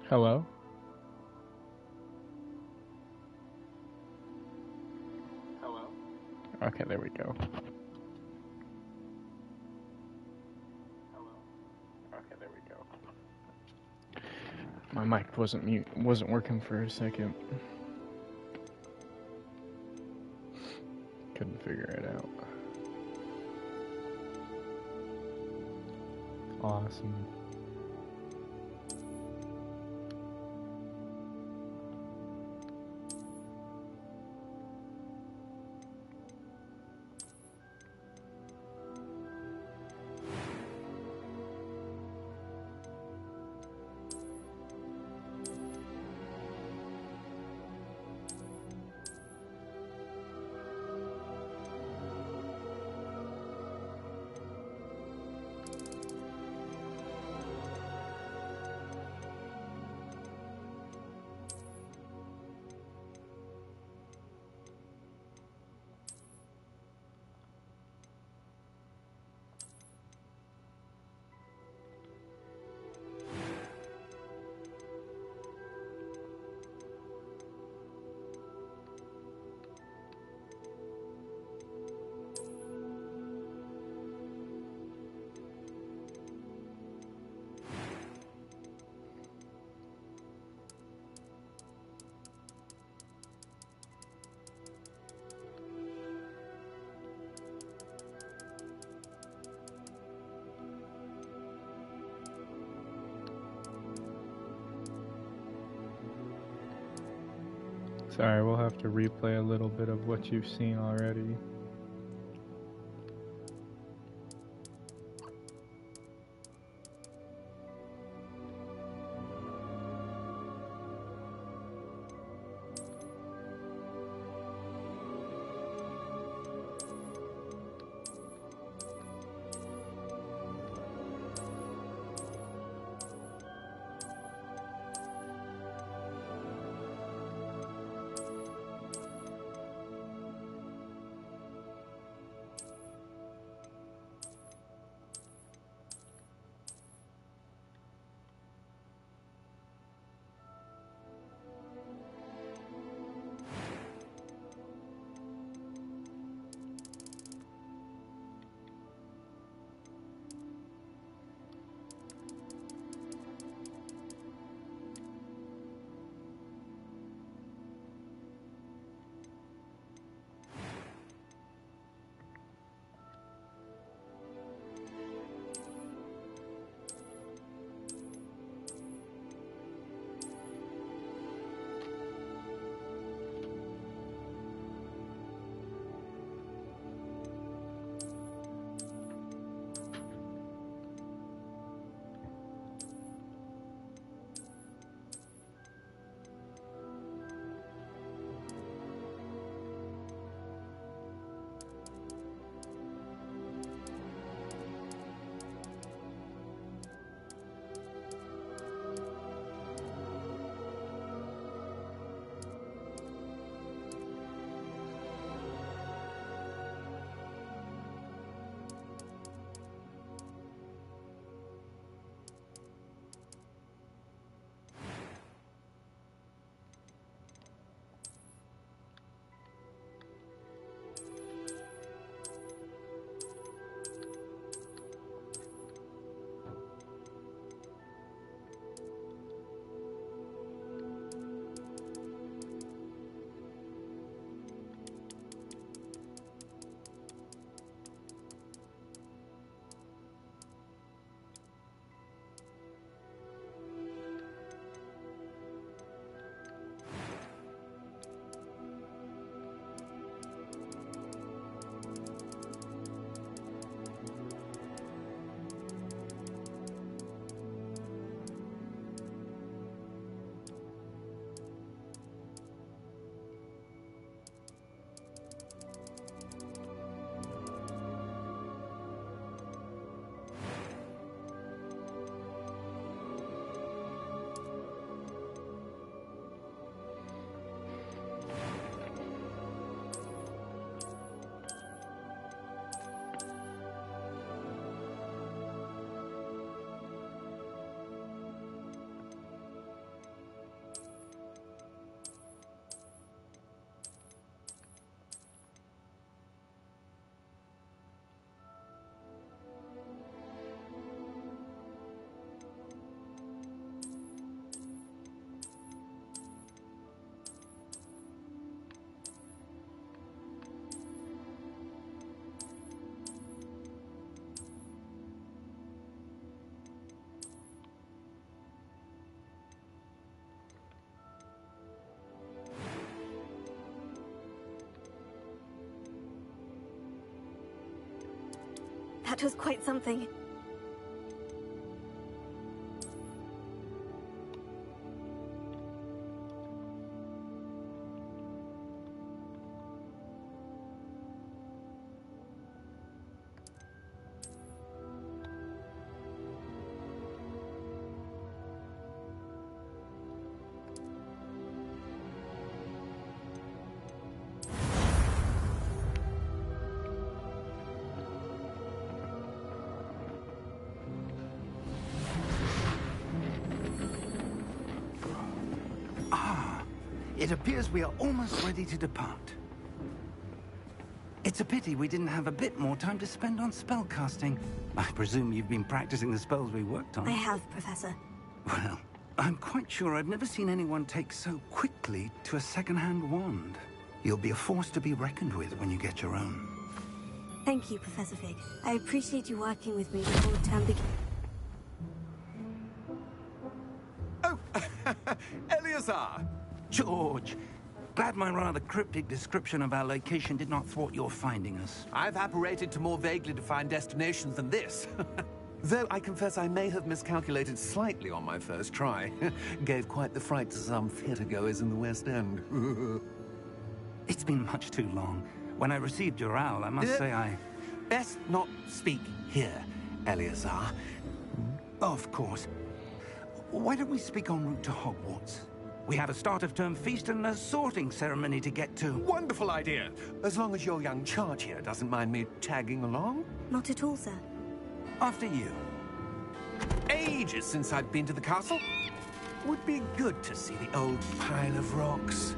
Hello? Okay, there we go. Okay, there we go. My mic wasn't working for a second. Couldn't figure it out. Awesome. Sorry, we'll have to replay a little bit of what you've seen already. That was quite something. It appears we are almost ready to depart. It's a pity we didn't have a bit more time to spend on spellcasting. I presume you've been practicing the spells we worked on. I have, Professor. Well, I'm quite sure I've never seen anyone take so quickly to a second-hand wand. You'll be a force to be reckoned with when you get your own. Thank you, Professor Fig. I appreciate you working with me before the term begins. Oh, Eleazar! George, glad my rather cryptic description of our location did not thwart your finding us. I've apparated to more vaguely defined destinations than this. Though I confess I may have miscalculated slightly on my first try. Gave quite the fright to some theatre-goers in the West End. It's been much too long. When I received your owl, I must say I... Best not speak here, Eleazar. Of course. Why don't we speak en route to Hogwarts? We have a start-of-term feast and a sorting ceremony to get to. Wonderful idea! As long as your young charge here doesn't mind me tagging along. Not at all, sir. After you. Ages since I've been to the castle. Would be good to see the old pile of rocks.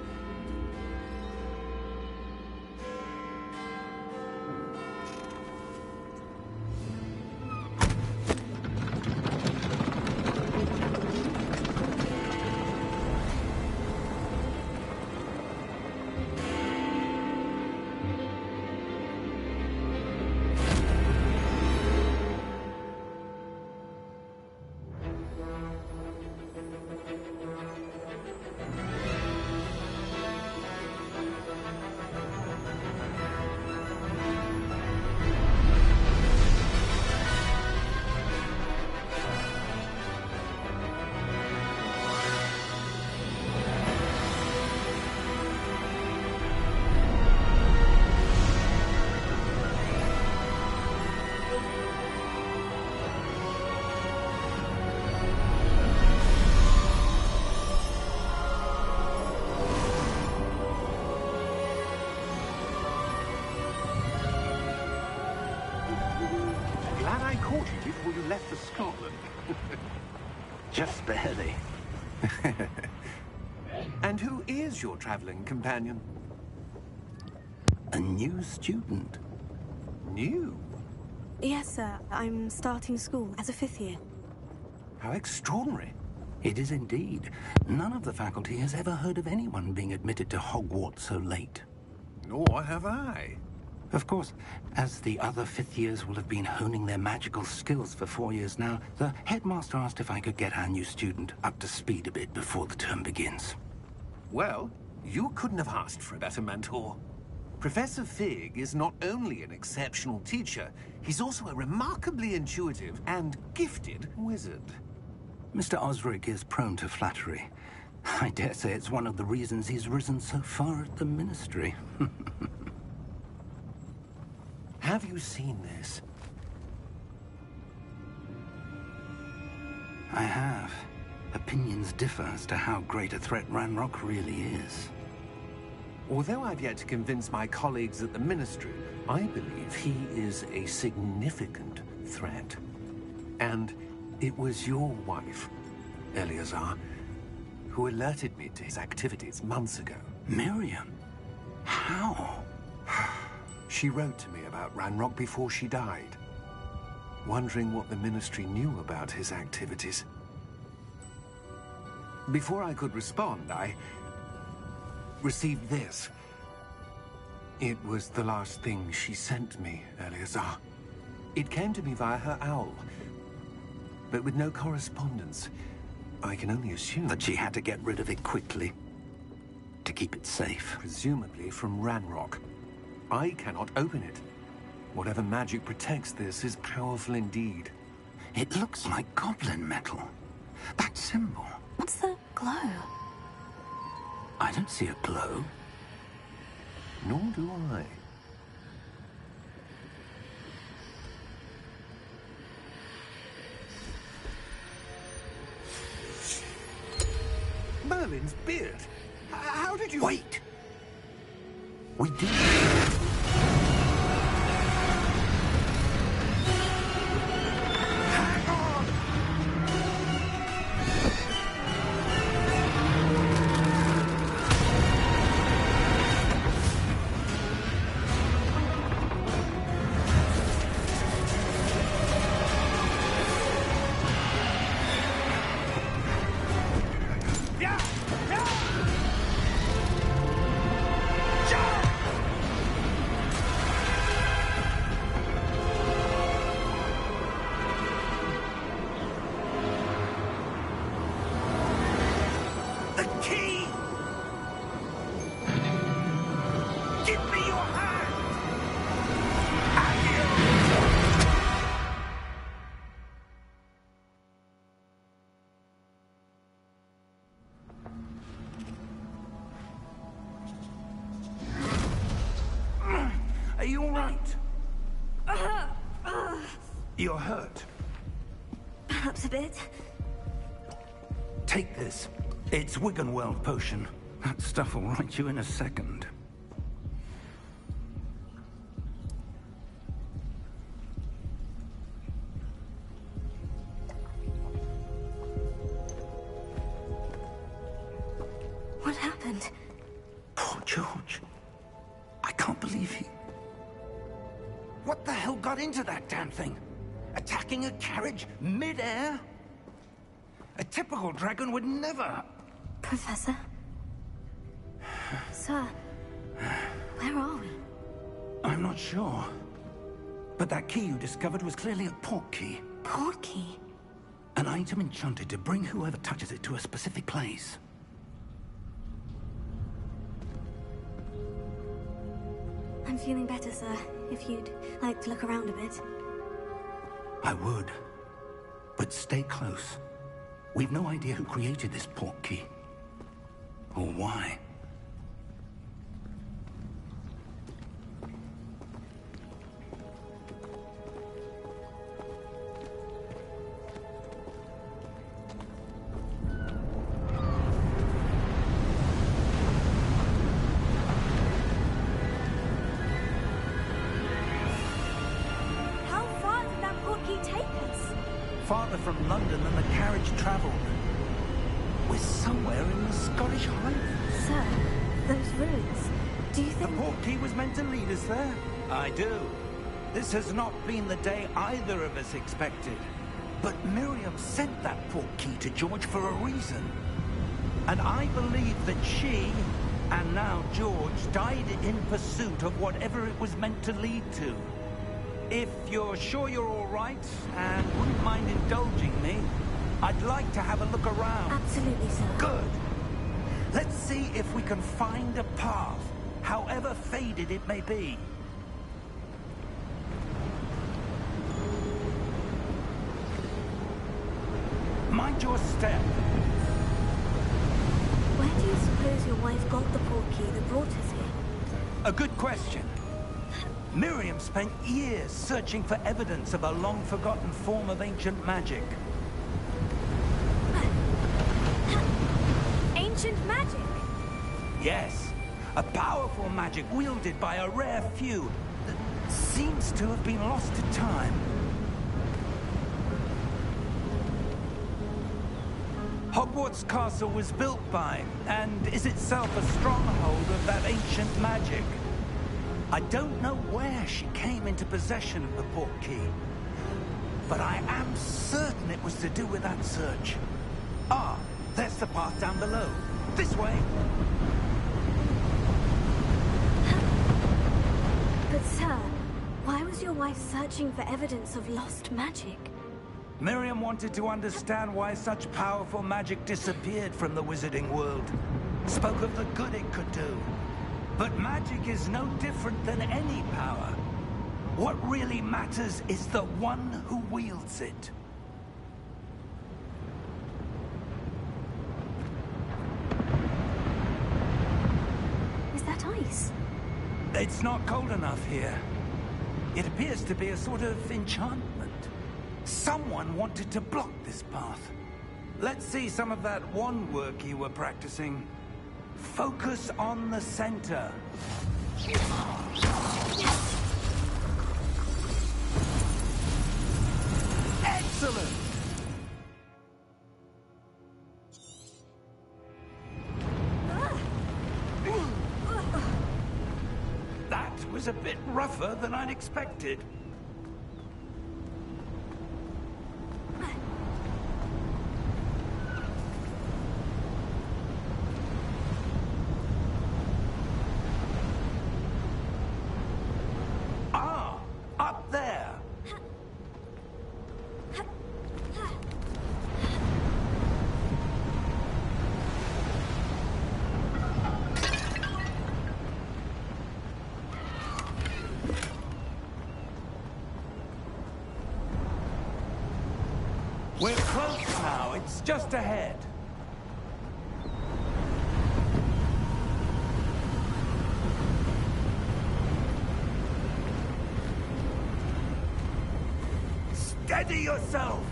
Glad I caught you before you left for Scotland. Just barely. And who is your traveling companion? A new student. New? Yes, sir. I'm starting school as a 5th year. How extraordinary. It is indeed. None of the faculty has ever heard of anyone being admitted to Hogwarts so late. Nor have I. Of course, as the other 5th years will have been honing their magical skills for 4 years now, the headmaster asked if I could get our new student up to speed a bit before the term begins. Well, you couldn't have asked for a better mentor. Professor Fig is not only an exceptional teacher, he's also a remarkably intuitive and gifted wizard. Mr. Osric is prone to flattery. I dare say it's one of the reasons he's risen so far at the Ministry. Have you seen this? I have. Opinions differ as to how great a threat Ranrock really is. Although I've yet to convince my colleagues at the Ministry, I believe he is a significant threat. And it was your wife, Eleazar, who alerted me to his activities months ago. Miriam? How? She wrote to me about Ranrock before she died, wondering what the Ministry knew about his activities. Before I could respond, I received this. It was the last thing she sent me, Eleazar. It came to me via her owl, but with no correspondence. I can only assume That she had to get rid of it quickly, to keep it safe. presumably from Ranrock. I cannot open it. Whatever magic protects this is powerful indeed. It looks like goblin metal. That symbol. What's the glow? I don't see a glow. Nor do I. Merlin's beard. How did you... Wait! We did. Hang on! Yeah! Yeah! The key! Give me your hand! Are you all right? You're hurt. Perhaps a bit. Take this. It's Wiggenweld potion. That stuff will right you in a second. What happened? Poor George. I can't believe he... What the hell got into that damn thing? Attacking a carriage mid-air? A typical dragon would never... Professor? Sir, where are we? I'm not sure. But that key you discovered was clearly a port key. Port key? An item enchanted to bring whoever touches it to a specific place. I'm feeling better, sir. If you'd like to look around a bit. I would. But stay close. We've no idea who created this port key. Or why. How far did that port key take us? Farther from London than the carriage travelled. We're somewhere in the Scottish Highlands. Sir, those ruins. Do you The think... port key was meant to lead us there? I do. This has not been the day either of us expected. But Miriam sent that port key to George for a reason. And I believe that she, and now George, died in pursuit of whatever it was meant to lead to. If you're sure you're all right, and wouldn't mind indulging me, I'd like to have a look around. Absolutely, sir. Good. Let's see if we can find a path, however faded it may be. Mind your step. Where do you suppose your wife got the port key that brought us here? A good question. Miriam spent years searching for evidence of a long-forgotten form of ancient magic. Ancient magic? Yes, a powerful magic wielded by a rare few that seems to have been lost to time. Hogwarts Castle was built by, and is itself a stronghold of that ancient magic. I don't know where she came into possession of the port key, but I am certain it was to do with that search. Ah, there's the path down below. This way. But sir, why was your wife searching for evidence of lost magic? Miriam wanted to understand why such powerful magic disappeared from the wizarding world. Spoke of the good it could do. But magic is no different than any power. What really matters is the one who wields it. Is that ice? It's not cold enough here. It appears to be a sort of enchantment. Someone wanted to block this path. Let's see some of that wand work you were practicing. Focus on the center. Excellent! That was a bit rougher than I'd expected. Ah, up there. We're close now. It's just ahead. Steady yourself!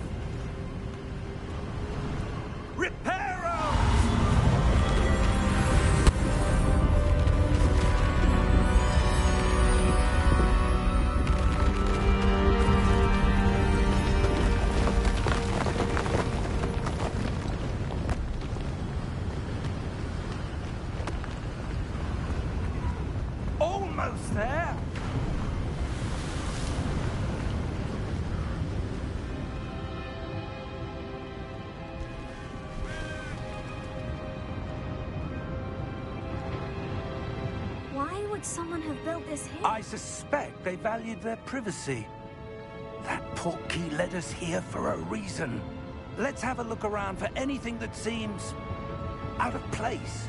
Reparo! Almost there! Why would someone have built this here? I suspect they valued their privacy. That portkey led us here for a reason. Let's have a look around for anything that seems out of place.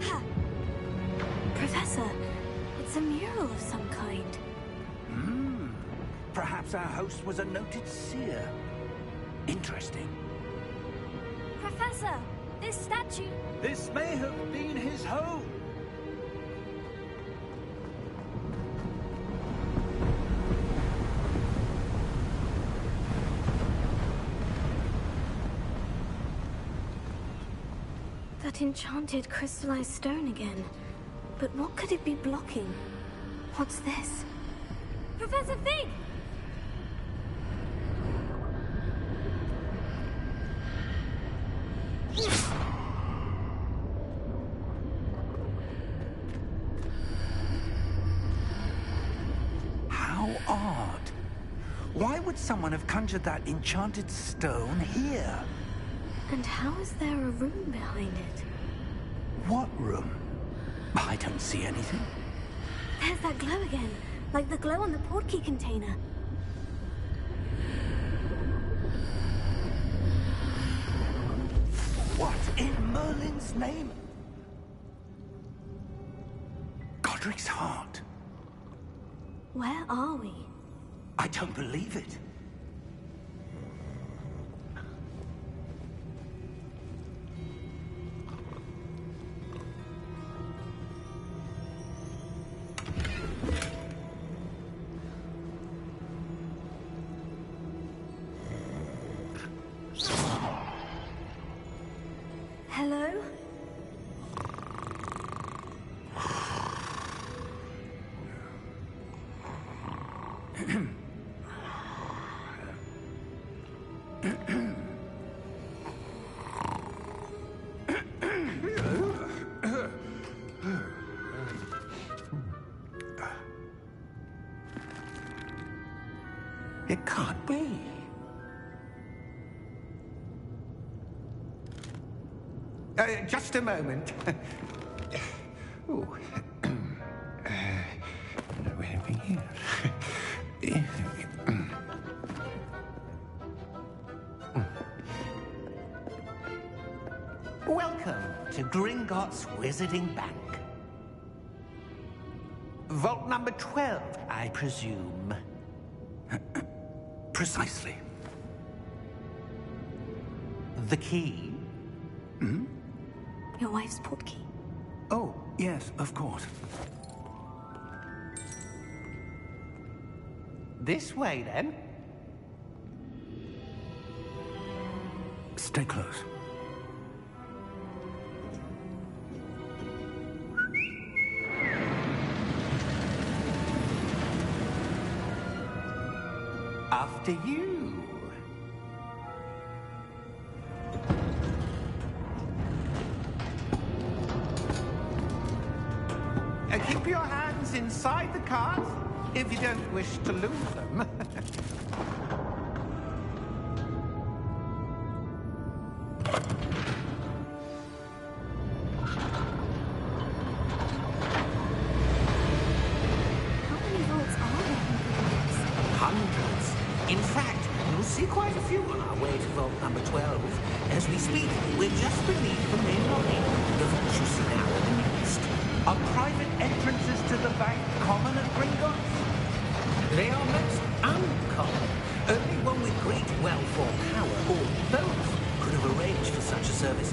Ha! Professor, it's a mural of some kind. Perhaps our host was a noted seer. Interesting. Professor, this statue... This may have been his home. That enchanted crystallized stone again. But what could it be blocking? What's this? Professor Fig! How odd. Why would someone have conjured that enchanted stone here? And how is there a room behind it? What room? I don't see anything. There's that glow again, like the glow on the portkey container. What in Merlin's name? Godric's heart. Where are we? I don't believe it. Hello? It can't be. Just a moment. Ooh. Where are we here? Hogwarts Wizarding Bank. Vault number 12, I presume. Precisely. The key? Your wife's portkey. Oh, yes, of course. This way, then. Stay close. After you. Keep your hands inside the cart if you don't wish to lose them. How many vaults are there in Hogwarts? Hundreds. In fact, you'll see quite a few on our way to vault number 12. As we speak, we're just beneath the main lobby. The vaults you see now are the nearest. Are private entrances to the bank common at Gringotts? They are most uncommon. Only one with great wealth or power, or both, could have arranged for such a service.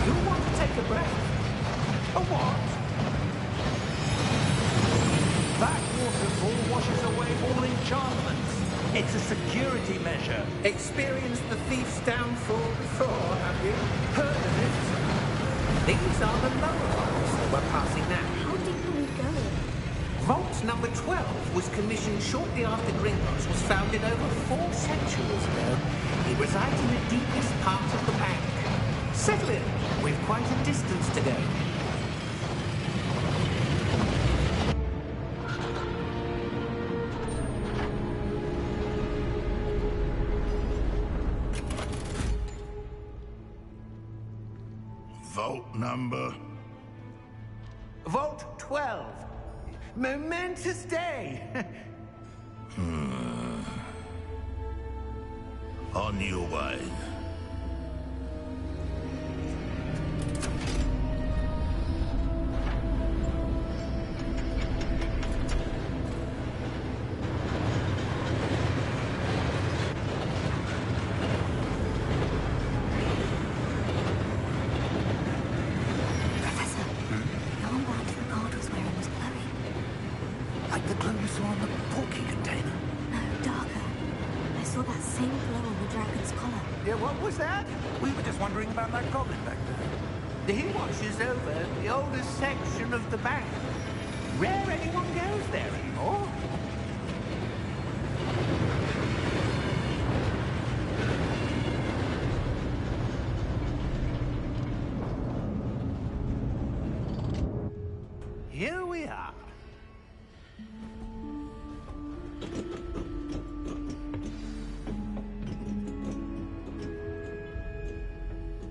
You'll want to take a breath. A what? That waterfall washes away all enchantments. It's a security measure. Experienced the thief's downfall before, have you? Heard of it? These are the lower vaults that we're passing now. How deep are we going? Vault number 12 was commissioned shortly after Gringotts was founded over 4 centuries ago. It resides in the deepest part of the bank. Settle in. We've quite a distance to go. Vault number? Vault 12. Momentous day. On your way. Professor, the armband the guard was wearing was glowing. Like the glow you saw on the porky container. No, darker. I saw that same glow on the dragon's collar. Yeah, what was that? We were just wondering about that goblin back there. He watches over the oldest section of the bank. Rare anyone goes there anymore. Here we are.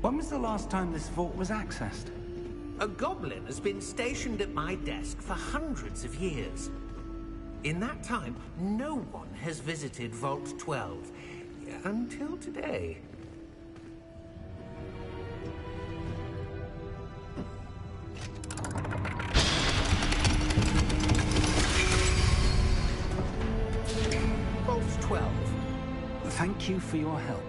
When was the last time this vault was accessed? A goblin has been stationed at my desk for hundreds of years. In that time, no one has visited Vault 12. Until today. Vault 12. Thank you for your help.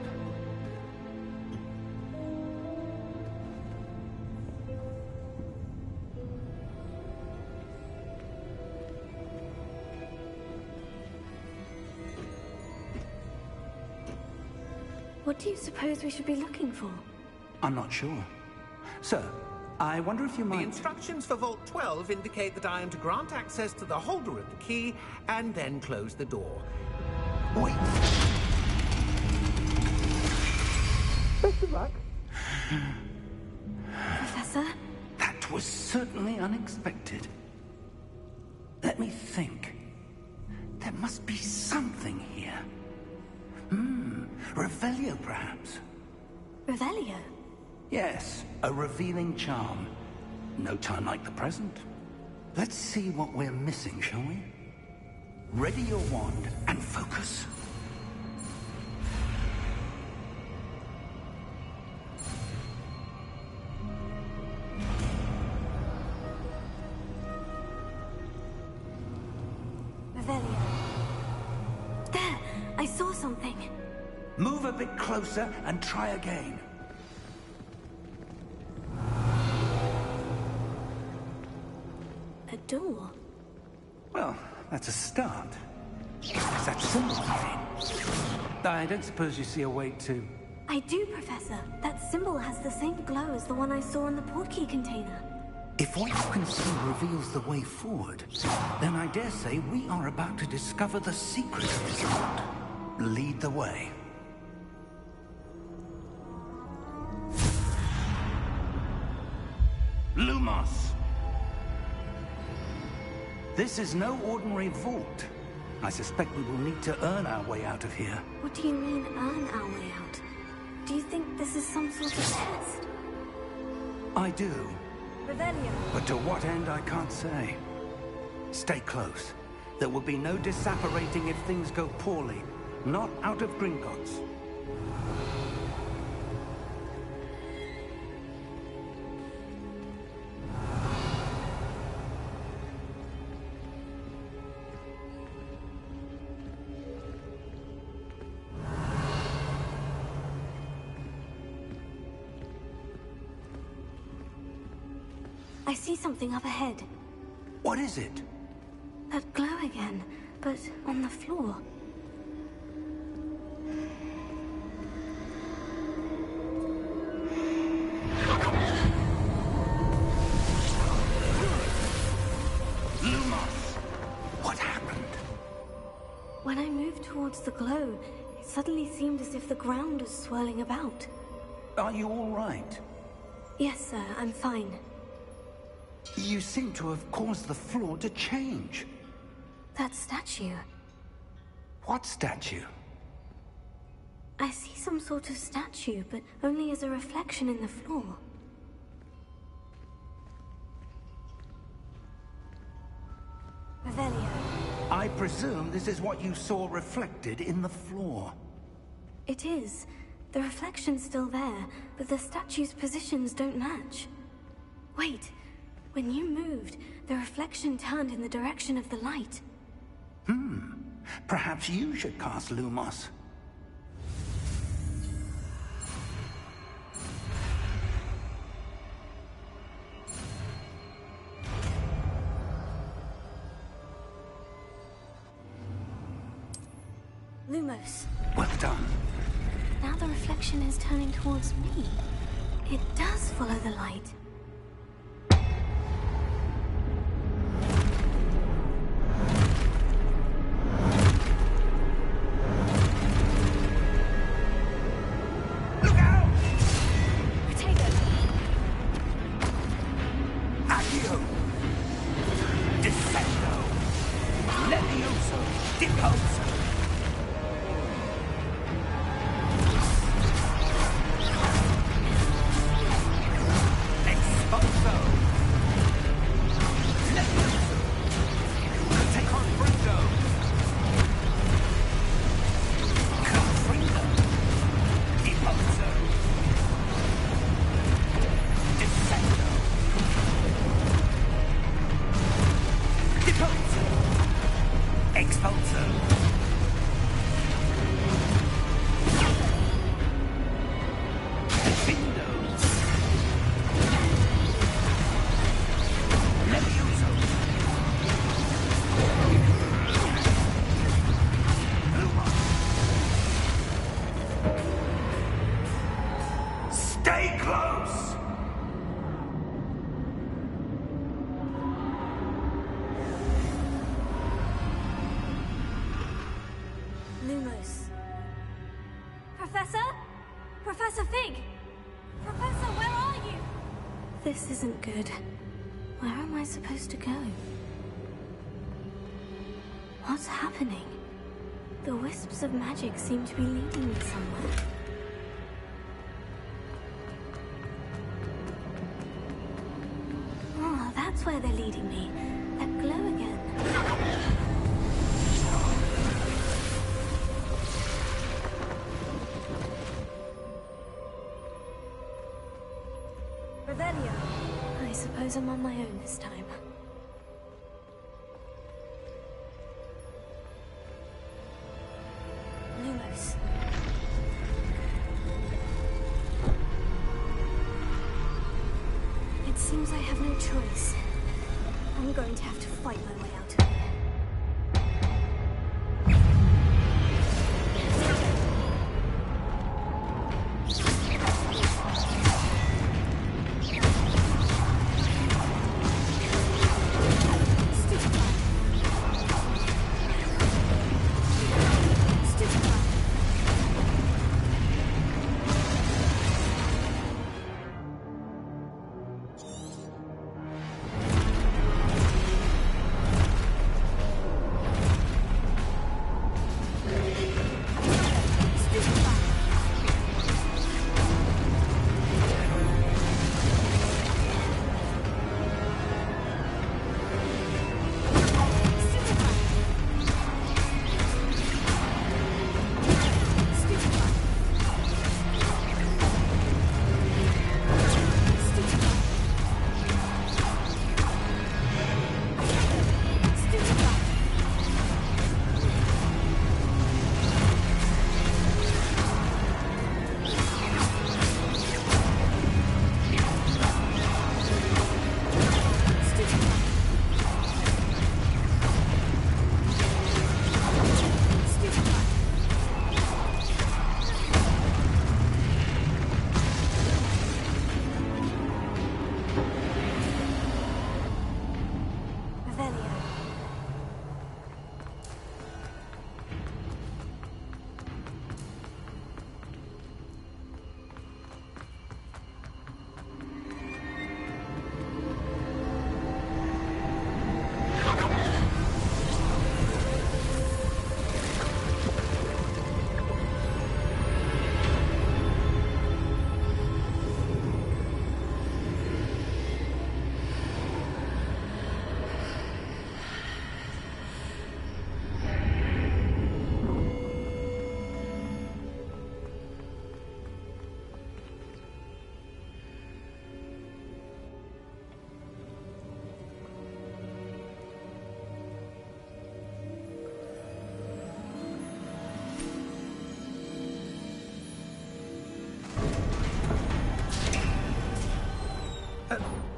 What do you suppose we should be looking for? I'm not sure. Sir, I wonder if you The might... instructions for Vault 12 indicate that I am to grant access to the holder of the key and then close the door. Wait! Best of luck. Professor? That was certainly unexpected. Let me think. There must be something here. Revelio, perhaps? Revelio? Yes, a revealing charm. No time like the present. Let's see what we're missing, shall we? Ready your wand and focus. something. Move a bit closer and try again. A door? Well, that's a start. What's that symbol mean? I don't suppose you see a way to... I do, Professor. That symbol has the same glow as the one I saw in the portkey container. If what you can see reveals the way forward, then I dare say we are about to discover the secret of this world. Lead the way. Lumos! This is no ordinary vault. I suspect we will need to earn our way out of here. What do you mean, earn our way out? Do you think this is some sort of test? I do. Revelio. But to what end, I can't say. Stay close. There will be no disapparating if things go poorly. Not out of Gringotts. I see something up ahead. What is it? That glow again, but on the floor. Lumos! What happened? When I moved towards the glow, it suddenly seemed as if the ground was swirling about. Are you all right? Yes, sir, I'm fine. You seem to have caused the floor to change. That statue. What statue? I see some sort of statue, but only as a reflection in the floor. Revelio. I presume this is what you saw reflected in the floor. It is. The reflection's still there, but the statue's positions don't match. Wait. When you moved, the reflection turned in the direction of the light. Perhaps you should cast Lumos. Lumos. Well done. Now the reflection is turning towards me. It does follow the light. This isn't good. Where am I supposed to go? What's happening? The wisps of magic seem to be leading me somewhere. Oh, that's where they're leading me. That glow again. Revelio. I suppose I'm on my own this time. Lumos. It seems I have no choice. I'm going to have to fight my way out of here.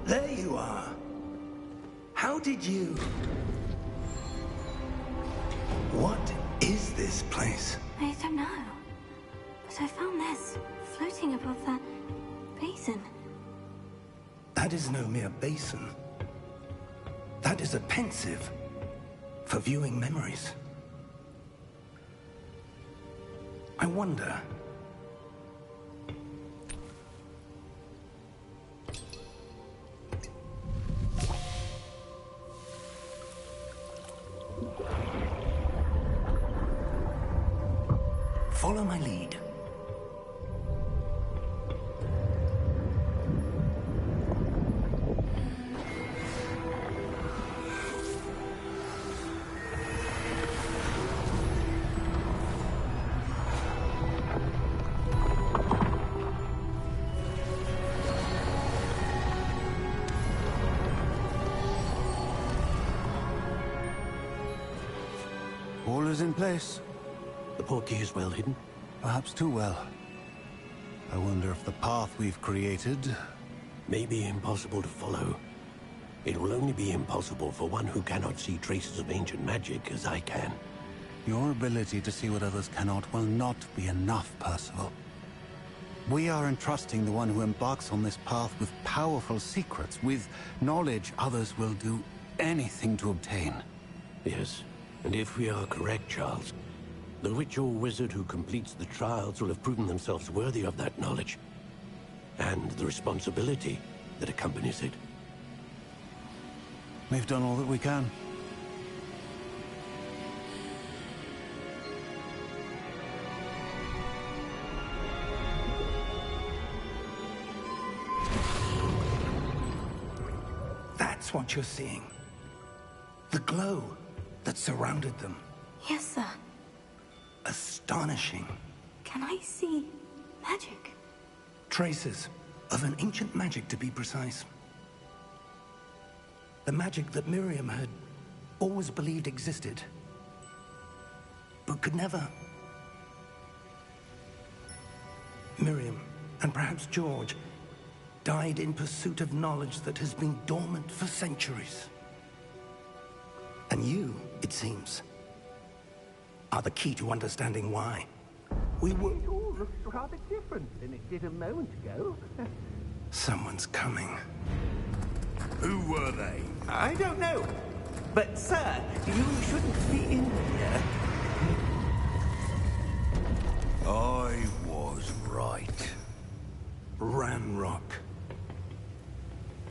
There you are. How did you... What is this place? I don't know. But I found this floating above that basin. That is no mere basin. That is a pensive for viewing memories. I wonder... Follow my lead. All is in place. The portkey is well hidden. Perhaps too well. I wonder if the path we've created... May be impossible to follow. It will only be impossible for one who cannot see traces of ancient magic as I can. Your ability to see what others cannot will not be enough, Percival. We are entrusting the one who embarks on this path with powerful secrets, with knowledge others will do anything to obtain. Yes, and if we are correct, Charles, the witch or wizard who completes the trials will have proven themselves worthy of that knowledge, and the responsibility that accompanies it. We've done all that we can. That's what you're seeing. The glow that surrounded them. Yes, sir. Astonishing. Can I see magic? Traces of an ancient magic, to be precise. The magic that Miriam had always believed existed, but could never Miriam, and perhaps George, died in pursuit of knowledge that has been dormant for centuries. And you, it seems, are the key to understanding why. We were... It all looks rather different than it did a moment ago. Someone's coming. Who were they? I don't know. But, sir, you shouldn't be in here. I was right. Ranrock.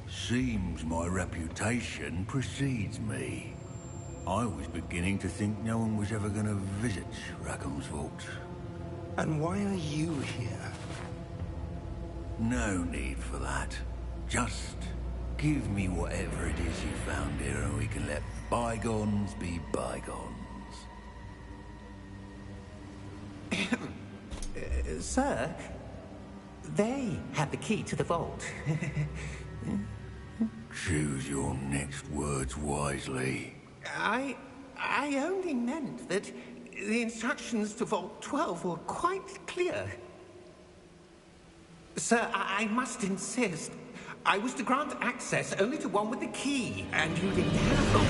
Seems my reputation precedes me. I was beginning to think no one was ever going to visit Rackham's vault. And why are you here? No need for that. Just give me whatever it is you found here and we can let bygones be bygones. Sir, they have the key to the vault. Choose your next words wisely. I only meant that the instructions to Vault 12 were quite clear. Sir, I must insist. I was to grant access only to one with the key, and you didn't have them.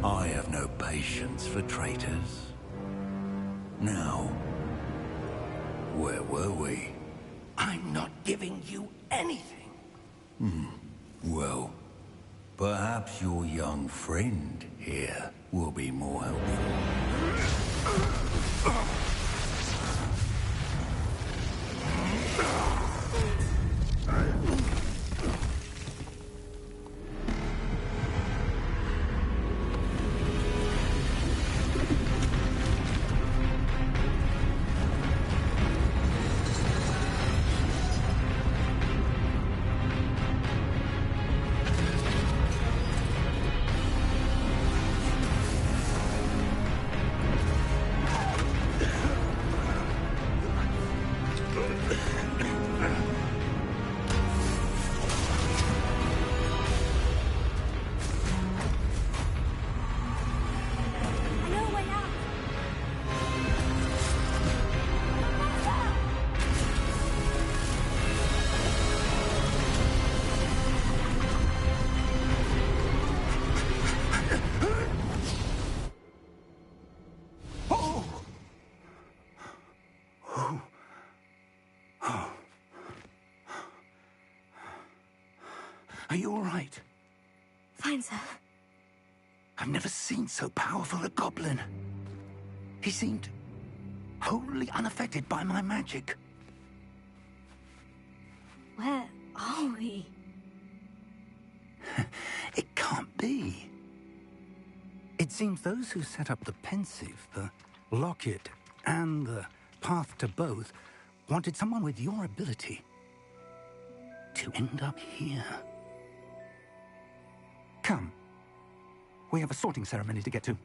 I have no patience for traitors. Now, where were we? I'm not giving you anything. Well, perhaps your young friend here will be more helpful. I know a way out. Are you all right? Fine, sir. I've never seen so powerful a goblin. He seemed wholly unaffected by my magic. Where are we? It can't be. It seems those who set up the pensive, the locket, and the path to both wanted someone with your ability to end up here. Come. We have a sorting ceremony to get to.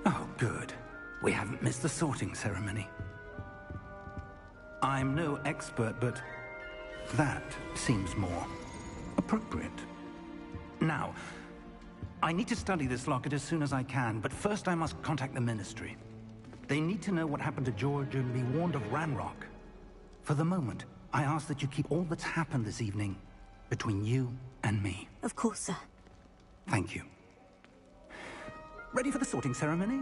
Oh, good. We haven't missed the sorting ceremony. I'm no expert, but that seems more appropriate. Now, I need to study this locket as soon as I can, but first I must contact the Ministry. They need to know what happened to George and be warned of Ranrock. For the moment, I ask that you keep all that's happened this evening between you and me. Of course, sir. Thank you. Ready for the sorting ceremony?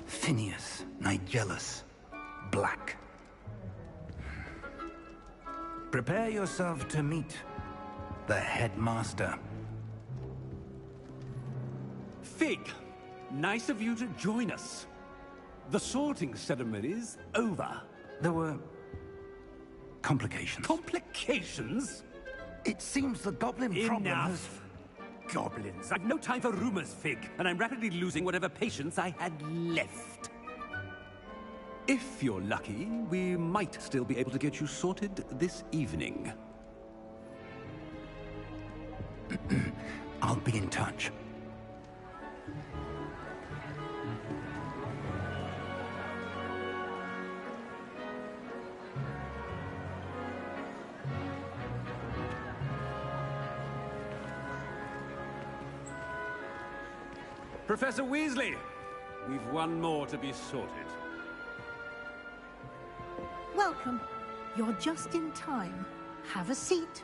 Phineas, Nigellus, Black. Prepare yourself to meet the headmaster. Fig, nice of you to join us. The sorting ceremony's over. There were complications. Complications? It seems the goblin problem has... Enough. Goblins. I've no time for rumors, Fig, and I'm rapidly losing whatever patience I had left. If you're lucky, we might still be able to get you sorted this evening. I'll be in touch. Professor Weasley, we've one more to be sorted. Welcome. You're just in time. Have a seat.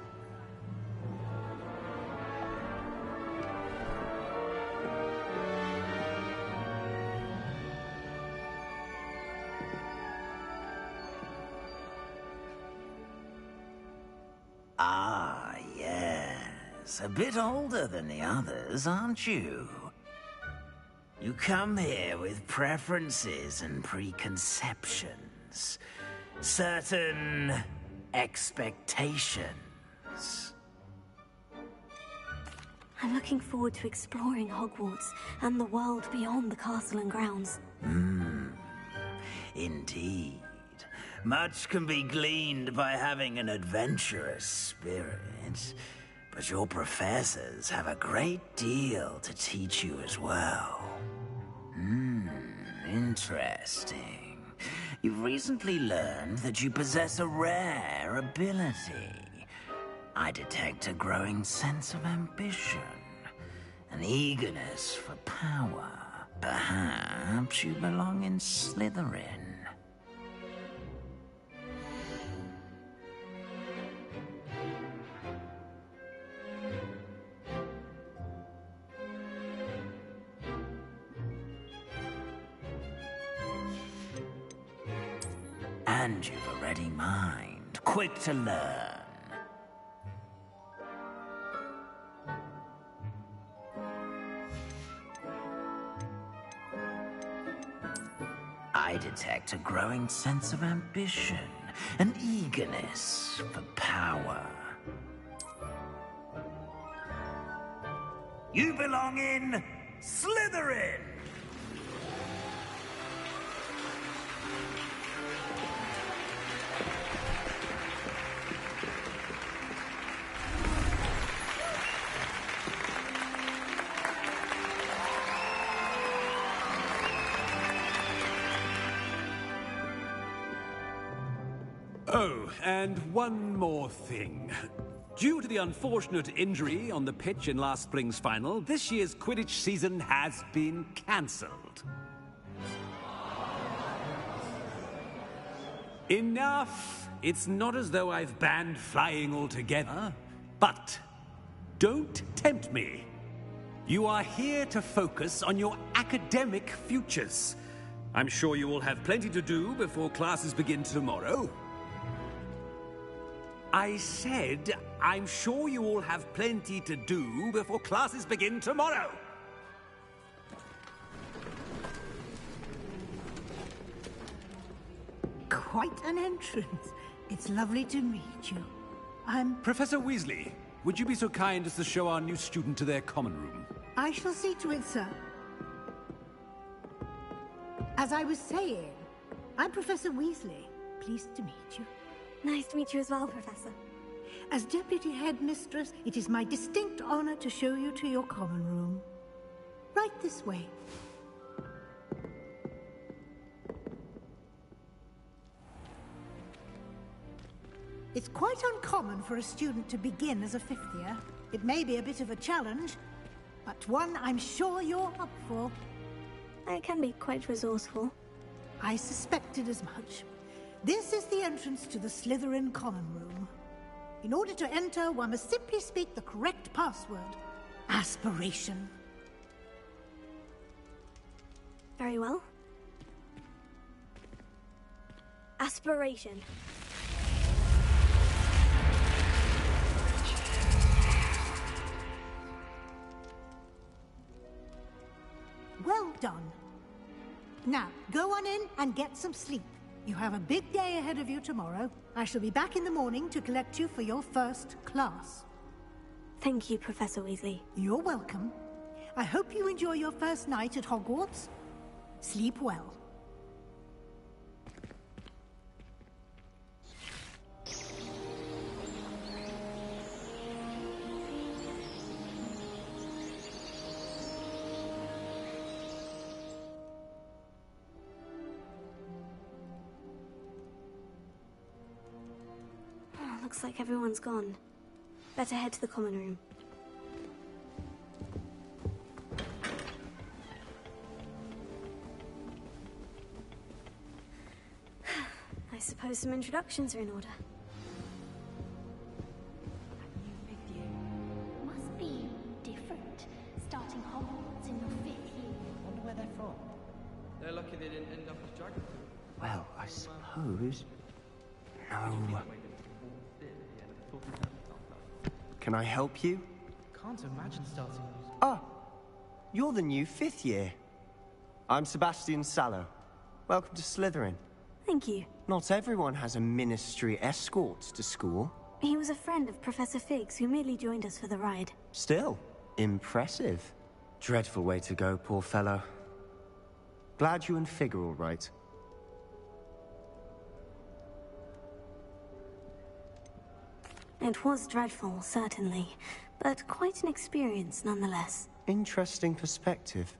Ah, yes. A bit older than the others, aren't you? You come here with preferences and preconceptions. Certain expectations. I'm looking forward to exploring Hogwarts and the world beyond the castle and grounds. Indeed. Much can be gleaned by having an adventurous spirit, but your professors have a great deal to teach you as well. Interesting. You've recently learned that you possess a rare ability. I detect a growing sense of ambition, an eagerness for power. Perhaps you belong in Slytherin. And you've a ready mind, quick to learn. I detect a growing sense of ambition, an eagerness for power. You belong in Slytherin! Oh, and one more thing. Due to the unfortunate injury on the pitch in last spring's final, this year's Quidditch season has been cancelled. Enough! It's not as though I've banned flying altogether, but don't tempt me. You are here to focus on your academic futures. I'm sure you will have plenty to do before classes begin tomorrow. I said, I'm sure you all have plenty to do before classes begin tomorrow. Quite an entrance. It's lovely to meet you. I'm... Professor Weasley, would you be so kind as to show our new student to their common room? I shall see to it, sir. As I was saying, I'm Professor Weasley. Pleased to meet you. Nice to meet you as well, Professor. As Deputy Headmistress, it is my distinct honor to show you to your common room. Right this way. It's quite uncommon for a student to begin as a fifth year. It may be a bit of a challenge, but one I'm sure you're up for. I can be quite resourceful. I suspected as much. This is the entrance to the Slytherin common room. In order to enter, one must simply speak the correct password. Aspiration. Very well. Aspiration. Well done. Now, go on in and get some sleep. You have a big day ahead of you tomorrow. I shall be back in the morning to collect you for your first class. Thank you, Professor Weasley. You're welcome. I hope you enjoy your first night at Hogwarts. Sleep well. Looks like everyone's gone. Better head to the common room. I suppose some introductions are in order. Must be different, starting Hogwarts in your 5th year. Wonder where they're from. They're lucky they didn't end up as dragon. Well, I suppose... No. Can I help you? Can't imagine starting. Ah, you're the new 5th year. I'm Sebastian Sallow. Welcome to Slytherin. Thank you. Not everyone has a ministry escort to school. He was a friend of Professor Fig's who merely joined us for the ride. Still, impressive. Dreadful way to go, poor fellow. Glad you and Fig are all right. It was dreadful, certainly, but quite an experience nonetheless. Interesting perspective.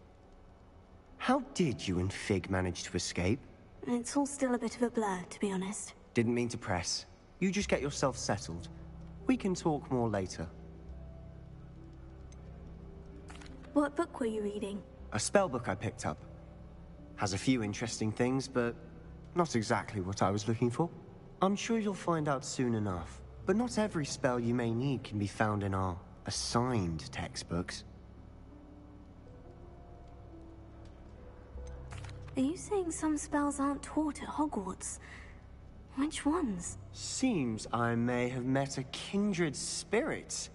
How did you and Fig manage to escape? It's all still a bit of a blur, to be honest. Didn't mean to press. You just get yourself settled. We can talk more later. What book were you reading? A spell book I picked up. Has a few interesting things, but not exactly what I was looking for. I'm sure you'll find out soon enough. But not every spell you may need can be found in our assigned textbooks. Are you saying some spells aren't taught at Hogwarts? Which ones? Seems I may have met a kindred spirit.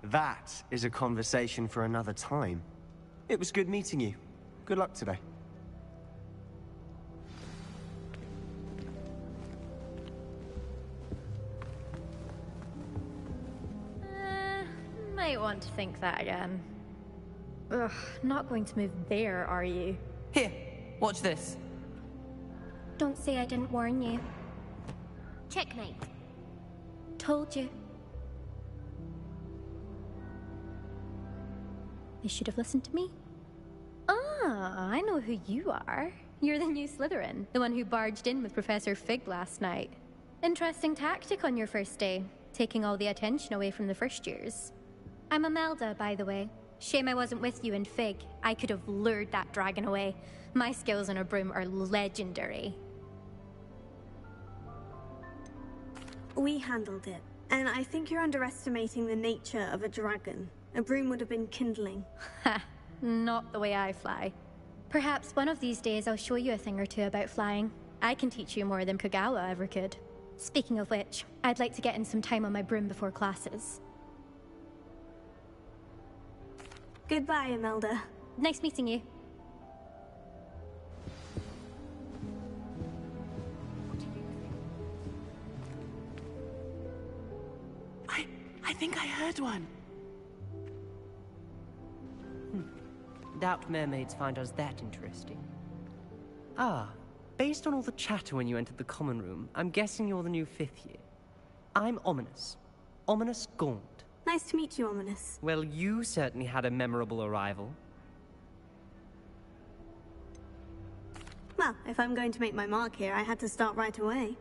That is a conversation for another time. It was good meeting you. Good luck today. Might want to think that again. Ugh, not going to move there, are you? Here, watch this. Don't say I didn't warn you. Checkmate. Told you. They should have listened to me. Ah, I know who you are. You're the new Slytherin, the one who barged in with Professor Fig last night. Interesting tactic on your first day, taking all the attention away from the first years. I'm Imelda, by the way. Shame I wasn't with you in Fig. I could have lured that dragon away. My skills on a broom are legendary. We handled it, and I think you're underestimating the nature of a dragon. A broom would have been kindling. Ha, not the way I fly. Perhaps one of these days I'll show you a thing or two about flying. I can teach you more than Kogawa ever could. Speaking of which, I'd like to get in some time on my broom before classes. Goodbye, Imelda. Nice meeting you. I think I heard one. Doubt mermaids find us that interesting. Ah, based on all the chatter when you entered the common room, I'm guessing you're the new 5th year. I'm Ominous. Ominous Gaunt. Nice to meet you, Ominous. Well, you certainly had a memorable arrival. Well, if I'm going to make my mark here, I had to start right away.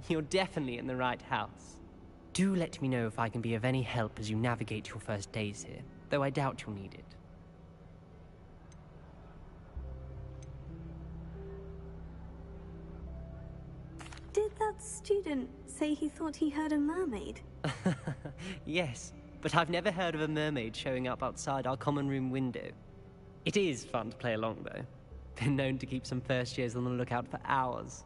You're definitely in the right house. Do let me know if I can be of any help as you navigate your first days here, though I doubt you'll need it. Did that student say he thought he heard a mermaid? Yes, but I've never heard of a mermaid showing up outside our common room window. It is fun to play along, though. Been known to keep some first years on the lookout for hours.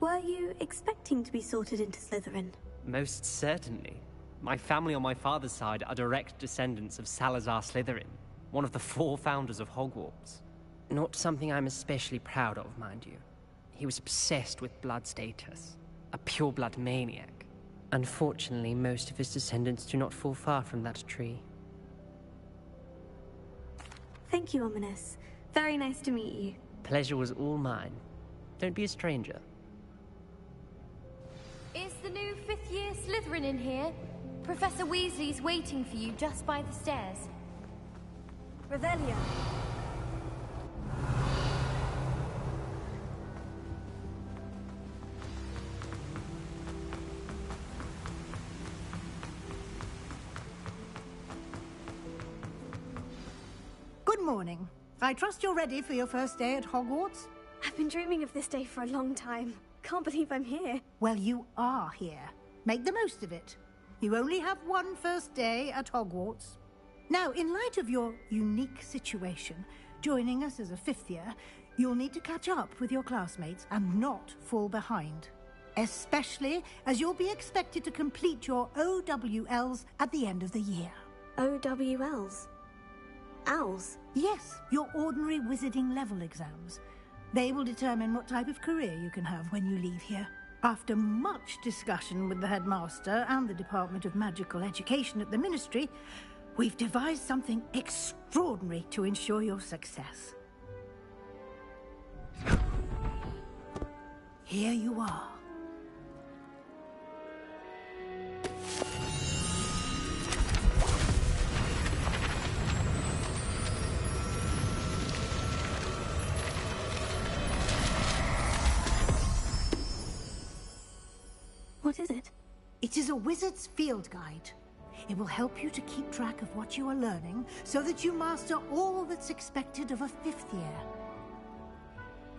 Were you expecting to be sorted into Slytherin? Most certainly. My family on my father's side are direct descendants of Salazar Slytherin, one of the 4 founders of Hogwarts. Not something I'm especially proud of, mind you. He was obsessed with blood status, a pure-blood maniac. Unfortunately, most of his descendants do not fall far from that tree. Thank you, Ominous. Very nice to meet you. Pleasure was all mine. Don't be a stranger. Is the new 5th year Slytherin in here? Professor Weasley's waiting for you just by the stairs. Revelio. Good morning. I trust you're ready for your first day at Hogwarts? I've been dreaming of this day for a long time. Can't believe I'm here. Well, you are here. Make the most of it. You only have one first day at Hogwarts. Now, in light of your unique situation, joining us as a 5th year, you'll need to catch up with your classmates and not fall behind. Especially as you'll be expected to complete your OWLs at the end of the year. OWLs? Owls? Yes, your ordinary wizarding level exams. They will determine what type of career you can have when you leave here. After much discussion with the headmaster and the Department of Magical Education at the Ministry, we've devised something extraordinary to ensure your success. Here you are. What is it? It is a wizard's field guide. It will help you to keep track of what you are learning so that you master all that's expected of a 5th year.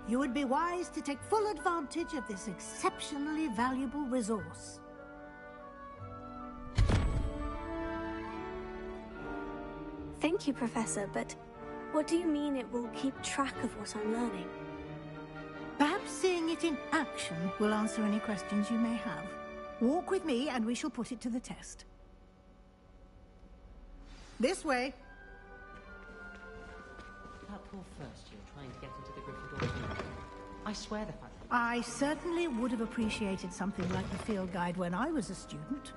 You would be wise to take full advantage of this exceptionally valuable resource. Thank you, Professor, but what do you mean it will keep track of what I'm learning? Perhaps seeing it in action will answer any questions you may have. Walk with me and we shall put it to the test. This way. That poor first year trying to get into the Gryffindor team. I swear the fact that... I certainly would have appreciated something like the field guide when I was a student.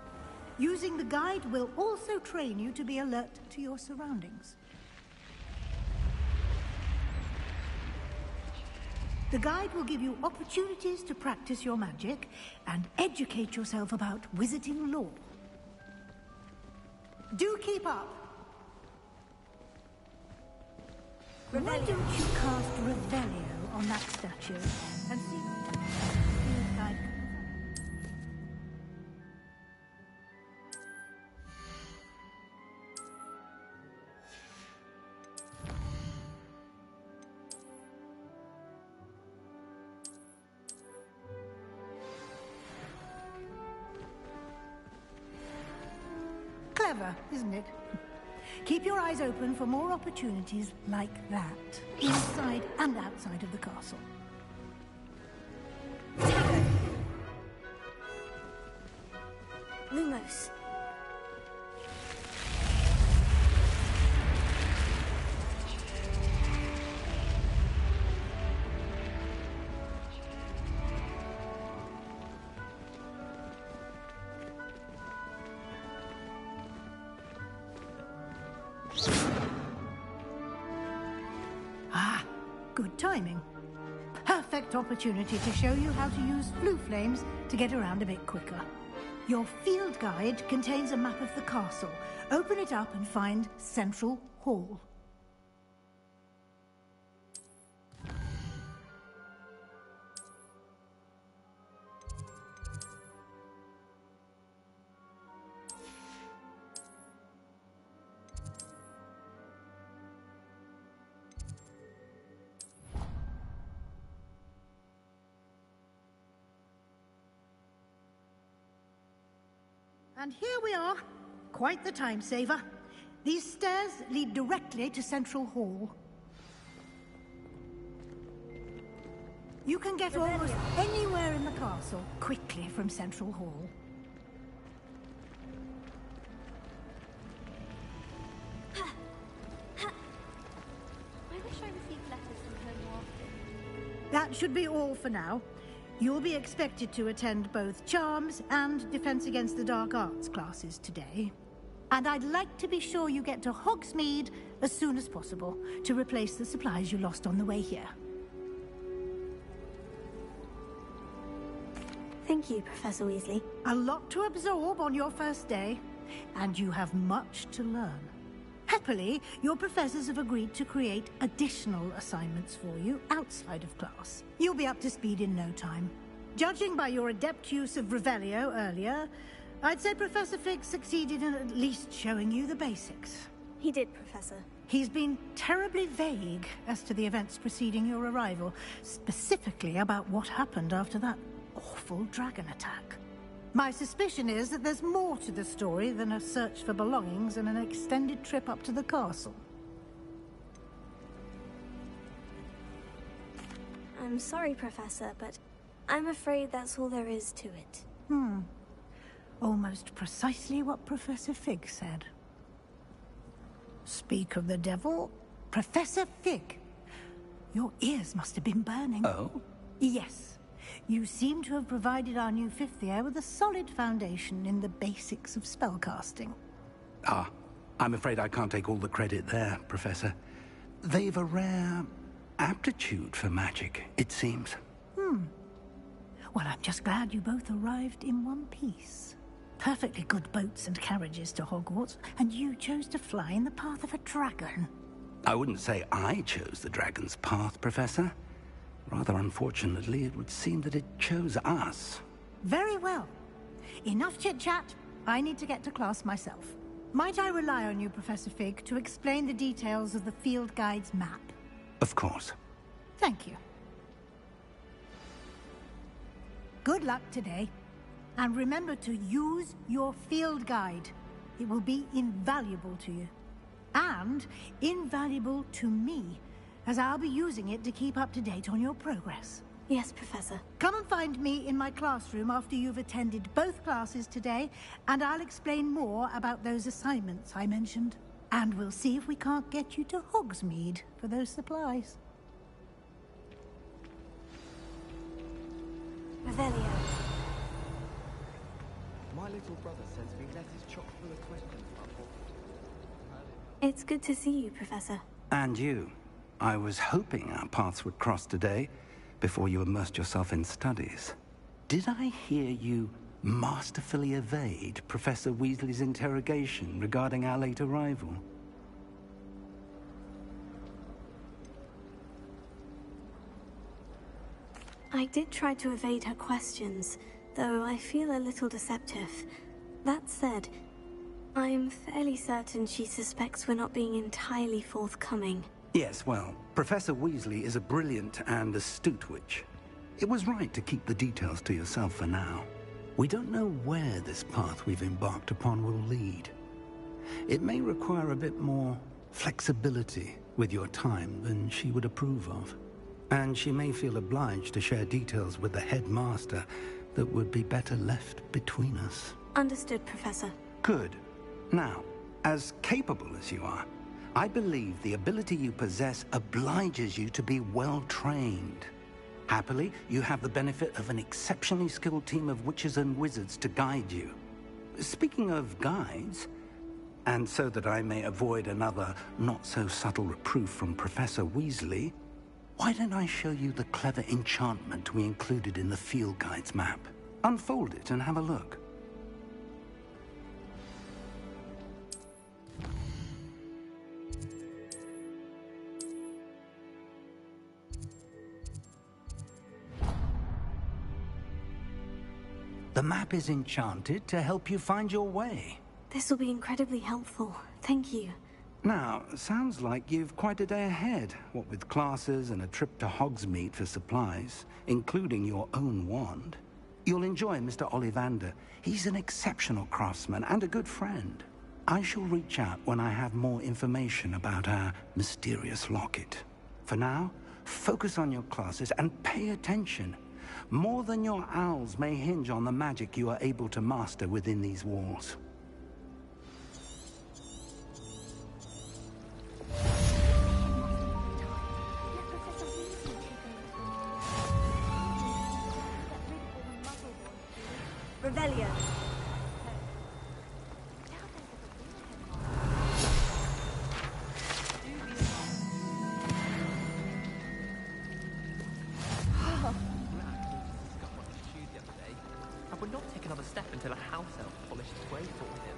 Using the guide will also train you to be alert to your surroundings. The guide will give you opportunities to practice your magic and educate yourself about wizarding lore. Do keep up! Why don't you cast Revelio on that statue and see... Clever, isn't it? Keep your eyes open for more opportunities like that, inside and outside of the castle. Lumos. Ah, good timing. Perfect. perfect opportunity to show you how to use flue flames to get around a bit quicker. Your field guide contains a map of the castle. Open it up and find Central Hall. And here we are. Quite the time saver. These stairs lead directly to Central Hall. You can get almost anywhere in the castle quickly from Central Hall. I wish I received letters from her more often. That should be all for now. You'll be expected to attend both Charms and Defense Against the Dark Arts classes today. And I'd like to be sure you get to Hogsmeade as soon as possible to replace the supplies you lost on the way here. Thank you, Professor Weasley. A lot to absorb on your first day, and you have much to learn. Happily, your professors have agreed to create additional assignments for you outside of class. You'll be up to speed in no time. Judging by your adept use of Revelio earlier, I'd say Professor Fig succeeded in at least showing you the basics. He did, Professor. He's been terribly vague as to the events preceding your arrival, specifically about what happened after that awful dragon attack. My suspicion is that there's more to the story than a search for belongings and an extended trip up to the castle. I'm sorry, Professor, but I'm afraid that's all there is to it. Almost precisely what Professor Fig said. Speak of the devil, Professor Fig. Your ears must have been burning. Oh? Yes. You seem to have provided our new fifth year with a solid foundation in the basics of spellcasting. Ah, I'm afraid I can't take all the credit there, Professor. They've a rare aptitude for magic, it seems. Well, I'm just glad you both arrived in one piece. Perfectly good boats and carriages to Hogwarts, and you chose to fly in the path of a dragon. I wouldn't say I chose the dragon's path, Professor. Rather unfortunately, it would seem that it chose us. Very well. Enough chit-chat. I need to get to class myself. Might I rely on you, Professor Fig, to explain the details of the field guide's map? Of course. Thank you. Good luck today. And remember to use your field guide. It will be invaluable to you. And invaluable to me, as I'll be using it to keep up to date on your progress. Yes, Professor. Come and find me in my classroom after you've attended both classes today, and I'll explain more about those assignments I mentioned. And we'll see if we can't get you to Hogsmeade for those supplies. Revelio. My little brother sends me letters chock full of questions. It's good to see you, Professor. And you. I was hoping our paths would cross today, before you immersed yourself in studies. Did I hear you masterfully evade Professor Weasley's interrogation regarding our late arrival? I did try to evade her questions, though I feel a little deceptive. That said, I'm fairly certain she suspects we're not being entirely forthcoming. Yes, well, Professor Weasley is a brilliant and astute witch. It was right to keep the details to yourself for now. We don't know where this path we've embarked upon will lead. It may require a bit more flexibility with your time than she would approve of. And she may feel obliged to share details with the headmaster that would be better left between us. Understood, Professor. Good. Now, as capable as you are, I believe the ability you possess obliges you to be well-trained. Happily, you have the benefit of an exceptionally skilled team of witches and wizards to guide you. Speaking of guides, and so that I may avoid another not-so-subtle reproof from Professor Weasley, Why don't I show you the clever enchantment we included in the field guide's map? Unfold it and have a look. The map is enchanted to help you find your way. This will be incredibly helpful. Thank you. Now, sounds like you've quite a day ahead, what with classes and a trip to Hogsmeade for supplies, including your own wand. You'll enjoy Mr. Ollivander. He's an exceptional craftsman and a good friend. I shall reach out when I have more information about our mysterious locket. For now, focus on your classes and pay attention. More than your owls may hinge on the magic you are able to master within these walls. Revelio. I would not take another step until a house elf polished its way for him.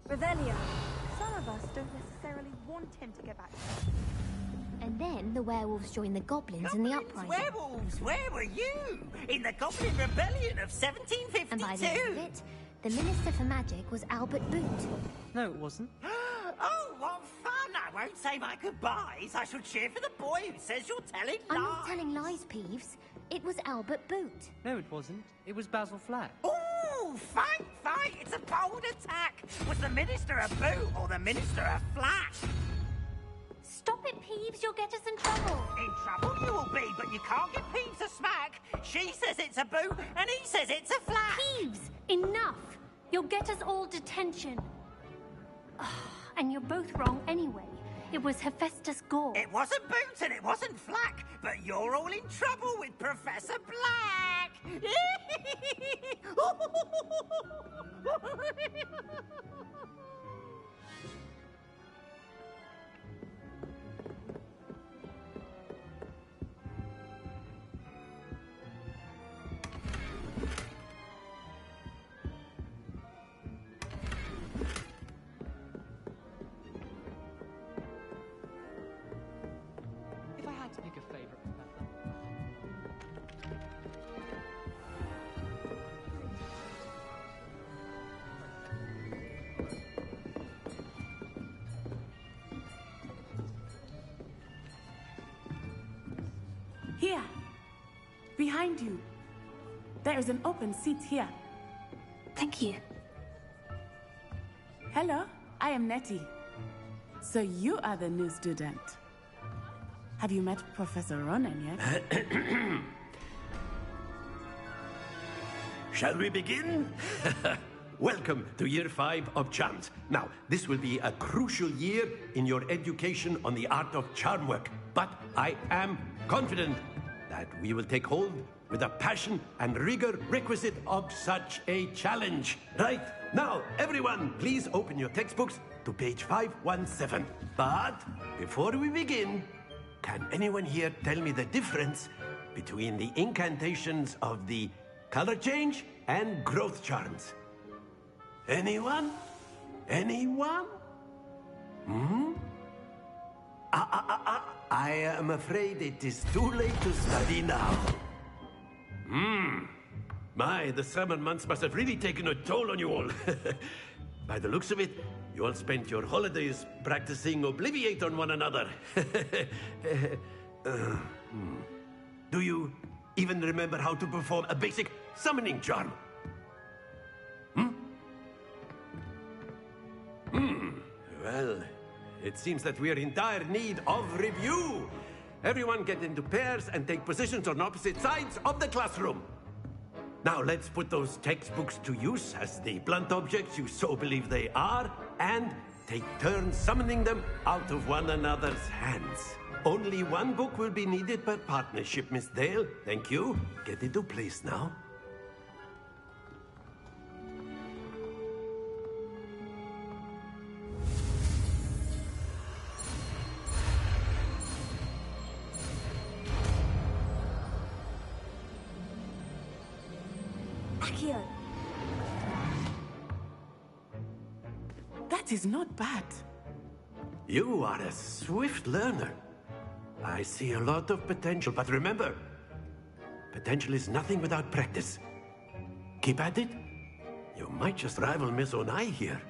Revelio. Some of us don't necessarily want him to get back. And then the werewolves joined the goblins in the uprising. Werewolves, where were you? In the Goblin Rebellion of 1752? And by the end of it, the Minister for Magic was Albert Boot. No, it wasn't. Oh, what fun! I won't say my goodbyes. I shall cheer for the boy who says you're telling lies. I'm not telling lies, Peeves. It was Albert Boot. No, it wasn't. It was Basil Flack. Ooh, fight! It's a bold attack! Was the Minister a boot or the Minister a flack? Stop it, Peeves. You'll get us in trouble. In trouble you will be, but you can't give Peeves a smack. She says it's a boot, and he says it's a flack. Peeves, enough. You'll get us all detention. And you're both wrong anyway. It was Hephaestus Gore. It wasn't boot and it wasn't flack, but you're all in trouble with Professor Black. If I had to pick a favorite professor. Here. Behind you. There is an open seat here. Thank you. Hello, I am Nettie. So you are the new student. Have you met Professor Ronan yet? Shall we begin? Welcome to Year 5 of Charms. Now, this will be a crucial year in your education on the art of charm work, but I am confident that we will take hold with the passion and rigor requisite of such a challenge. Right, now, everyone, please open your textbooks to page 517. But before we begin, can anyone here tell me the difference between the incantations of the color change and growth charms? Anyone? Anyone? I am afraid it is too late to study now. My, the summer months must have really taken a toll on you all. By the looks of it, You all spent your holidays practicing Obliviate on one another. Do you even remember how to perform a basic summoning charm? Well, it seems that we are in dire need of review. Everyone get into pairs and take positions on opposite sides of the classroom. Now let's put those textbooks to use as the blunt objects you so believe they are, and take turns summoning them out of one another's hands. Only one book will be needed per partnership, Miss Dale. Thank you. Get into place now. Accio. That is not bad. You are a swift learner. I see a lot of potential, but remember, potential is nothing without practice. Keep at it. You might just rival Miss Onai here.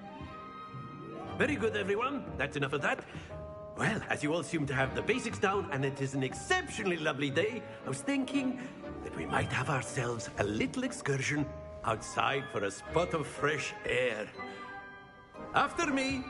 Very good, everyone. That's enough of that. Well, as you all seem to have the basics down, and it is an exceptionally lovely day, I was thinking that we might have ourselves a little excursion outside for a spot of fresh air. After me.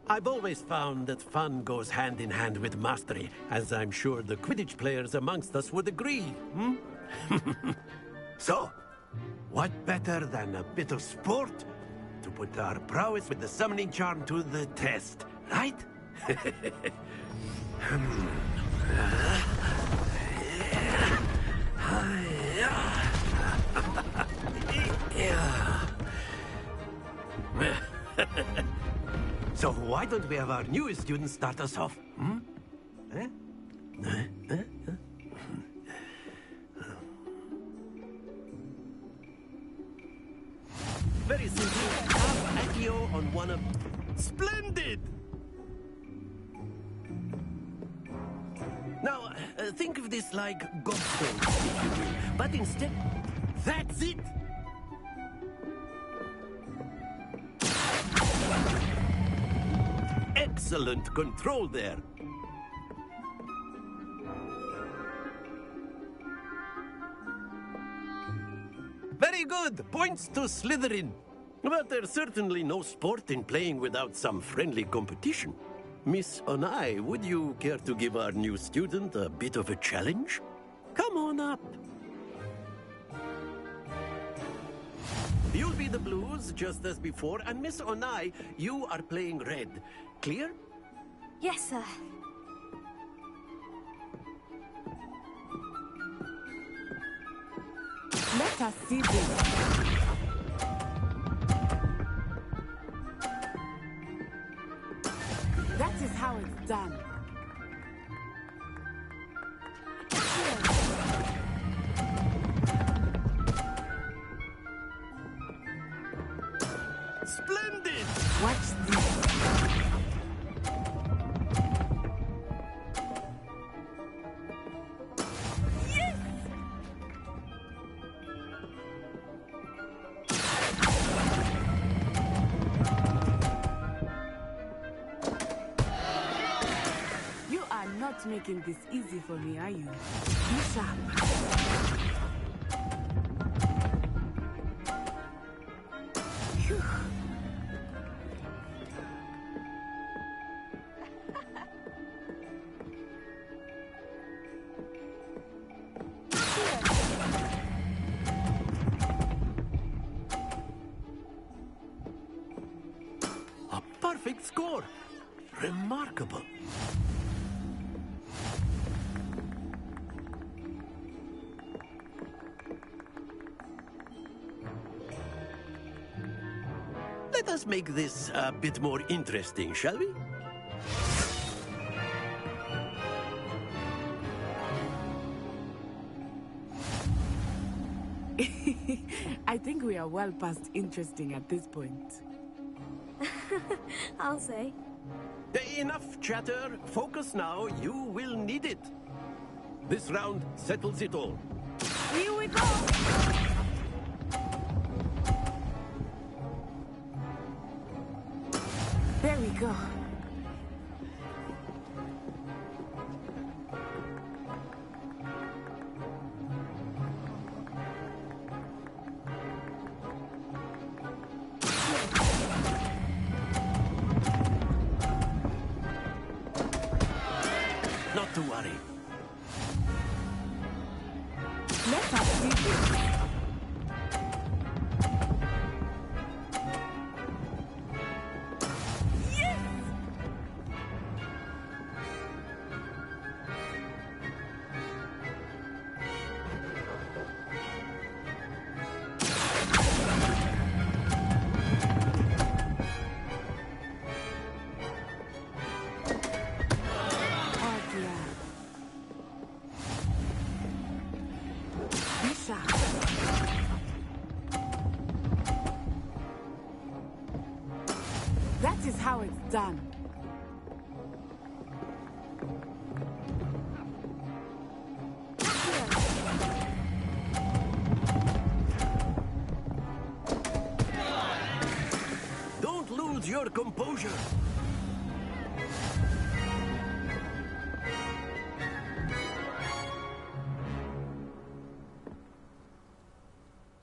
I've always found that fun goes hand in hand with mastery, as I'm sure the Quidditch players amongst us would agree, So, what better than a bit of sport to put our prowess with the summoning charm to the test, right? So why don't we have our newest student start us off? Very simply, have Accio on one of... Splendid! Now, think of this like gobstones, if you will. But instead... That's it! Excellent control there. Very good. Points to Slytherin. But there's certainly no sport in playing without some friendly competition. Miss Onai, would you care to give our new student a bit of a challenge? Come on up. You'll be the blues, just as before, and Miss Onai, you are playing red. Clear? Yes, sir. Let us see this. That is how it's done. Splendid! Watch this. Not making this easy for me, are you? Be sharp. Phew. A perfect score. Remarkable. Let us make this a bit more interesting, shall we? I think we are well past interesting at this point. I'll say. Enough chatter. Focus now. You will need it. This round settles it all. Here we go! There we go. Not to worry. Let us do this. That is how it's done. Don't lose your composure.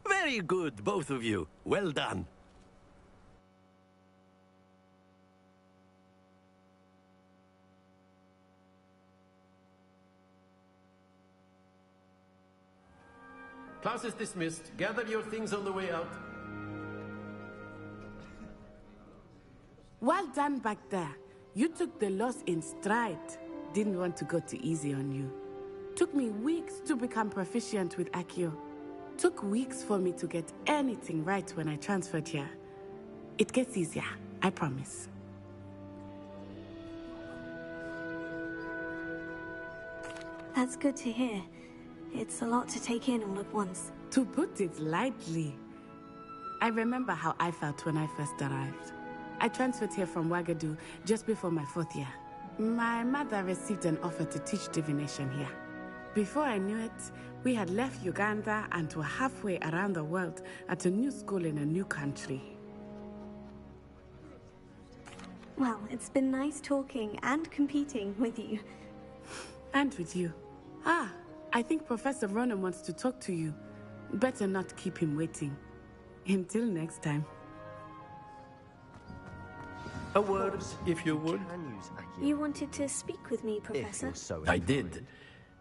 Very good, both of you. Well done. Class is dismissed. Gather your things on the way out. Well done back there. You took the loss in stride. Didn't want to go too easy on you. Took me weeks to become proficient with Accio. Took weeks for me to get anything right when I transferred here. It gets easier, I promise. That's good to hear. It's a lot to take in all at once. To put it lightly, I remember how I felt when I first arrived. I transferred here from Wagadu just before my 4th year. My mother received an offer to teach divination here. Before I knew it, we had left Uganda and were halfway around the world at a new school in a new country. Well, it's been nice talking and competing with you. And with you. I think Professor Ronan wants to talk to you. Better not keep him waiting. Until next time. A word, if you would. You wanted to speak with me, Professor? I did.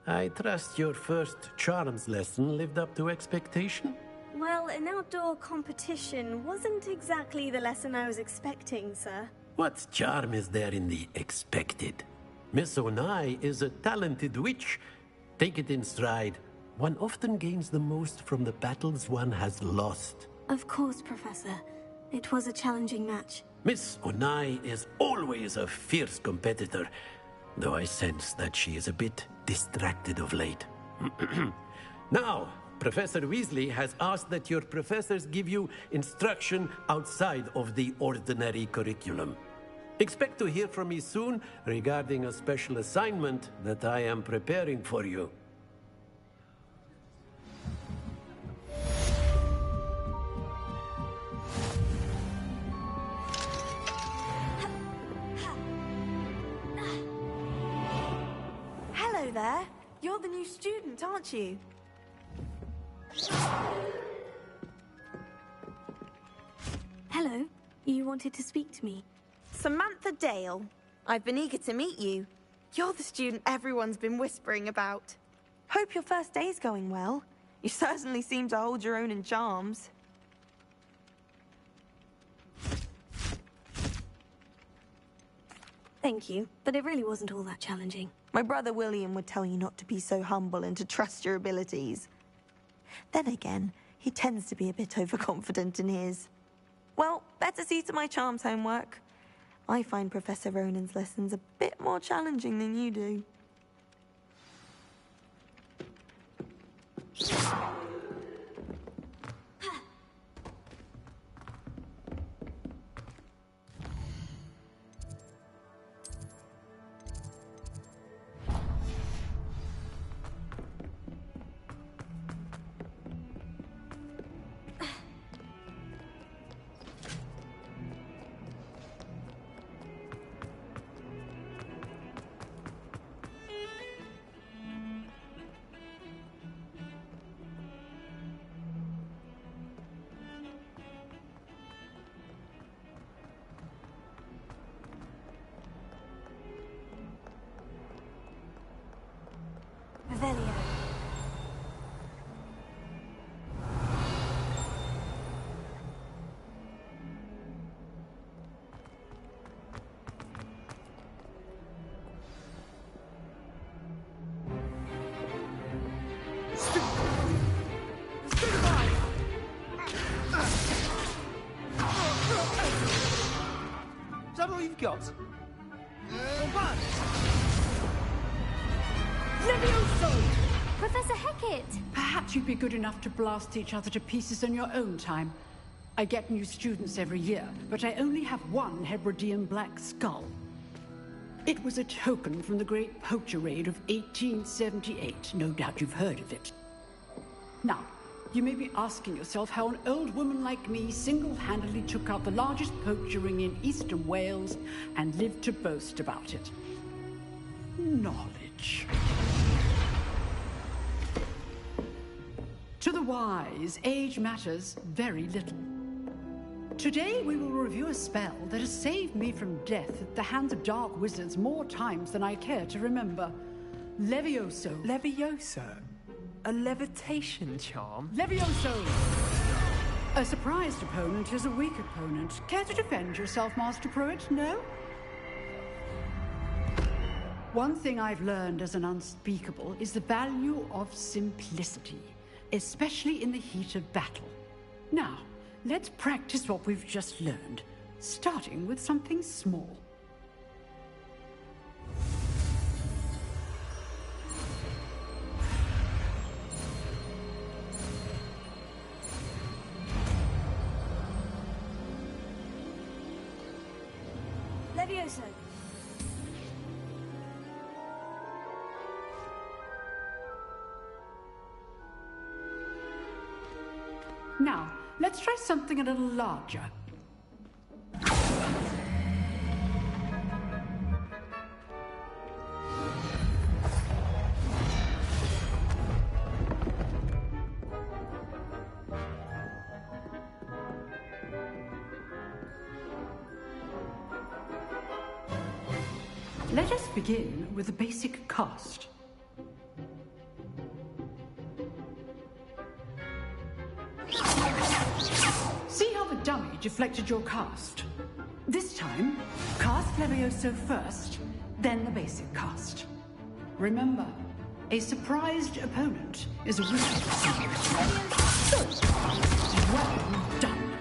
I trust your first charms lesson lived up to expectation? Well, an outdoor competition wasn't exactly the lesson I was expecting, sir. What charm is there in the expected? Miss Onai is a talented witch. Take it in stride. One often gains the most from the battles one has lost. Of course, Professor. It was a challenging match. Miss Onai is always a fierce competitor, though I sense that she is a bit distracted of late. Now, Professor Weasley has asked that your professors give you instruction outside of the ordinary curriculum. Expect to hear from me soon regarding a special assignment that I am preparing for you. Hello there. You're the new student, aren't you? Hello. You wanted to speak to me? Samantha Dale. I've been eager to meet you. You're the student everyone's been whispering about. Hope your first day's going well. You certainly seem to hold your own in charms. Thank you, but it really wasn't all that challenging. My brother William would tell you not to be so humble and to trust your abilities. Then again, he tends to be a bit overconfident in his. Well, better see to my charms homework. I find Professor Ronan's lessons a bit more challenging than you do. got? Levioso! Professor Hecat! Perhaps you'd be good enough to blast each other to pieces in your own time. I get new students every year, but I only have one Hebridean black skull. It was a token from the Great Poacher Raid of 1878. No doubt you've heard of it. Now, you may be asking yourself how an old woman like me single-handedly took out the largest poacher ring in eastern Wales and lived to boast about it. Knowledge. To the wise, age matters very little. Today we will review a spell that has saved me from death at the hands of dark wizards more times than I care to remember. Levioso. Levioso? A levitation charm? Levioso! A surprised opponent is a weak opponent. Care to defend yourself, Master Pruitt? No? One thing I've learned as an unspeakable is the value of simplicity, especially in the heat of battle. Now, let's practice what we've just learned, starting with something small. Levioso. Now, let's try something a little larger. Let us begin with a basic cast. See how the dummy deflected your cast? This time, cast Levioso first, then the basic cast. Remember, a surprised opponent is a wizard. Well done.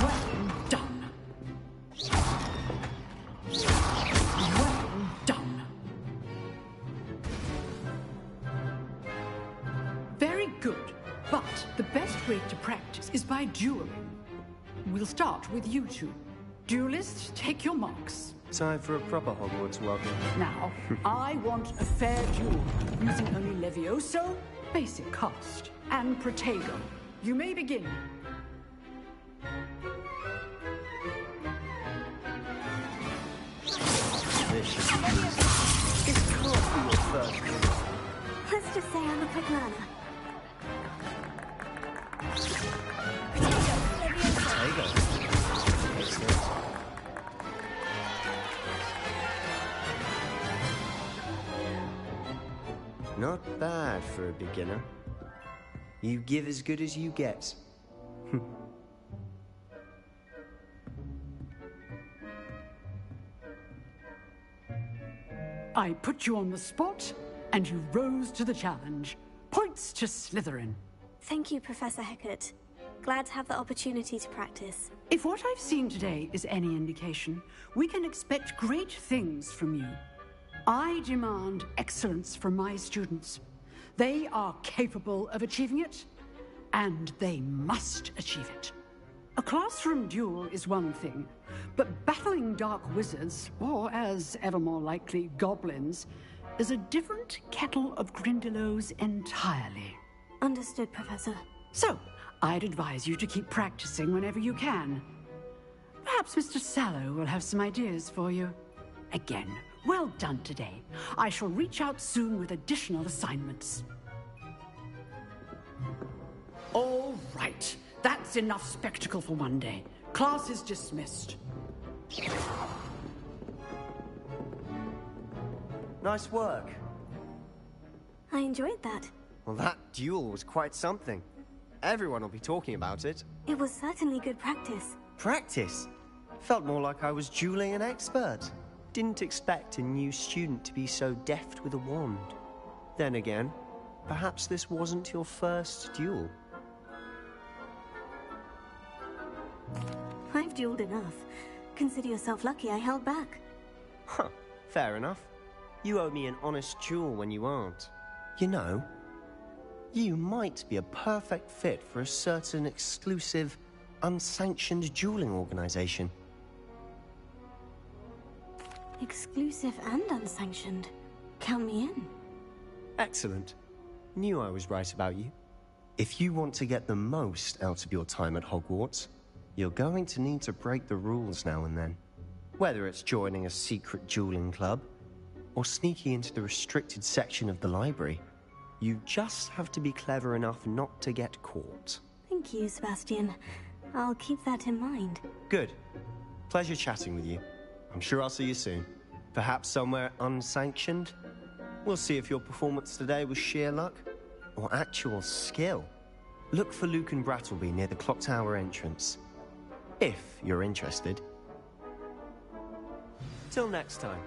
Well done. Well done. Very good. But the best way to practice is by dueling. We'll start with you two. Duelists, take your marks. Time for a proper Hogwarts welcome. Now, I want a fair duel, using only Levioso, basic cast, and Protego. You may begin. This can't be your first one. Let's just say I'm a quick learner. Not bad for a beginner. You give as good as you get. I put you on the spot, and you rose to the challenge. Points to Slytherin. Thank you, Professor Hecat. Glad to have the opportunity to practice. If what I've seen today is any indication, we can expect great things from you. I demand excellence from my students. They are capable of achieving it, and they must achieve it. A classroom duel is one thing, but battling dark wizards, or as ever more likely, goblins, is a different kettle of Grindylows entirely. Understood, Professor. So, I'd advise you to keep practicing whenever you can. Perhaps Mr. Sallow will have some ideas for you. Again, well done today. I shall reach out soon with additional assignments. All right. That's enough spectacle for one day. Class is dismissed. Nice work. I enjoyed that. Well, that duel was quite something. Everyone will be talking about it. It was certainly good practice. Practice? Felt more like I was dueling an expert. Didn't expect a new student to be so deft with a wand. Then again, perhaps this wasn't your first duel. dueled enough. Consider yourself lucky I held back. Huh, fair enough. You owe me an honest duel when you aren't. You know, you might be a perfect fit for a certain exclusive, unsanctioned dueling organization. Exclusive and unsanctioned. Count me in. Excellent. Knew I was right about you. If you want to get the most out of your time at Hogwarts, you're going to need to break the rules now and then. Whether it's joining a secret dueling club, or sneaking into the restricted section of the library, you just have to be clever enough not to get caught. Thank you, Sebastian. I'll keep that in mind. Good. Pleasure chatting with you. I'm sure I'll see you soon. Perhaps somewhere unsanctioned? We'll see if your performance today was sheer luck or actual skill. Look for Luke and Brattleby near the clock tower entrance. If you're interested. Till next time.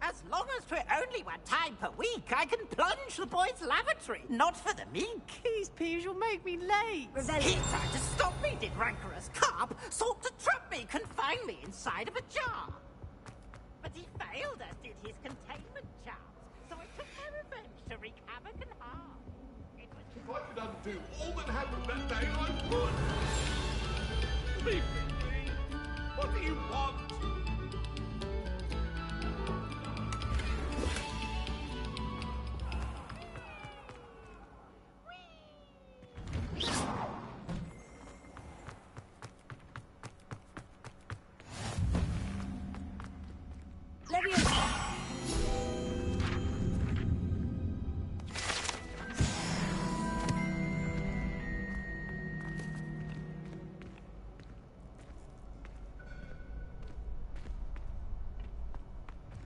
As long as for only 1 time per week, I can plunge the boys' lavatory. Not for the meek. These peas will make me late. He tried to stop me, did rancorous carp. Sought to trap me, confine me inside of a jar. But he failed, as did his containment charms. So I took my revenge to wreak havoc and harm. It was... If I could undo all that happened that day, I would. Leave me be. What do you want?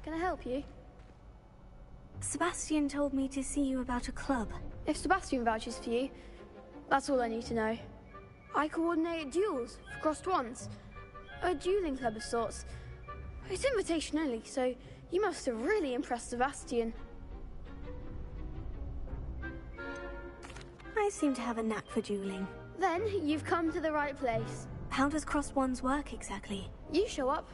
Can I help you? Sebastian told me to see you about a club. If Sebastian vouches for you, that's all I need to know. I coordinate duels for crossed wands. A dueling club of sorts. It's invitation only, so you must have really impressed Sebastian. I seem to have a knack for dueling. Then you've come to the right place. How does crossed wands work exactly? You show up,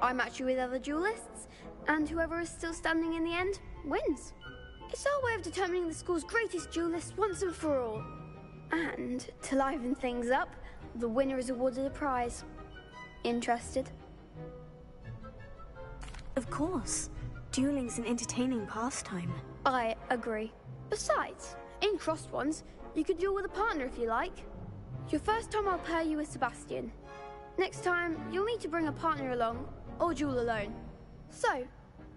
I match you with other duelists, and whoever is still standing in the end wins. It's our way of determining the school's greatest duelist once and for all. And to liven things up, the winner is awarded a prize. Interested? Of course. Dueling's an entertaining pastime. I agree. Besides, in crossed wands, you could duel with a partner if you like. Your first time I'll pair you with Sebastian. Next time, you'll need to bring a partner along, or duel alone. So,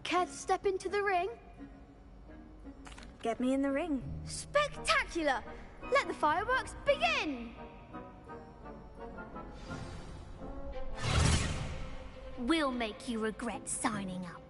care to step into the ring? Get me in the ring. Spectacular! Let the fireworks begin! We'll make you regret signing up.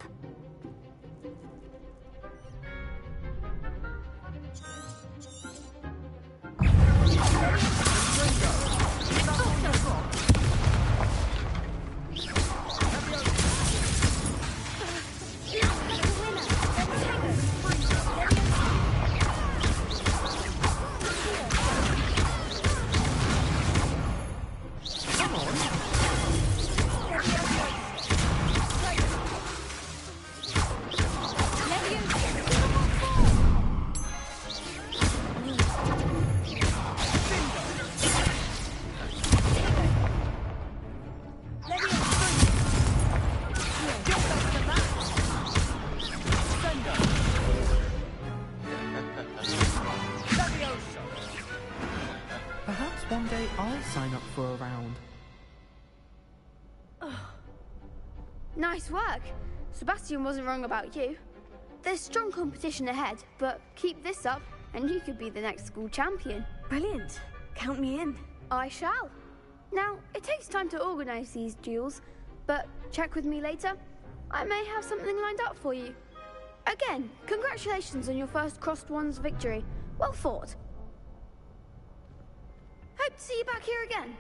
One day I'll sign up for a round. Nice work. Sebastian wasn't wrong about you. There's strong competition ahead, but keep this up and you could be the next school champion. Brilliant. Count me in. I shall. Now, it takes time to organize these duels, but check with me later. I may have something lined up for you. Again, congratulations on your first crossed wands victory. Well fought. Hope to see you back here again.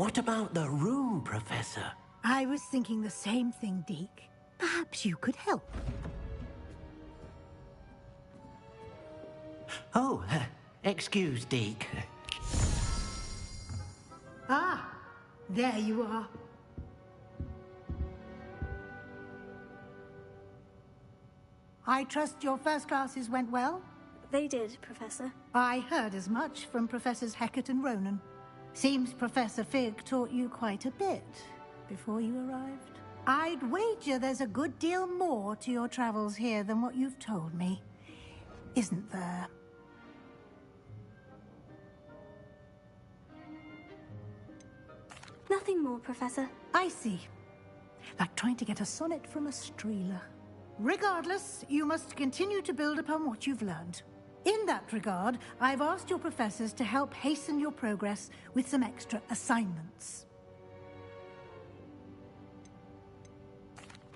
What about the room, Professor? I was thinking the same thing, Deke. Perhaps you could help. Oh, excuse, Deke. Ah, there you are. I trust your first classes went well? They did, Professor. I heard as much from Professors Hecat and Ronan. Seems Professor Fig taught you quite a bit before you arrived. I'd wager there's a good deal more to your travels here than what you've told me. Isn't there? Nothing more, Professor. I see. Like trying to get a sonnet from a streeler. Regardless, you must continue to build upon what you've learned. In that regard, I've asked your professors to help hasten your progress with some extra assignments.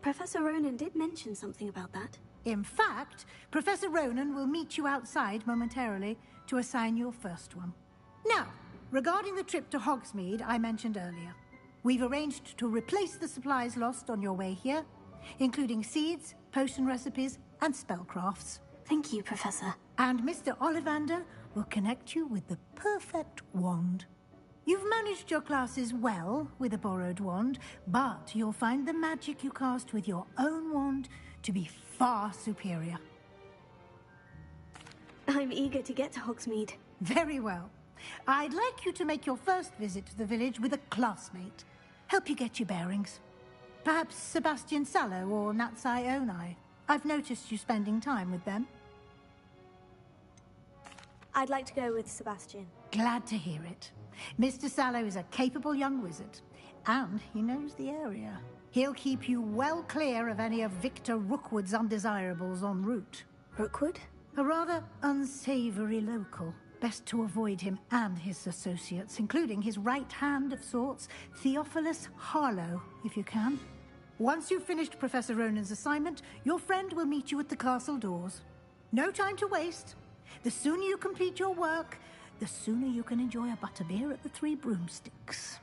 Professor Ronan did mention something about that. In fact, Professor Ronan will meet you outside momentarily to assign your first one. Now, regarding the trip to Hogsmeade I mentioned earlier, we've arranged to replace the supplies lost on your way here, including seeds, potion recipes, and spellcrafts. Thank you, Professor. And Mr. Ollivander will connect you with the perfect wand. You've managed your classes well with a borrowed wand, but you'll find the magic you cast with your own wand to be far superior. I'm eager to get to Hogsmeade. Very well. I'd like you to make your first visit to the village with a classmate. Help you get your bearings. Perhaps Sebastian Sallow or Natsai Onai. I've noticed you spending time with them. I'd like to go with Sebastian. Glad to hear it. Mr. Sallow is a capable young wizard, and he knows the area. He'll keep you well clear of any of Victor Rookwood's undesirables en route. Rookwood? A rather unsavory local. Best to avoid him and his associates, including his right hand of sorts, Theophilus Harlow, if you can. Once you've finished Professor Ronan's assignment, your friend will meet you at the castle doors. No time to waste. The sooner you complete your work, the sooner you can enjoy a butterbeer at the Three Broomsticks.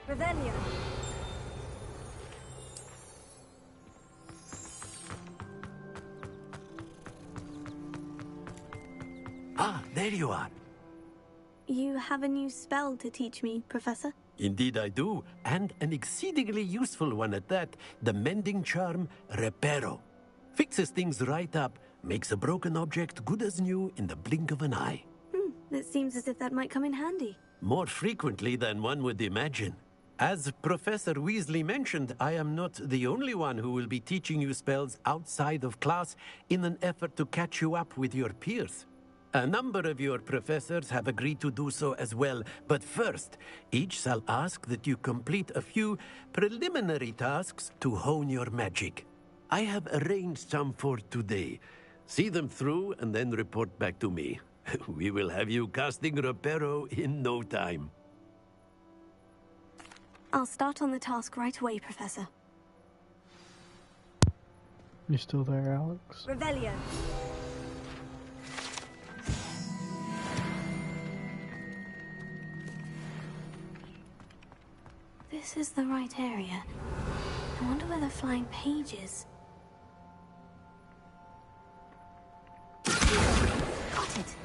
Revelio. Ah, there you are. You have a new spell to teach me, Professor? Indeed I do, and an exceedingly useful one at that. The mending charm, Reparo. Fixes things right up, makes a broken object good as new in the blink of an eye. It seems as if that might come in handy. More frequently than one would imagine. As Professor Weasley mentioned, I am not the only one who will be teaching you spells outside of class in an effort to catch you up with your peers. A number of your professors have agreed to do so as well, but first, each shall ask that you complete a few preliminary tasks to hone your magic. I have arranged some for today. See them through and then report back to me. We will have you casting Reparo in no time. I'll start on the task right away, Professor. You still there, Alex? Revelio. This is the right area. I wonder where the flying page is. Got it.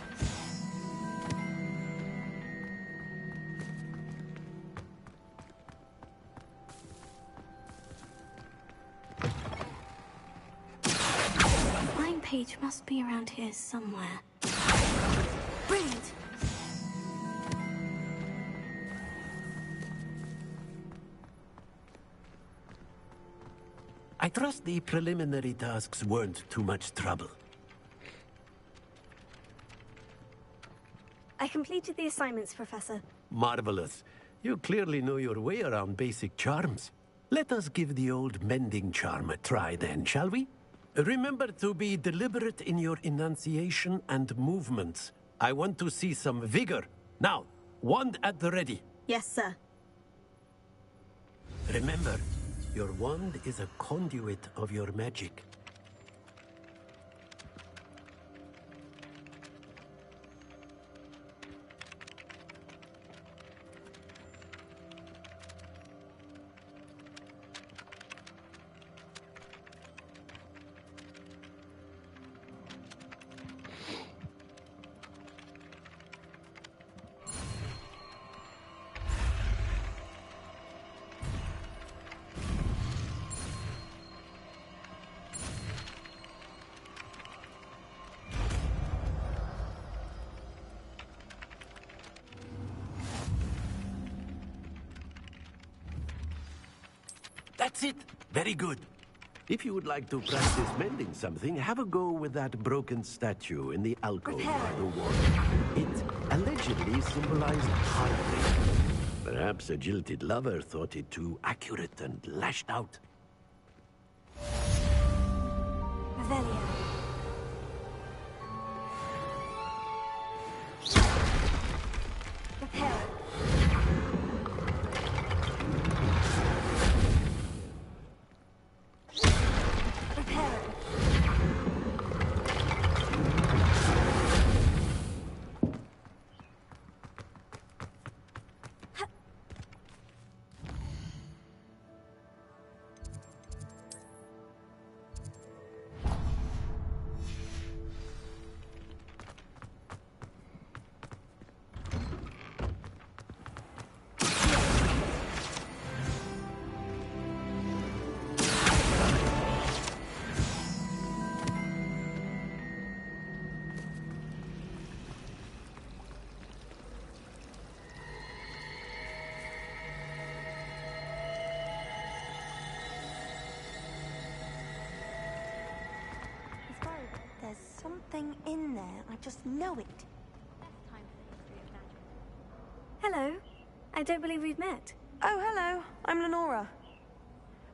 Flying page must be around here somewhere. Brilliant! I trust the preliminary tasks weren't too much trouble. I completed the assignments, Professor. Marvelous. You clearly know your way around basic charms. Let us give the old mending charm a try then, shall we? Remember to be deliberate in your enunciation and movements. I want to see some vigor. Now, wand at the ready. Yes, sir. Remember, your wand is a conduit of your magic. That's it. Very good. If you would like to practice mending something, have a go with that broken statue in the alcove by the wall. It allegedly symbolized heartbreak. Perhaps a jilted lover thought it too accurate and lashed out. Revelio. Reparo. something in there. I just know it. Hello. I don't believe we've met. Oh, hello. I'm Lenora.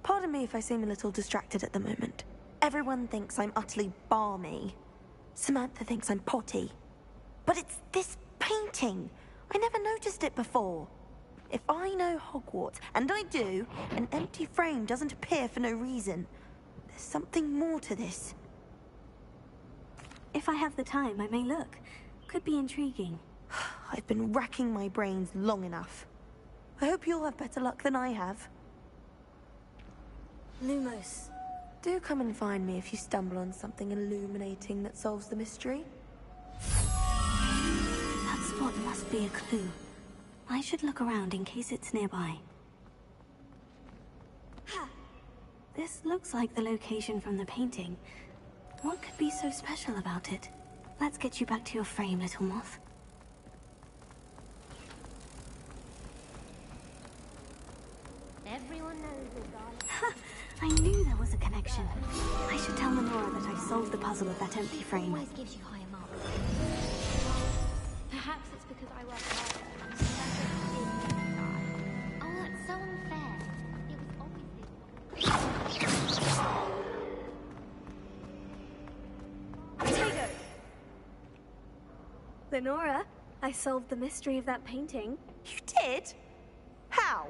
Pardon me if I seem a little distracted at the moment. Everyone thinks I'm utterly balmy. Samantha thinks I'm potty. But it's this painting. I never noticed it before. If I know Hogwarts, and I do, an empty frame doesn't appear for no reason. There's something more to this. If I have the time, I may look. Could be intriguing. I've been racking my brains long enough. I hope you'll have better luck than I have. Lumos. Do come and find me if you stumble on something illuminating that solves the mystery. That spot must be a clue. I should look around in case it's nearby. This looks like the location from the painting. What could be so special about it? Let's get you back to your frame, little moth. Everyone knows it, darling. I knew there was a connection. I should tell Lenora that I solved the puzzle of that empty frame. Always gives you higher marks. Perhaps it's because I work hard. Oh, that's so unfair. It was obviously... Potato! Lenora, I solved the mystery of that painting. You did? How?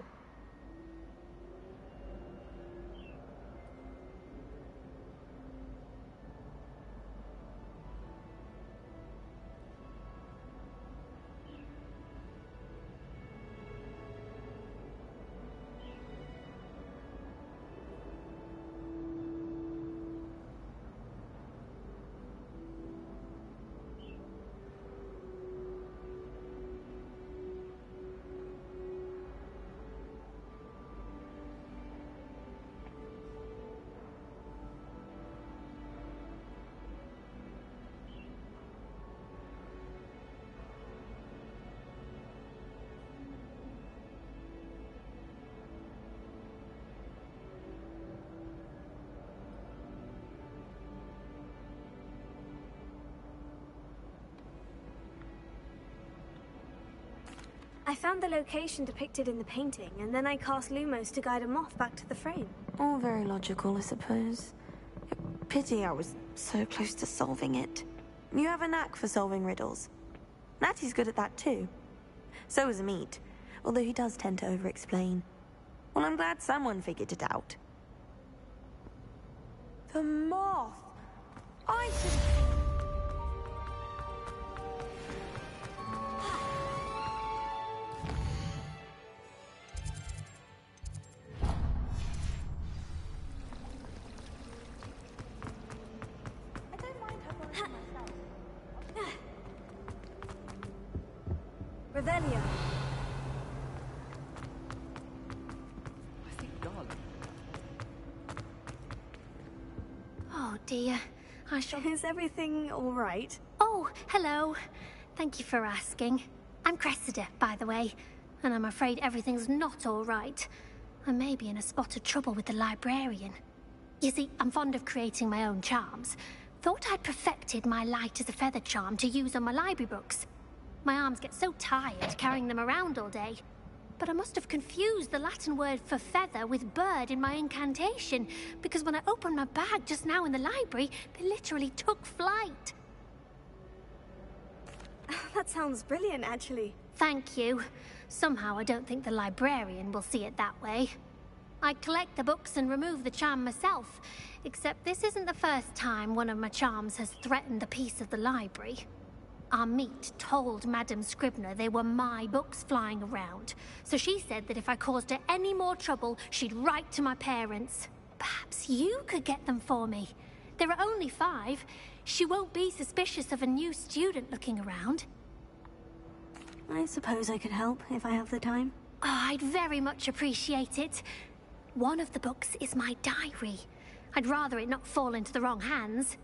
I found the location depicted in the painting, and then I cast Lumos to guide a moth back to the frame. All very logical, I suppose. Pity I was so close to solving it. You have a knack for solving riddles. Natty's good at that too. So is Amit, although he does tend to over-explain. Well, I'm glad someone figured it out. The moth! I should... Revelio. I think, darling. Oh dear. I shall... Is everything all right? Oh, hello. Thank you for asking. I'm Cressida, by the way, and I'm afraid everything's not all right. I may be in a spot of trouble with the librarian. You see, I'm fond of creating my own charms. Thought I'd perfected my light as a feather charm to use on my library books. My arms get so tired carrying them around all day. But I must have confused the Latin word for feather with bird in my incantation, because when I opened my bag just now in the library, they literally took flight. That sounds brilliant, actually. Thank you. Somehow I don't think the librarian will see it that way. I collect the books and remove the charm myself, except this isn't the first time one of my charms has threatened the peace of the library. Amit told Madame Scribner they were my books flying around, so she said that if I caused her any more trouble, she'd write to my parents. Perhaps you could get them for me. There are only 5. She won't be suspicious of a new student looking around. I suppose I could help if I have the time. Oh, I'd very much appreciate it. One of the books is my diary. I'd rather it not fall into the wrong hands.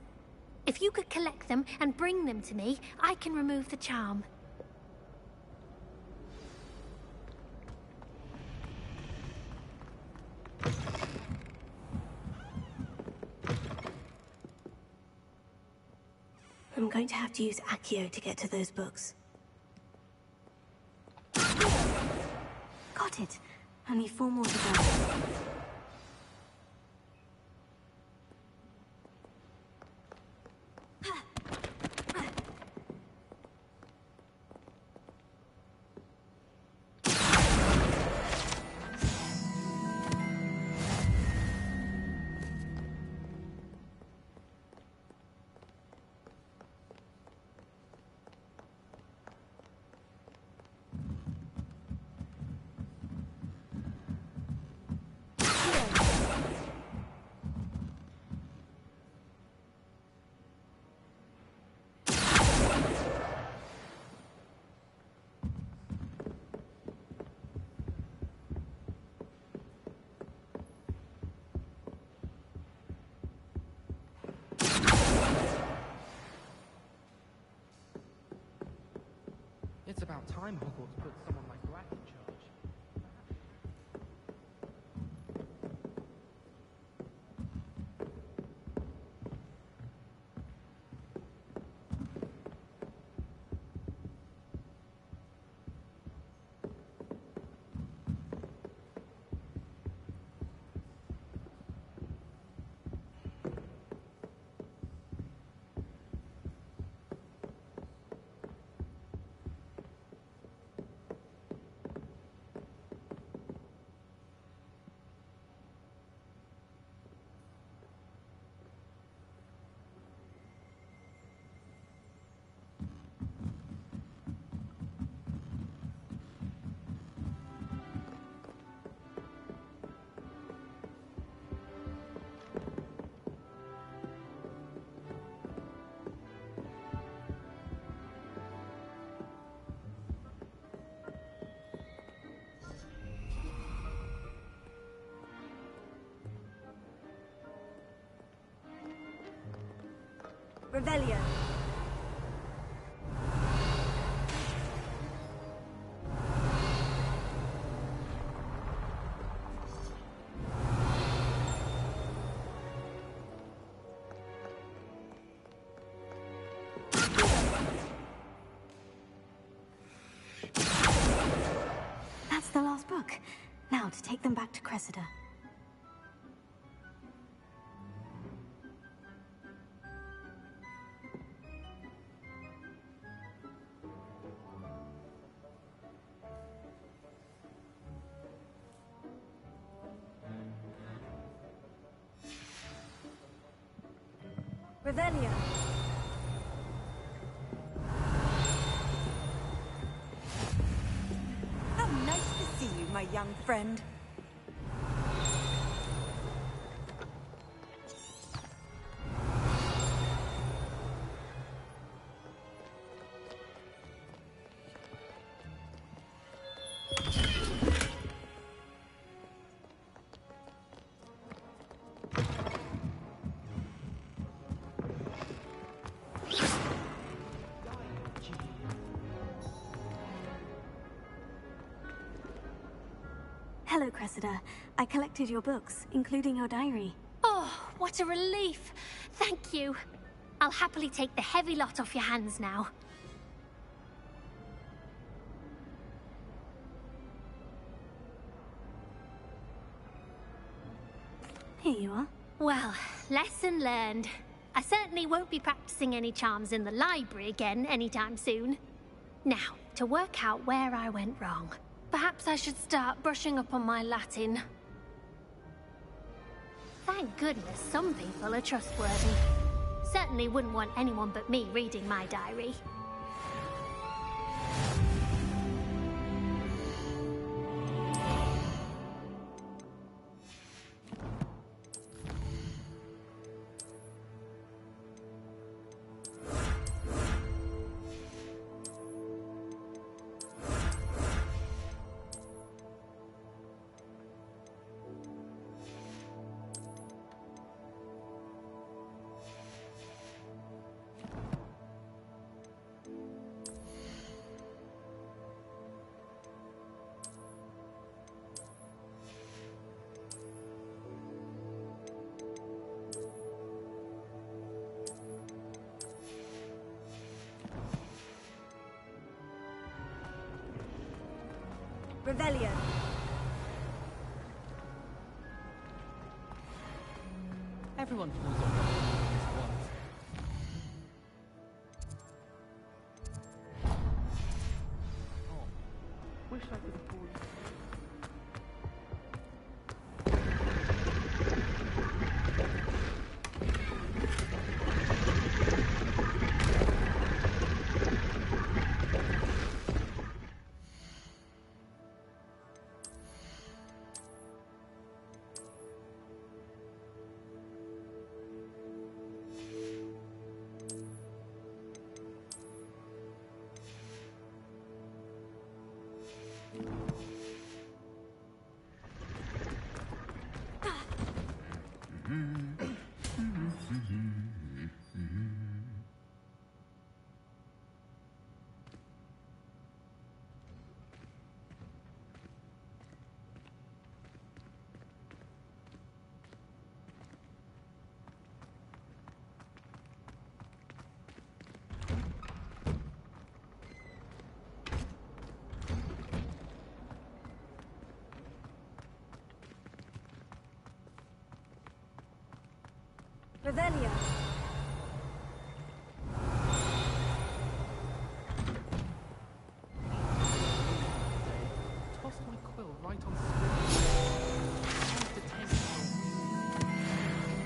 If you could collect them and bring them to me, I can remove the charm. going to have to use Accio to get to those books. Got it. Only 4 more to go. It's about time Hogwarts put someone like Black in charge. Revelio. That's the last book. Now to take them back to Cressida. Revelio. How nice to see you, my young friend. Hello, Cressida. I collected your books, including your diary. Oh, what a relief. Thank you. I'll happily take the heavy lot off your hands now. Here you are. Well, lesson learned. I certainly won't be practicing any charms in the library again anytime soon. Now, to work out where I went wrong. Perhaps I should start brushing up on my Latin. Thank goodness some people are trustworthy. Certainly wouldn't want anyone but me reading my diary. Revelio. Everyone pulls off at once. Oh, wish I could afford it. Revelio. Tossed my quill right on screen.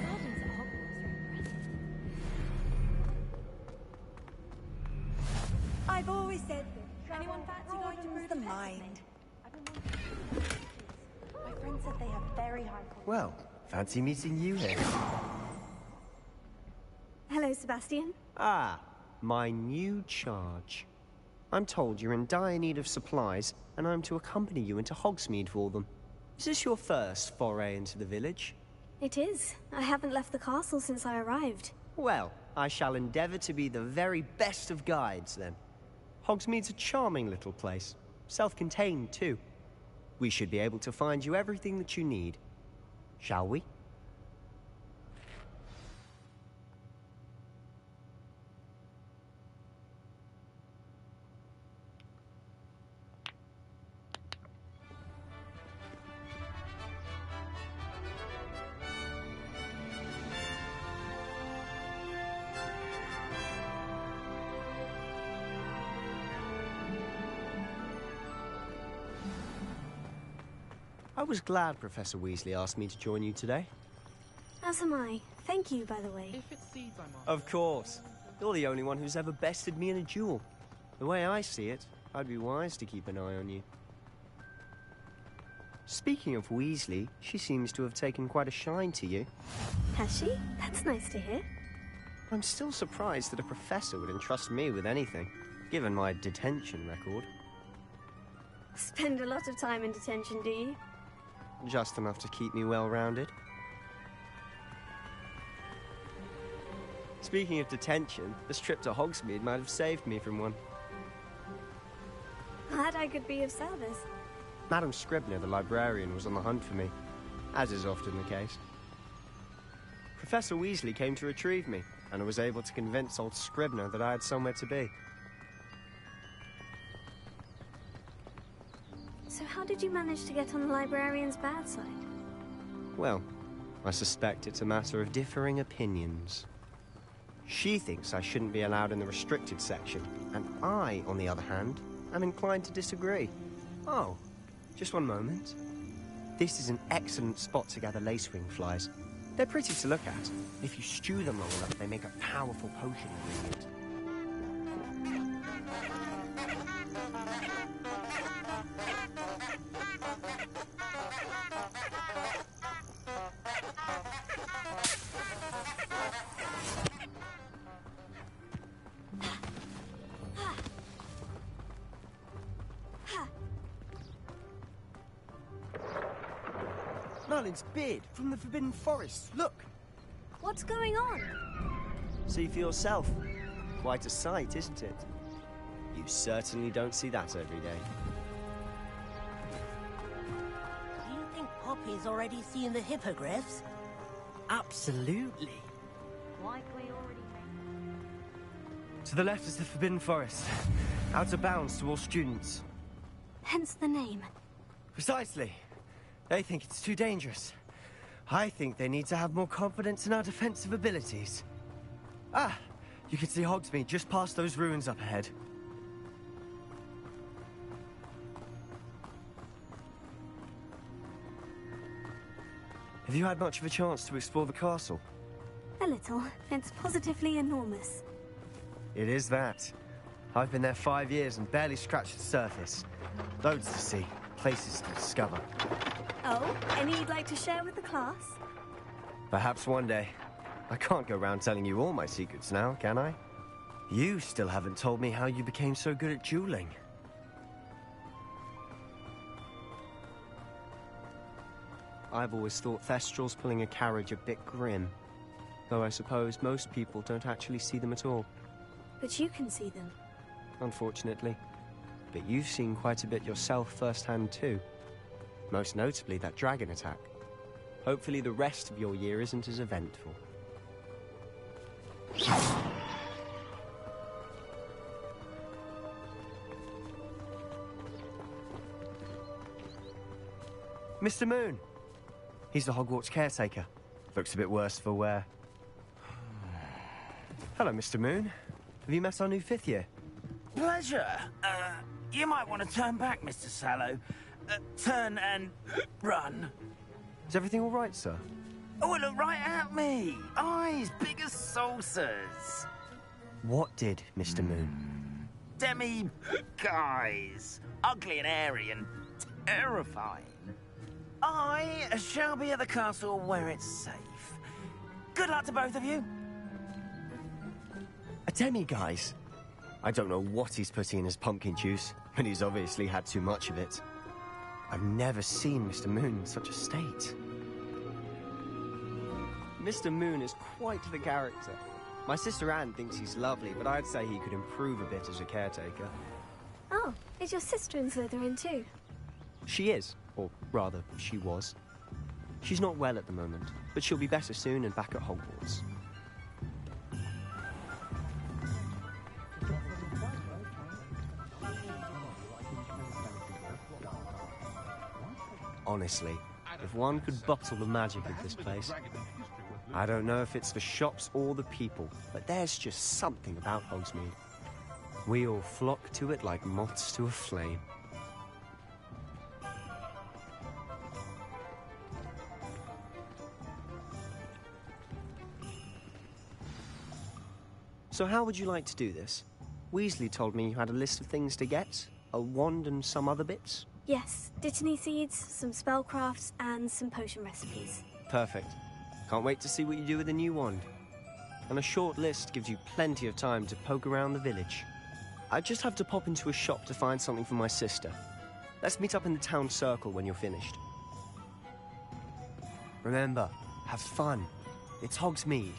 Gardens at Hogwarts are impressive. I've always said that. Anyone fancy going to prove the mind? My friend said they have very high quality. Well, fancy meeting you here. Hello, Sebastian. Ah, my new charge. I'm told you're in dire need of supplies, and I'm to accompany you into Hogsmeade for them. Is this your first foray into the village? It is. I haven't left the castle since I arrived. Well, I shall endeavour to be the very best of guides, then. Hogsmeade's a charming little place. Self-contained, too. We should be able to find you everything that you need. Shall we? I was glad Professor Weasley asked me to join you today. As am I. Thank you, by the way. If it's seeds I'm after. Of course. You're the only one who's ever bested me in a duel. The way I see it, I'd be wise to keep an eye on you. Speaking of Weasley, she seems to have taken quite a shine to you. Has she? That's nice to hear. I'm still surprised that a professor would entrust me with anything, given my detention record. Spend a lot of time in detention, do you? Just enough to keep me well-rounded. Speaking of detention, this trip to Hogsmeade might have saved me from one. Glad I could be of service. Madam Scribner, the librarian, was on the hunt for me, as is often the case. Professor Weasley came to retrieve me, and I was able to convince old Scribner that I had somewhere to be. So how did you manage to get on the librarian's bad side? Well, I suspect it's a matter of differing opinions. She thinks I shouldn't be allowed in the restricted section, and I, on the other hand, am inclined to disagree. Oh, just one moment. This is an excellent spot to gather lacewing flies. They're pretty to look at. If you stew them long enough, they make a powerful potion ingredient. Merlin's beard from the Forbidden Forest. Look! What's going on? See for yourself. Quite a sight, isn't it? You certainly don't see that every day. Do you think Poppy's already seen the hippogriffs? Absolutely. Likely already. To the left is the Forbidden Forest. Out of bounds to all students. Hence the name. Precisely. They think it's too dangerous. I think they need to have more confidence in our defensive abilities. Ah, you can see Hogsmeade just past those ruins up ahead. Have you had much of a chance to explore the castle? A little. It's positively enormous. It is that. I've been there 5 years and barely scratched the surface. Loads to see, places to discover. Oh, any you'd like to share with the class? Perhaps one day. I can't go around telling you all my secrets now, can I? You still haven't told me how you became so good at dueling. I've always thought Thestrals pulling a carriage a bit grim. Though I suppose most people don't actually see them at all. But you can see them. Unfortunately. But you've seen quite a bit yourself firsthand too. Most notably that dragon attack. Hopefully the rest of your year isn't as eventful. Mr. Moon! He's the Hogwarts caretaker. Looks a bit worse for wear. Hello, Mr. Moon. Have you met our new 5th year? Pleasure. You might want to turn back, Mr. Sallow. Turn and run. Is everything all right, sir? Oh, it looked right at me. Eyes big as saucers. What did, Mr. Moon? Guys. Ugly and airy and terrifying. I shall be at the castle where it's safe. Good luck to both of you. A demi-guise? I don't know what he's putting in his pumpkin juice, but he's obviously had too much of it. I've never seen Mr. Moon in such a state. Mr. Moon is quite the character. My sister Anne thinks he's lovely, but I'd say he could improve a bit as a caretaker. Oh, is your sister in Slytherin too? She is, or rather, she was. She's not well at the moment, but she'll be better soon and back at Hogwarts. Honestly, if one could bottle the magic of this place. I don't know if it's the shops or the people, but there's just something about Hogsmeade. We all flock to it like moths to a flame. So how would you like to do this? Weasley told me you had a list of things to get, a wand and some other bits. Yes, Dittany seeds, some spellcrafts, and some potion recipes. Perfect. Can't wait to see what you do with the new wand. And a short list gives you plenty of time to poke around the village. I just have to pop into a shop to find something for my sister. Let's meet up in the town circle when you're finished. Remember, have fun. It's Hogsmeade.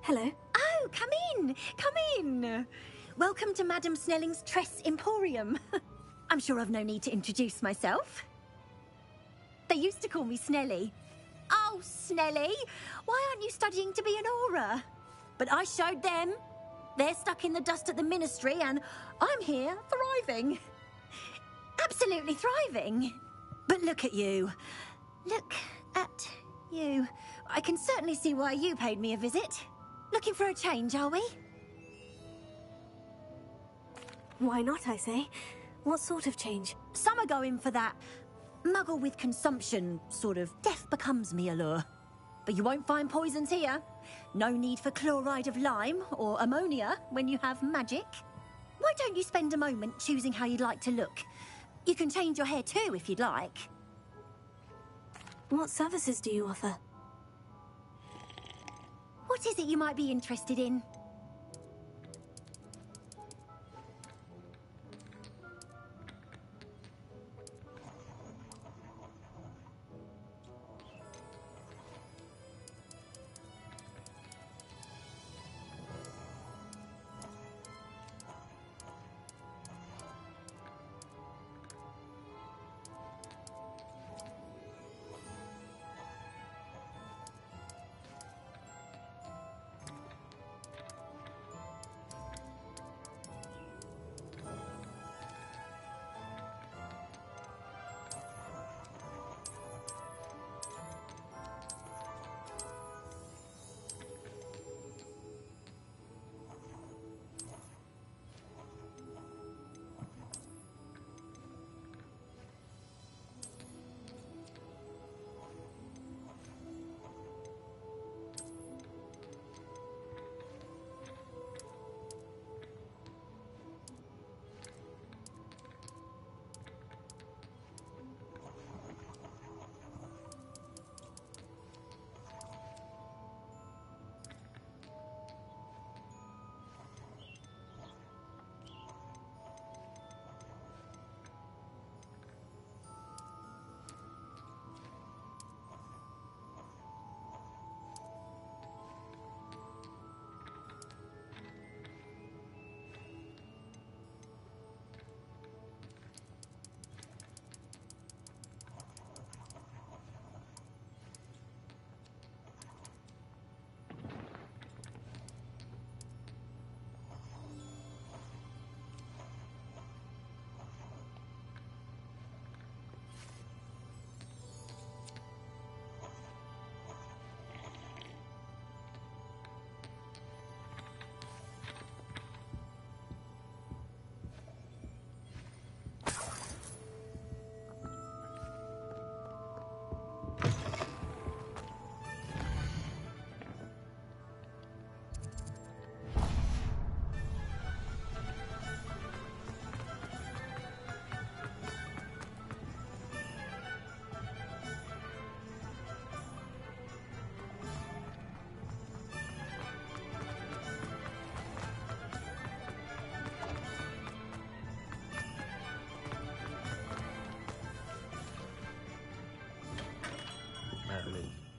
Hello. Oh, come in! Come in! Welcome to Madame Snelling's Tress Emporium. I'm sure I've no need to introduce myself. They used to call me Snelly. Oh, Snelly! Why aren't you studying to be an aura? But I showed them. They're stuck in the dust at the Ministry, and I'm here, thriving. Absolutely thriving. But look at you. Look at you. I can certainly see why you paid me a visit. Looking for a change, are we? Why not, I say? What sort of change? Some are going for that muggle with consumption, sort of death becomes me allure. But you won't find poisons here. No need for chloride of lime or ammonia when you have magic. Why don't you spend a moment choosing how you'd like to look? You can change your hair too if you'd like. What services do you offer? What is it you might be interested in?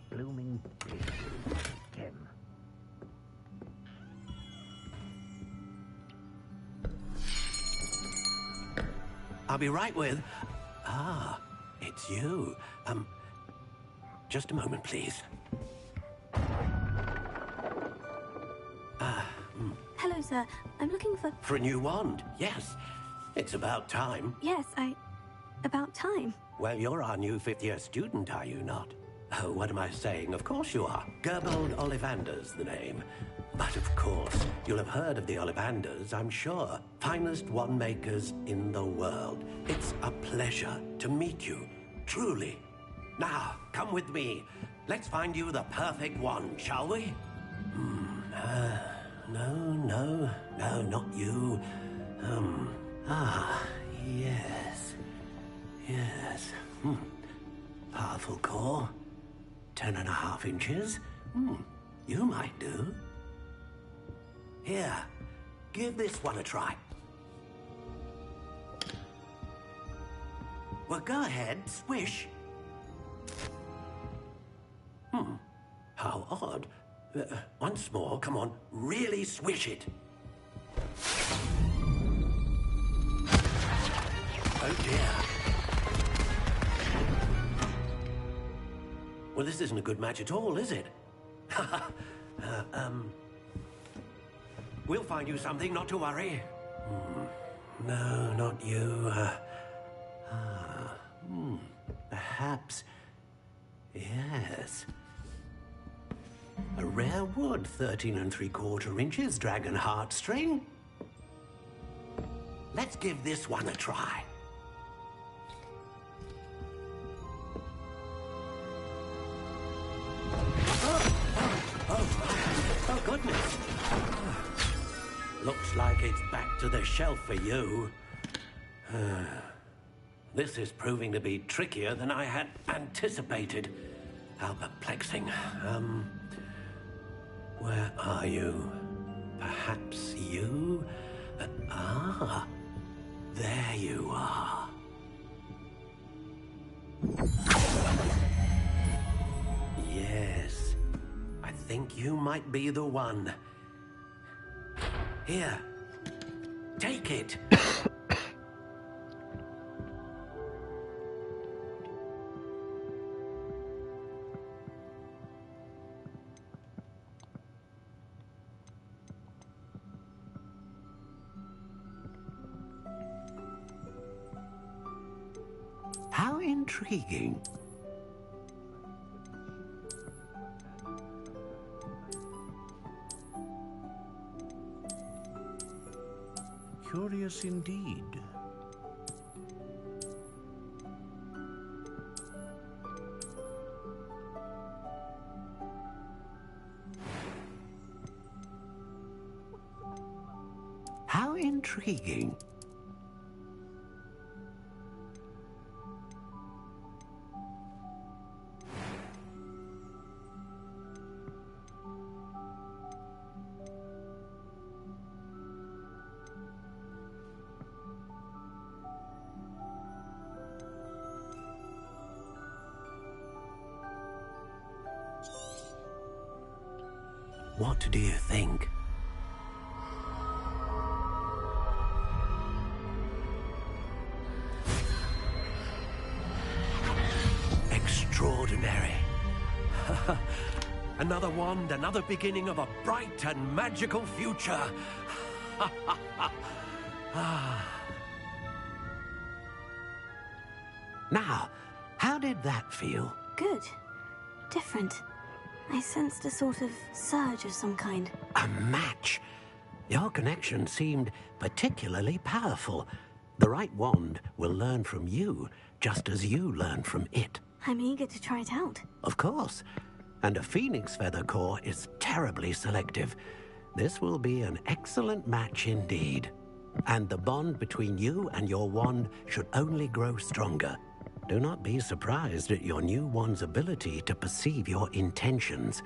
Blooming Kim. I'll be right with... Ah, it's you. Just a moment, please. Hello, sir. I'm looking for... For a new wand, yes. It's about time. Yes, about time. Well, you're our new fifth-year student, are you not? Oh, what am I saying? Of course you are. Gerbold Ollivander's the name. But of course, you'll have heard of the Ollivanders, I'm sure. Finest wand makers in the world. It's a pleasure to meet you, truly. Now, come with me. Let's find you the perfect wand, shall we? No, not you. Yes. Powerful core. 10.5 inches. You might do. Here, give this one a try. Well, go ahead, swish. How odd. Once more, come on, really swish it. Oh dear. Well, this isn't a good match at all, is it? We'll find you something, not to worry. No, not you. Perhaps. Yes. A rare wood, 13 3/4 inches, dragon heartstring. let's give this one a try. Oh, goodness. Looks like it's back to the shelf for you. This is proving to be trickier than I had anticipated. How perplexing. Where are you? Perhaps you? There you are. Yes, I think you might be the one. Here, take it. How intriguing. Curious indeed. How intriguing. What do you think? Extraordinary. Another wand, another beginning of a bright and magical future. Now, how did that feel? Good. Different. I sensed a sort of surge of some kind. A match? Your connection seemed particularly powerful. The right wand will learn from you, just as you learn from it. I'm eager to try it out. Of course. And a phoenix feather core is terribly selective. This will be an excellent match indeed. And the bond between you and your wand should only grow stronger. Do not be surprised at your new wand's ability to perceive your intentions,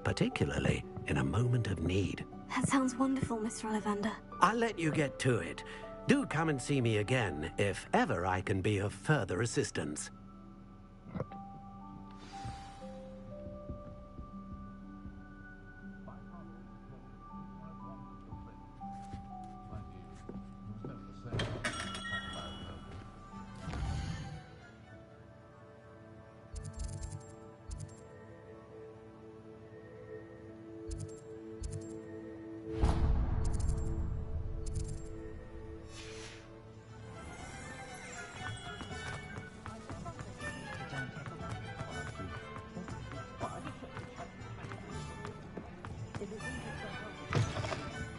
particularly in a moment of need. That sounds wonderful, Mr. Ollivander. I'll let you get to it. Do come and see me again if ever I can be of further assistance.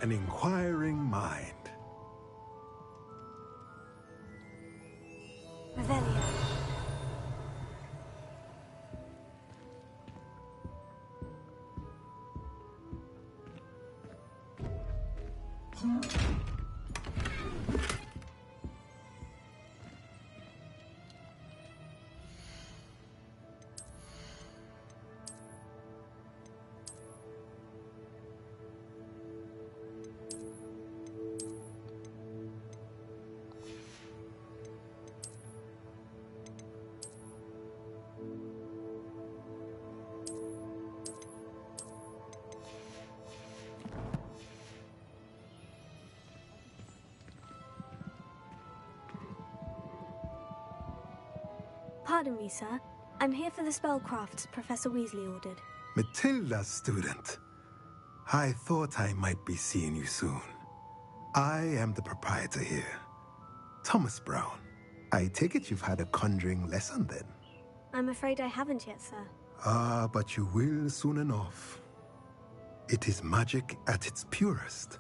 An inquiring mind. Revelio. Pardon me, sir. I'm here for the spellcrafts Professor Weasley ordered. Matilda's student. I thought I might be seeing you soon. I am the proprietor here. Thomas Brown. I take it you've had a conjuring lesson then? I'm afraid I haven't yet, sir. Ah, but you will soon enough. It is magic at its purest,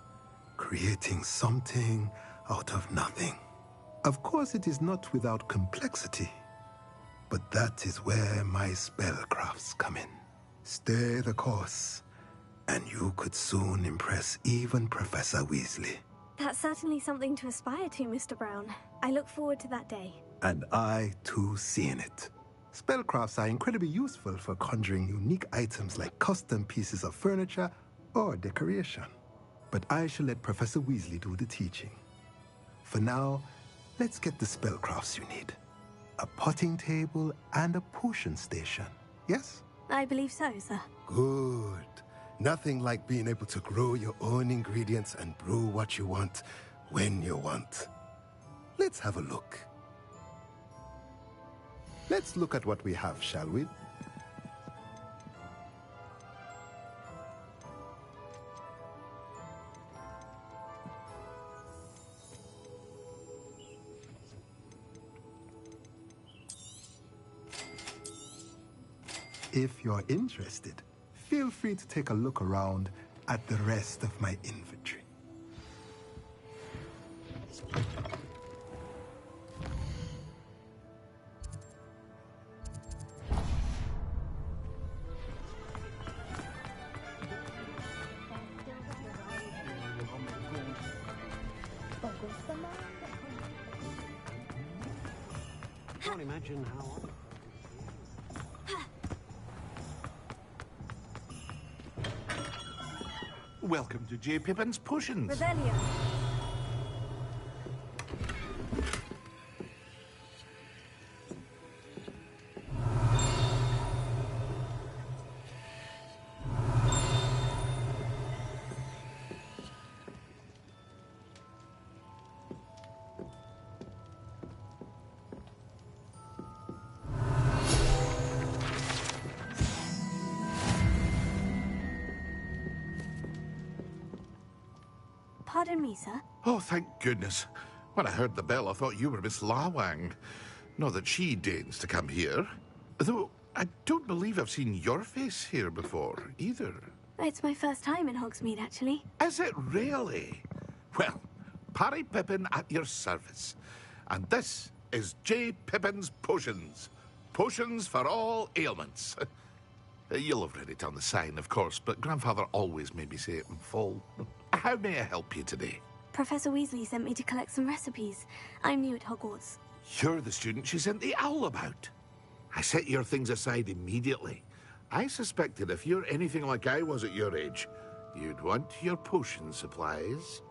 creating something out of nothing. Of course, it is not without complexity, but that is where my spellcrafts come in. Stay the course, and you could soon impress even Professor Weasley. That's certainly something to aspire to, Mr. Brown. I look forward to that day. And I, too, seeing it. Spellcrafts are incredibly useful for conjuring unique items like custom pieces of furniture or decoration. But I shall let Professor Weasley do the teaching. For now, let's get the spellcrafts you need. A potting table and a potion station, yes? I believe so, sir. Good. Nothing like being able to grow your own ingredients and brew what you want, when you want. Let's have a look. Let's look at what we have, shall we? If you're interested, feel free to take a look around at the rest of my inventory. I can't imagine how. Welcome to J. Pippin's Potions. Revelio. Pardon me, sir. Oh, thank goodness. When I heard the bell, I thought you were Miss Lawang. Not that she deigns to come here. Though, I don't believe I've seen your face here before, either. It's my first time in Hogsmeade, actually. Is it really? Well, Parry Pippin at your service. And this is J. Pippin's Potions. Potions for all ailments. You'll have read it on the sign, of course, but Grandfather always made me say it in full. How may I help you today? Professor Weasley sent me to collect some recipes. I'm new at Hogwarts. You're the student she sent the owl about. I set your things aside immediately. I suspected if you're anything like I was at your age, you'd want your potion supplies.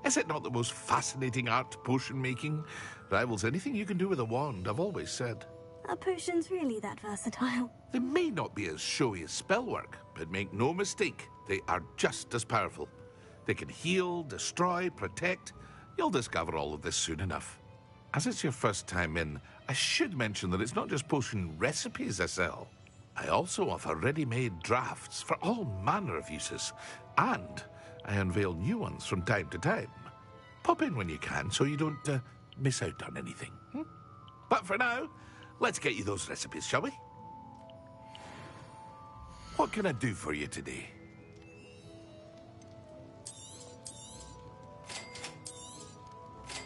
Is it not the most fascinating art, potion making? Rivals anything you can do with a wand, I've always said. Are potions really that versatile? They may not be as showy as spellwork, but make no mistake, they are just as powerful. They can heal, destroy, protect. You'll discover all of this soon enough. As it's your first time in, I should mention that it's not just potion recipes I sell. I also offer ready-made drafts for all manner of uses, and I unveil new ones from time to time. Pop in when you can so you don't miss out on anything. But for now, let's get you those recipes, shall we? What can I do for you today?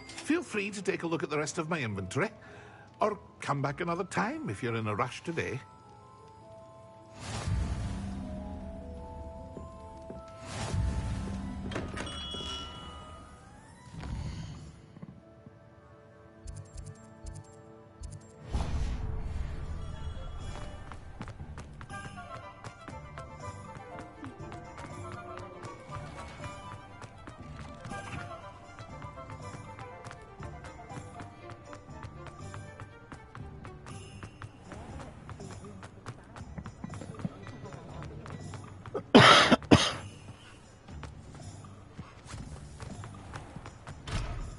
Feel free to take a look at the rest of my inventory, or come back another time if you're in a rush today.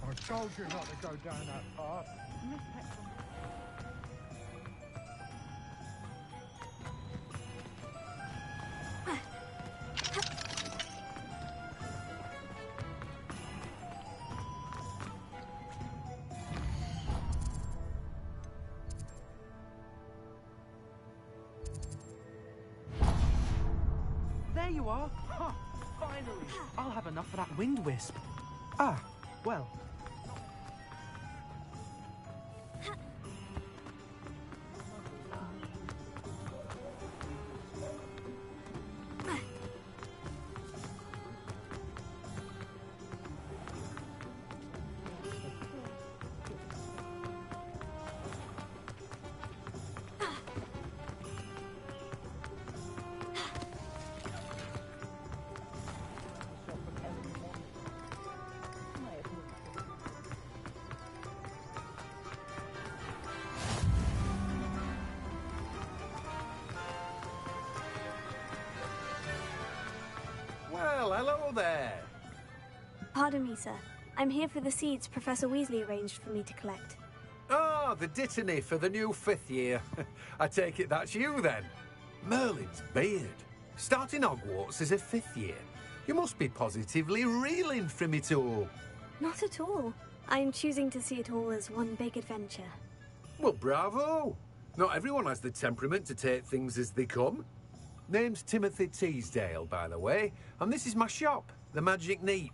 I told you not to go down that path. There you are. Huh, finally. I'll have enough of that wind wisp. Ah, well, Hello there. Pardon me, sir. I'm here for the seeds Professor Weasley arranged for me to collect. Ah, the dittany for the new 5th year. I take it that's you, then. Merlin's beard. Starting Hogwarts as a 5th year. You must be positively reeling from it all. Not at all. I'm choosing to see it all as one big adventure. Well, bravo. Not everyone has the temperament to take things as they come. Name's Timothy Teasdale, by the way, and this is my shop, the Magic Neep.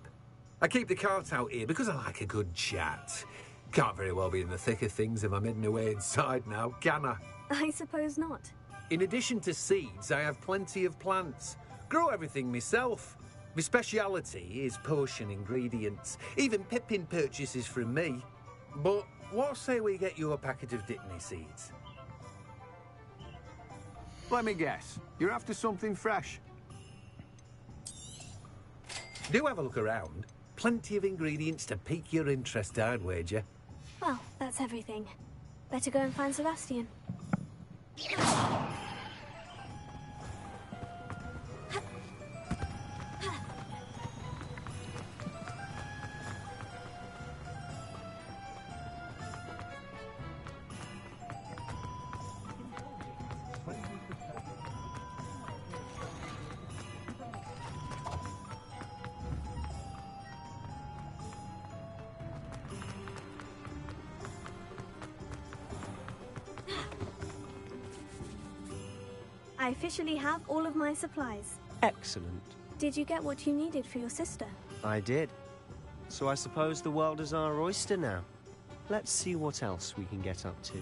I keep the cart out here because I like a good chat. Can't very well be in the thick of things if I'm hidden away inside now, can I? I suppose not. In addition to seeds, I have plenty of plants. Grow everything myself. My speciality is potion ingredients. Even Pippin purchases from me. But what say we get you a packet of dittany seeds? Let me guess. You're after something fresh. Do have a look around. Plenty of ingredients to pique your interest, I'd wager. Well, that's everything. Better go and find Sebastian. I officially have all of my supplies. Excellent. Did you get what you needed for your sister? I did. So I suppose the world is our oyster now. Let's see what else we can get up to.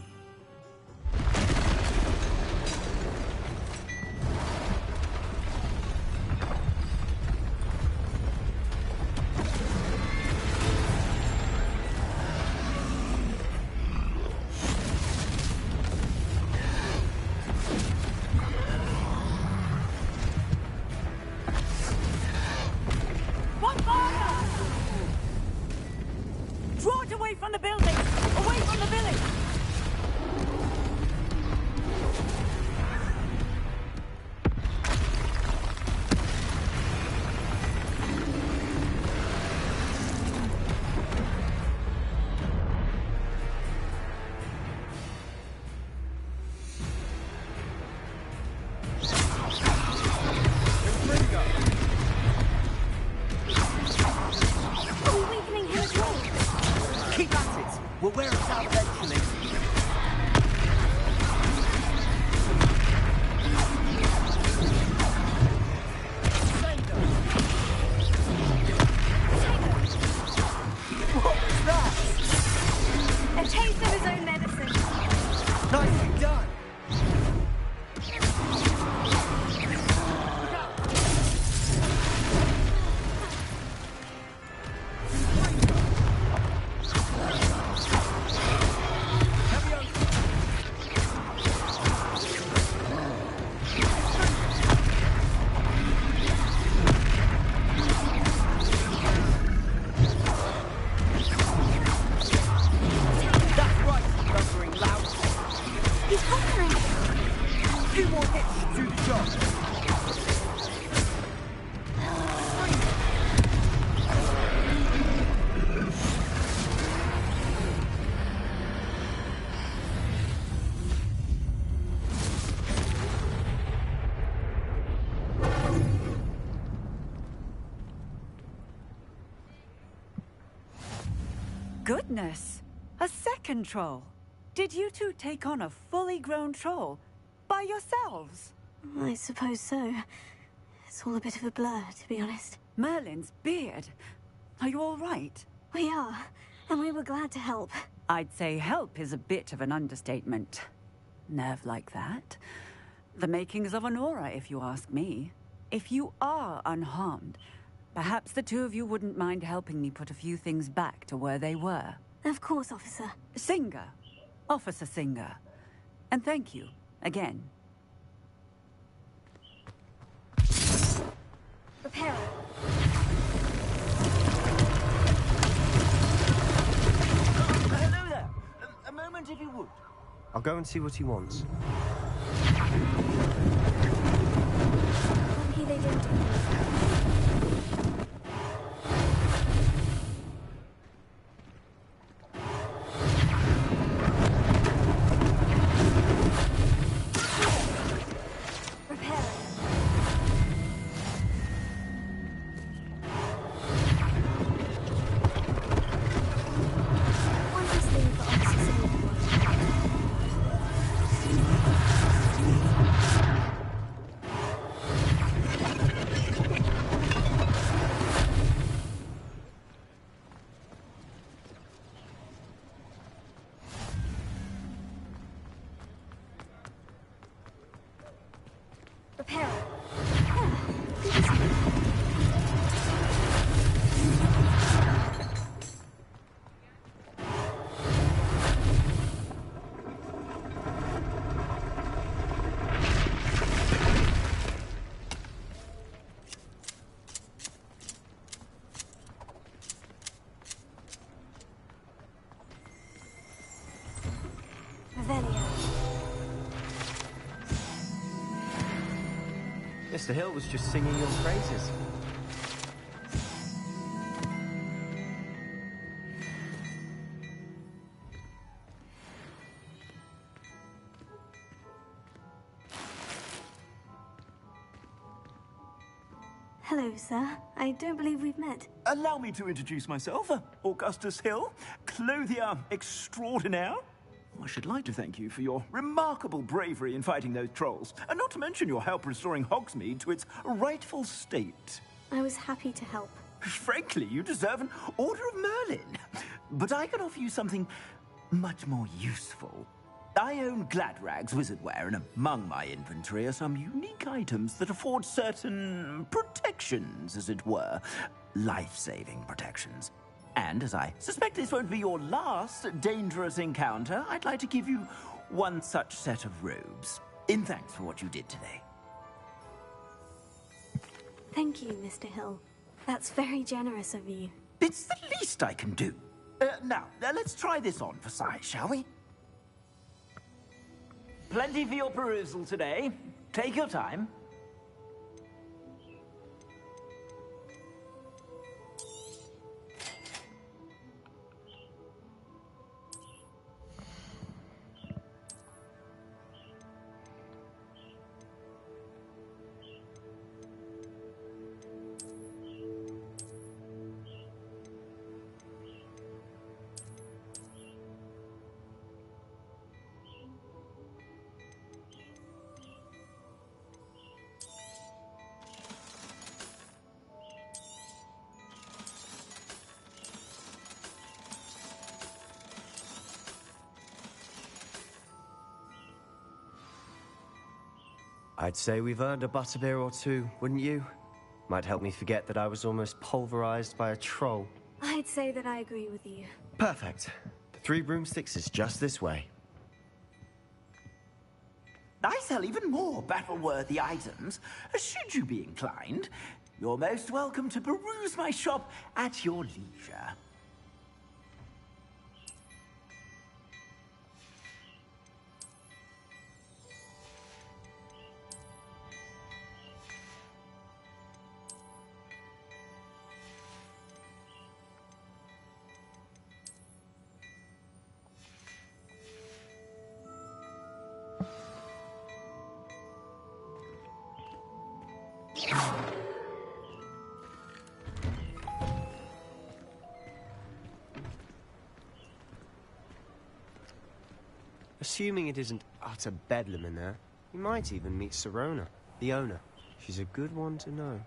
Draw it away from the building! Away from the village! Keep at it! We'll wear it out eventually. What was that? A taste of his own medicine. Nicely done! That's right, lumbering loud. He's conquering. A few more hits should do the job. Goodness! A second troll! Did you two take on a fully grown troll by yourselves? I suppose so. It's all a bit of a blur, to be honest. Merlin's beard. Are you all right? We are, and we were glad to help. I'd say help is a bit of an understatement. Nerve like that. The makings of an aura, if you ask me. If you are unharmed, perhaps the two of you wouldn't mind helping me put a few things back to where they were. Of course, officer. Singer. Officer Singer. And thank you, again. Prepare. Hello there. A moment if you would. I'll go and see what he wants. Lucky they didn't do Mr. Hill was just singing your praises. Hello, sir. I don't believe we've met. Allow me to introduce myself, Augustus Hill, clothier extraordinaire. I should like to thank you for your remarkable bravery in fighting those trolls, and not to mention your help restoring Hogsmeade to its rightful state. I was happy to help. Frankly, you deserve an Order of Merlin. But I can offer you something much more useful. I own Gladrag's wizardware, and among my inventory are some unique items that afford certain protections, as it were. Life-saving protections. And as I suspect this won't be your last dangerous encounter, I'd like to give you one such set of robes, in thanks for what you did today. Thank you, Mr. Hill. That's very generous of you. It's the least I can do. Now, let's try this on for size, shall we? Plenty for your perusal today. Take your time. I'd say we've earned a butterbeer or two, wouldn't you? Might help me forget that I was almost pulverized by a troll. I'd say that I agree with you. Perfect. The 3 broomsticks is just this way. I sell even more battle-worthy items. Should you be inclined, you're most welcome to peruse my shop at your leisure. Assuming it isn't utter bedlam in there, you might even meet Sirona, the owner. She's a good one to know.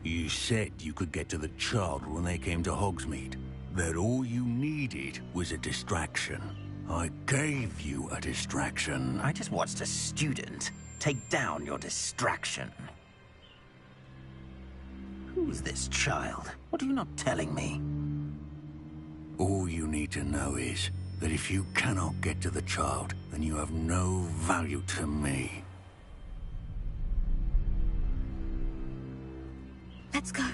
You said you could get to the child when they came to Hogsmeade. That all you needed was a distraction. I gave you a distraction. I just watched a student take down your distraction. Who's this child? What are you not telling me? All you need to know is that if you cannot get to the child, then you have no value to me. Let's go.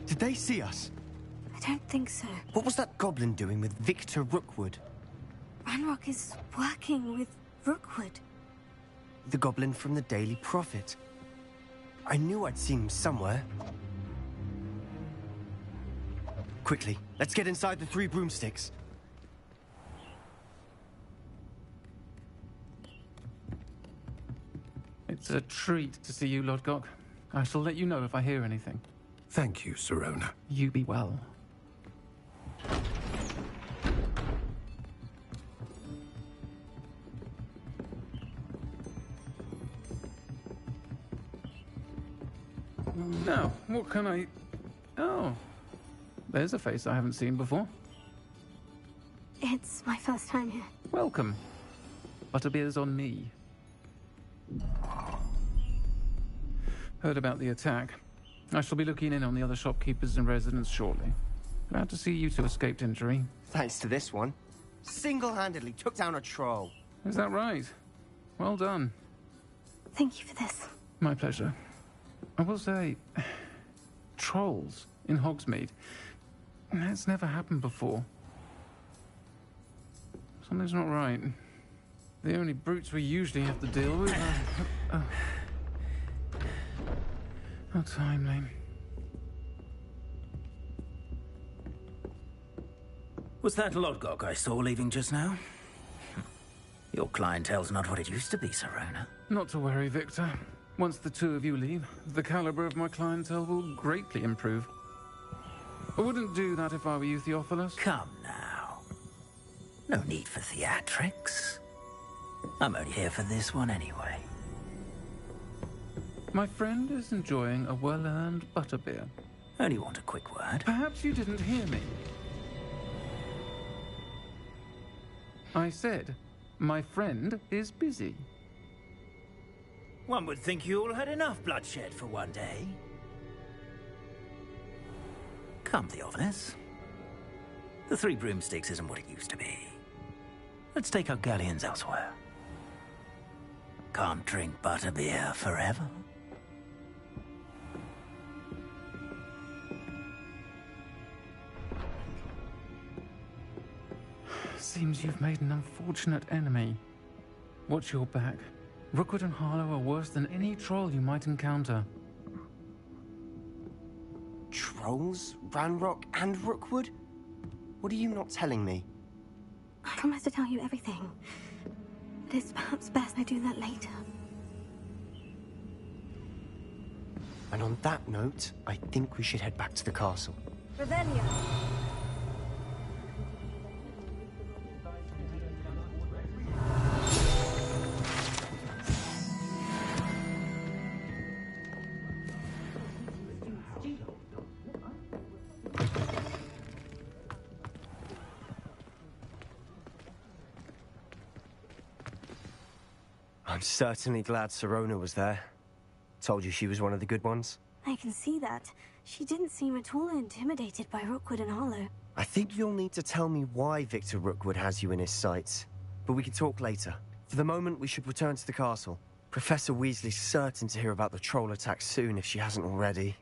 Did they see us? I don't think so. What was that goblin doing with Victor Rookwood? Ranrock is working with Rookwood. The goblin from the Daily Prophet. I knew I'd seen him somewhere. Quickly, let's get inside the 3 broomsticks. It's a treat to see you, Lodgok. I shall let you know if I hear anything. Thank you, Sirona. You be well. Now, what can I... Oh, there's a face I haven't seen before. It's my first time here. Welcome. Butterbeer's on me. Heard about the attack. I shall be looking in on the other shopkeepers and residents shortly. Glad to see you two escaped injury. Thanks to this one. Single-handedly took down a troll. Is that right? Well done. Thank you for this. My pleasure. I will say, trolls in Hogsmeade. That's never happened before. Something's not right. The only brutes we usually have to deal with are... How timely. Was that Lodgok I saw leaving just now? Your clientele's not what it used to be, Serona. Not to worry, Victor. Once the two of you leave, the caliber of my clientele will greatly improve. I wouldn't do that if I were you, Theophilus. Come now. No need for theatrics. I'm only here for this one anyway. My friend is enjoying a well-earned butterbeer. Only want a quick word. Perhaps you didn't hear me. I said, my friend is busy. One would think you all had enough bloodshed for one day. Come, Theophilus. The Three Broomsticks isn't what it used to be. Let's take our galleons elsewhere. Can't drink butterbeer forever. Seems you've made an unfortunate enemy. Watch your back. Rookwood and Harlow are worse than any troll you might encounter. Trolls? Ranrock and Rookwood? What are you not telling me? I promise to tell you everything. But it's perhaps best I do that later. And on that note, I think we should head back to the castle. Revelia. I'm certainly glad Serona was there. Told you she was one of the good ones. I can see that. She didn't seem at all intimidated by Rookwood and Harlow. I think you'll need to tell me why Victor Rookwood has you in his sights. But we can talk later. For the moment, we should return to the castle. Professor Weasley's certain to hear about the troll attack soon if she hasn't already.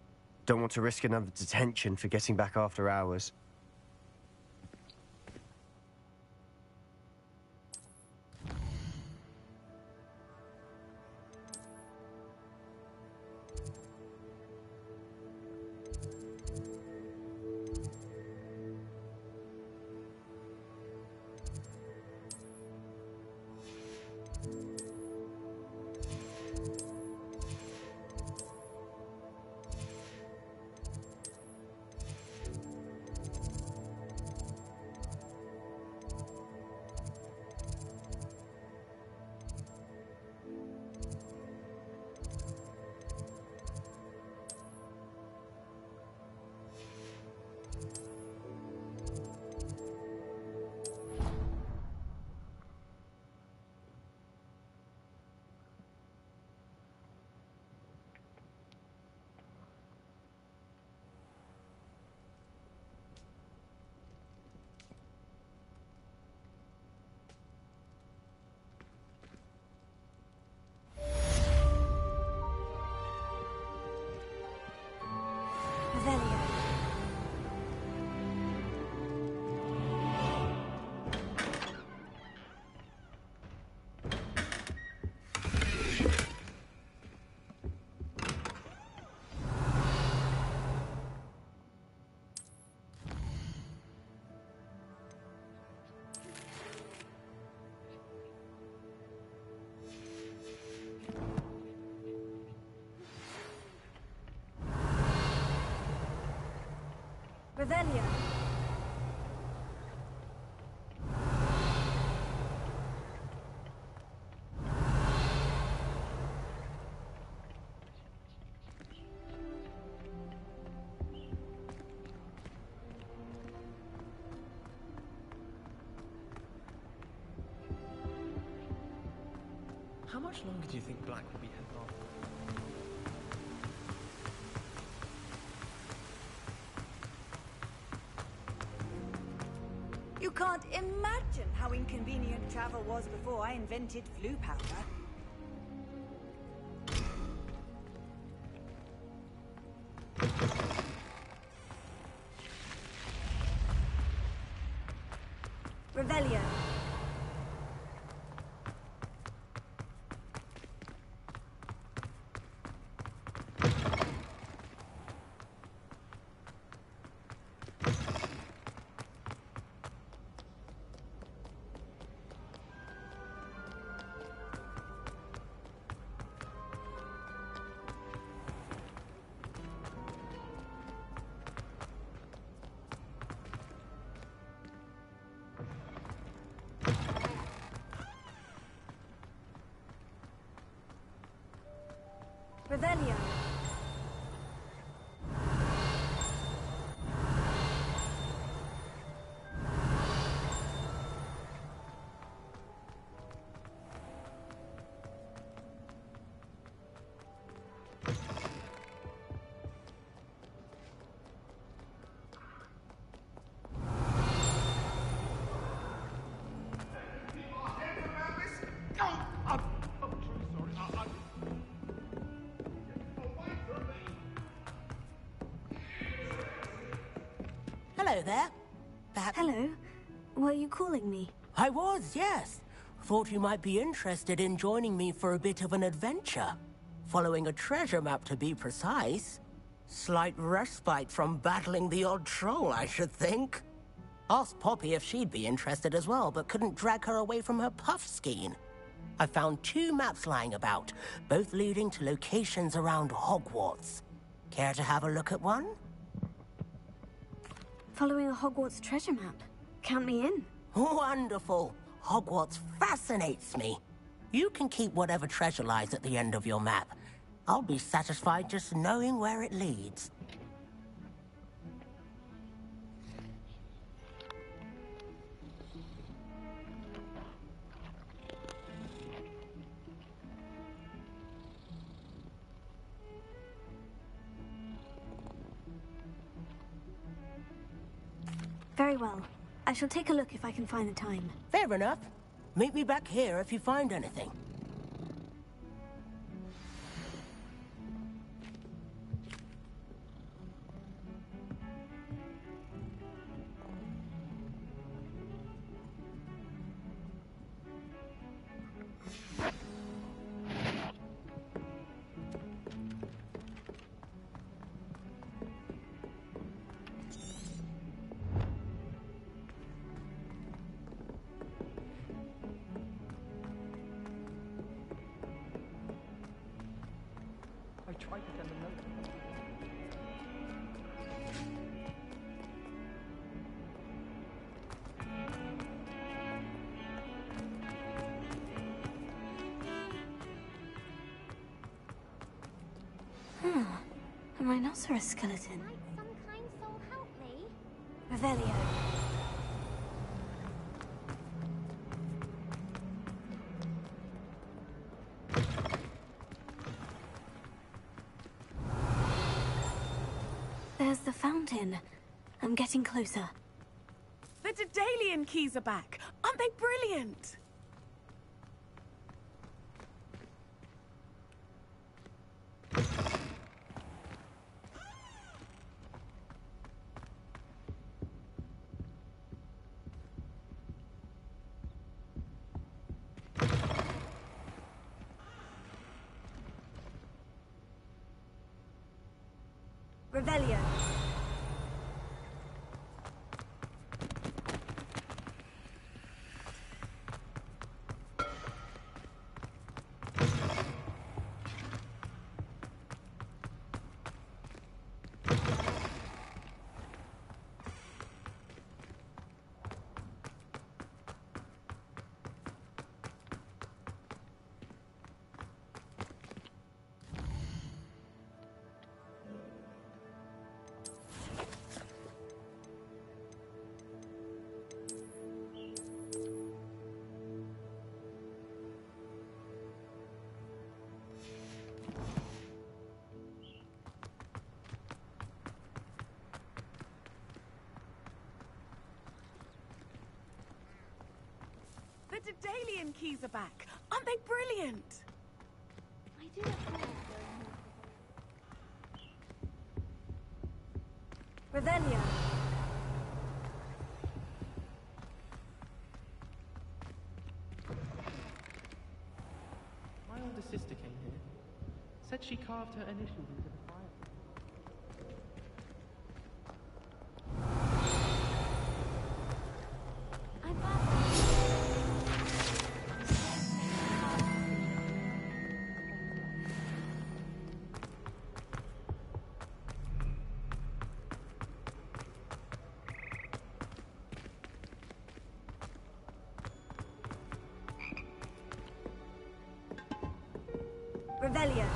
Don't want to risk another detention for getting back after hours. Revelia. How much longer do you think Black will be held off? You can't imagine how inconvenient travel was before I invented flu powder. Revelio. Revelio. Hello there. Perhaps... Hello. Were you calling me? I was, yes. Thought you might be interested in joining me for a bit of an adventure. Following a treasure map, to be precise. Slight respite from battling the odd troll, I should think. Asked Poppy if she'd be interested as well, but couldn't drag her away from her puff skein. I found 2 maps lying about, both leading to locations around Hogwarts. Care to have a look at one? Following a Hogwarts treasure map. Count me in. Wonderful. Hogwarts fascinates me. You can keep whatever treasure lies at the end of your map. I'll be satisfied just knowing where it leads. Very well. I shall take a look if I can find the time. Fair enough. Meet me back here if you find anything. I tried to send a note. A rhinoceros skeleton. Might some kind soul help me? Revelio. There's the fountain. I'm getting closer. The Daedalian keys are back. Aren't they brilliant? Revelio. Daedalian keys are back. Aren't they brilliant? I do not know. Revelia. My older sister came here. Said she carved her initials into the fire. I'm back. Revelia.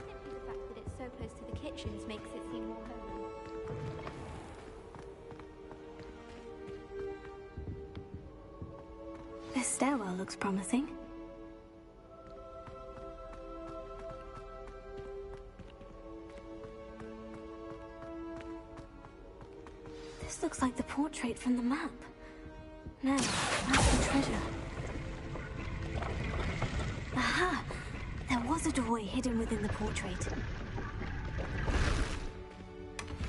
Simply the fact that it's so close to the kitchens makes it seem more homely. This stairwell looks promising. This looks like the portrait from the map. No, that's the treasure. Aha! There was a doorway hidden within the portrait.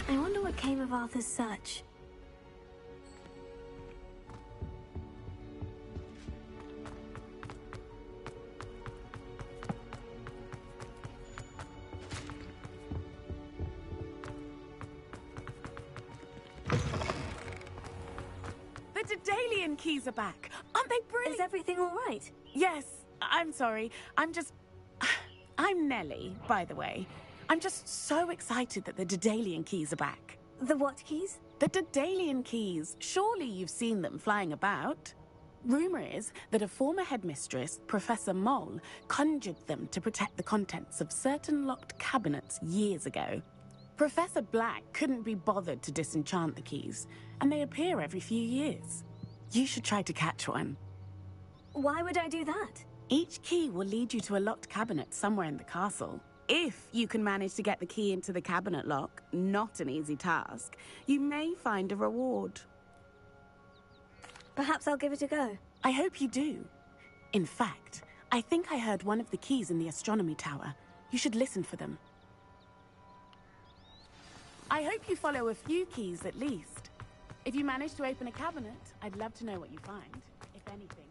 I wonder what came of Arthur's search. The Daedalian keys are back. Aren't they brilliant? Is everything all right? Yes. I'm sorry. I'm Nellie, by the way. I'm just so excited that the Daedalian keys are back. The what keys? The Daedalian keys. Surely you've seen them flying about. Rumour is that a former headmistress, Professor Moll, conjured them to protect the contents of certain locked cabinets years ago. Professor Black couldn't be bothered to disenchant the keys, and they appear every few years. You should try to catch one. Why would I do that? Each key will lead you to a locked cabinet somewhere in the castle. If you can manage to get the key into the cabinet lock, not an easy task, you may find a reward. Perhaps I'll give it a go. I hope you do. In fact, I think I heard one of the keys in the astronomy tower. You should listen for them. I hope you follow a few keys at least. If you manage to open a cabinet, I'd love to know what you find, if anything.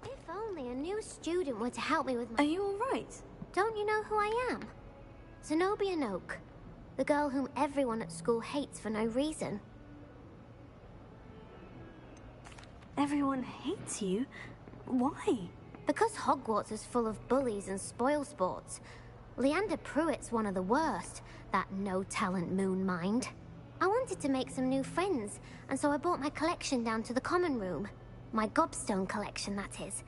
If only a new student were to help me with my... Are you all right? Don't you know who I am? Zenobia Noak. The girl whom everyone at school hates for no reason. Everyone hates you? Why? Because Hogwarts is full of bullies and spoilsports. Leander Pruitt's one of the worst, that no-talent moon mind. I wanted to make some new friends, and so I brought my collection down to the common room. My gobstone collection, that is.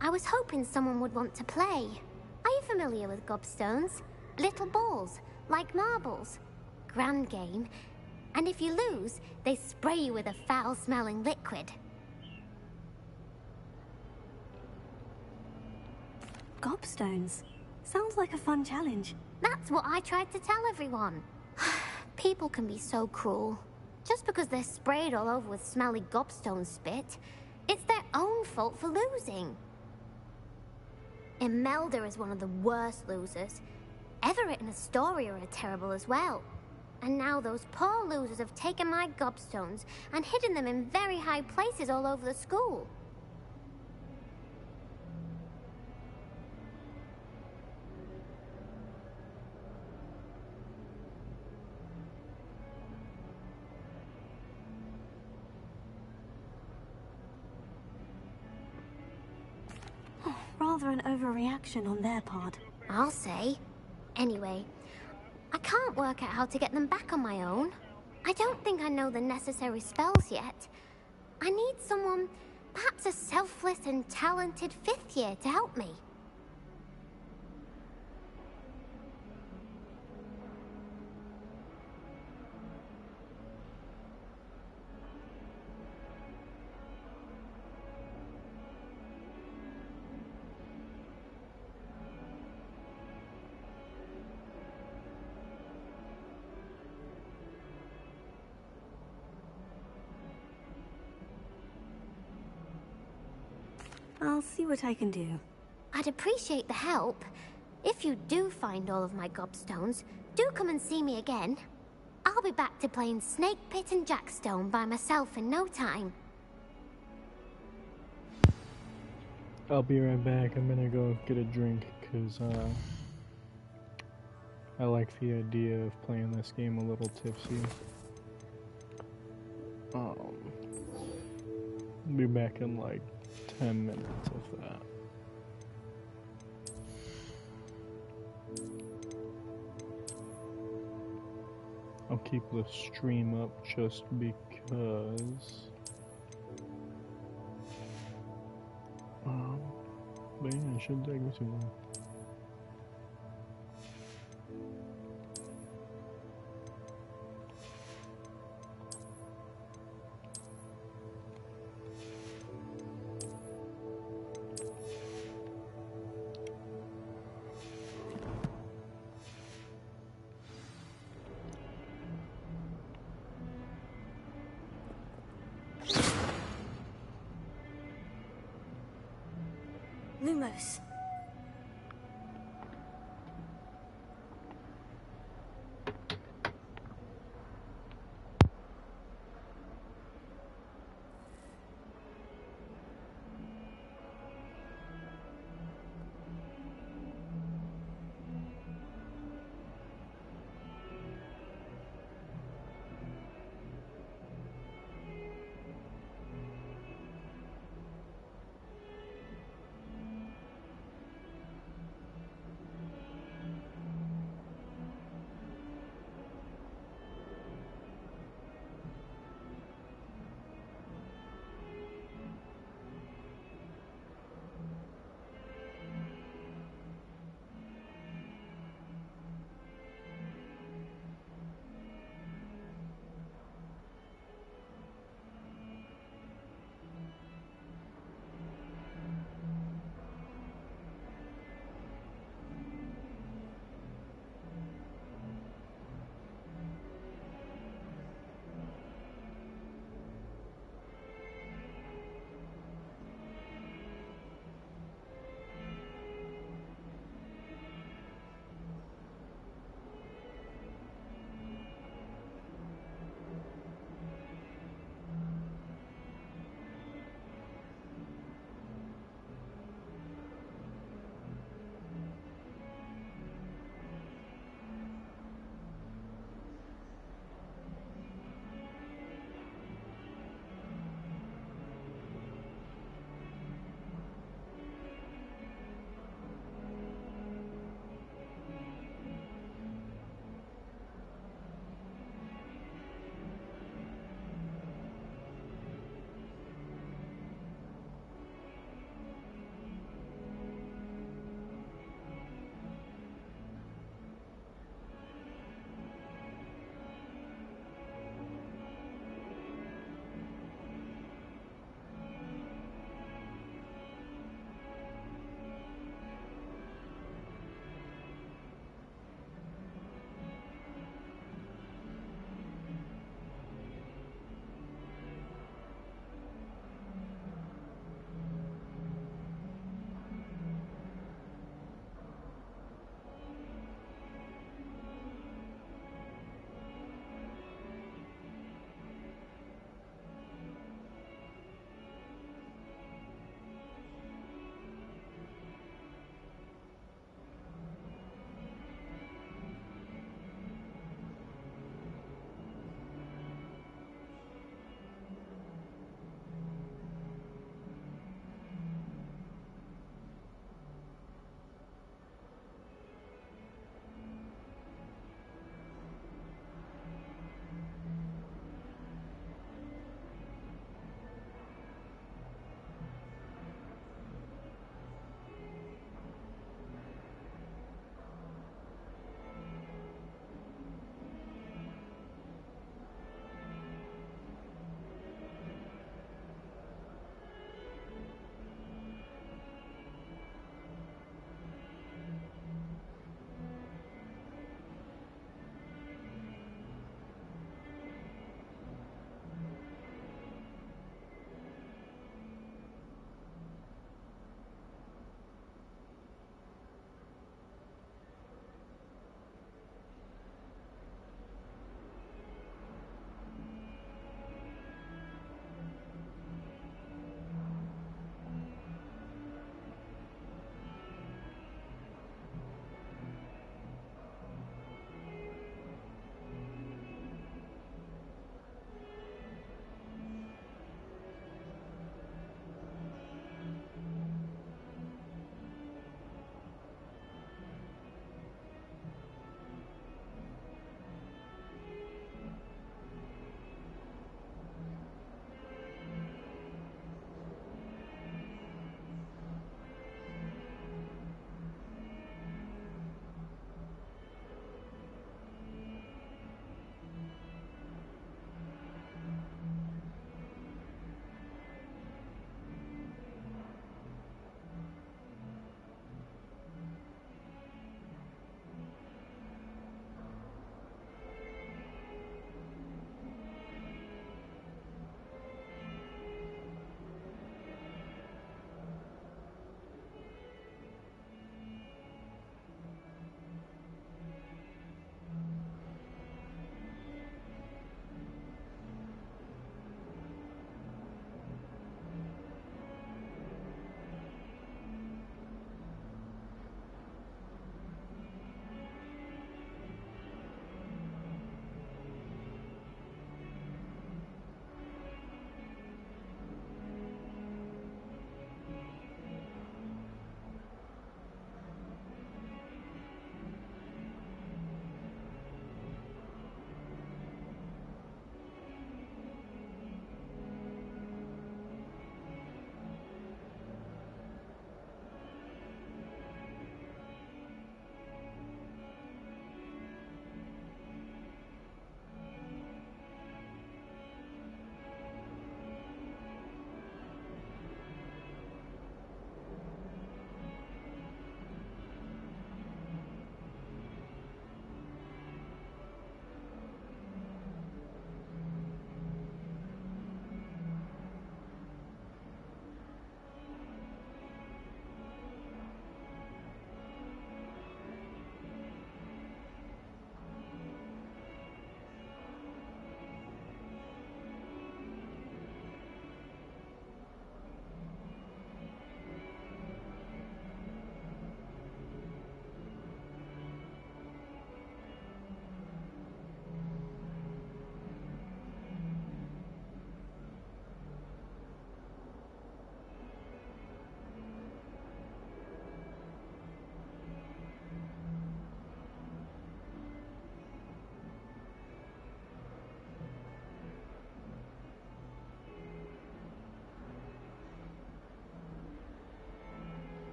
I was hoping someone would want to play. Are you familiar with gobstones? Little balls, like marbles. Grand game. And if you lose, they spray you with a foul-smelling liquid. Gobstones? Sounds like a fun challenge. That's what I tried to tell everyone. People can be so cruel. Just because they're sprayed all over with smelly gobstone spit, it's their own fault for losing. Imelda is one of the worst losers. Everett and Astoria are terrible as well. And now those poor losers have taken my gobstones and hidden them in very high places all over the school. Rather an overreaction on their part. I'll say. Anyway, I can't work out how to get them back on my own. I don't think I know the necessary spells yet. I need someone, perhaps a selfless and talented 5th year to help me. I'll see what I can do. I'd appreciate the help. If you do find all of my gobstones, do come and see me again. I'll be back to playing Snake Pit and Jackstone by myself in no time. I'll be right back. I'm gonna go get a drink, because I like the idea of playing this game a little tipsy. Be back in like 10 minutes of that. I'll keep the stream up just because. But yeah, it shouldn't take me too long. Lumos.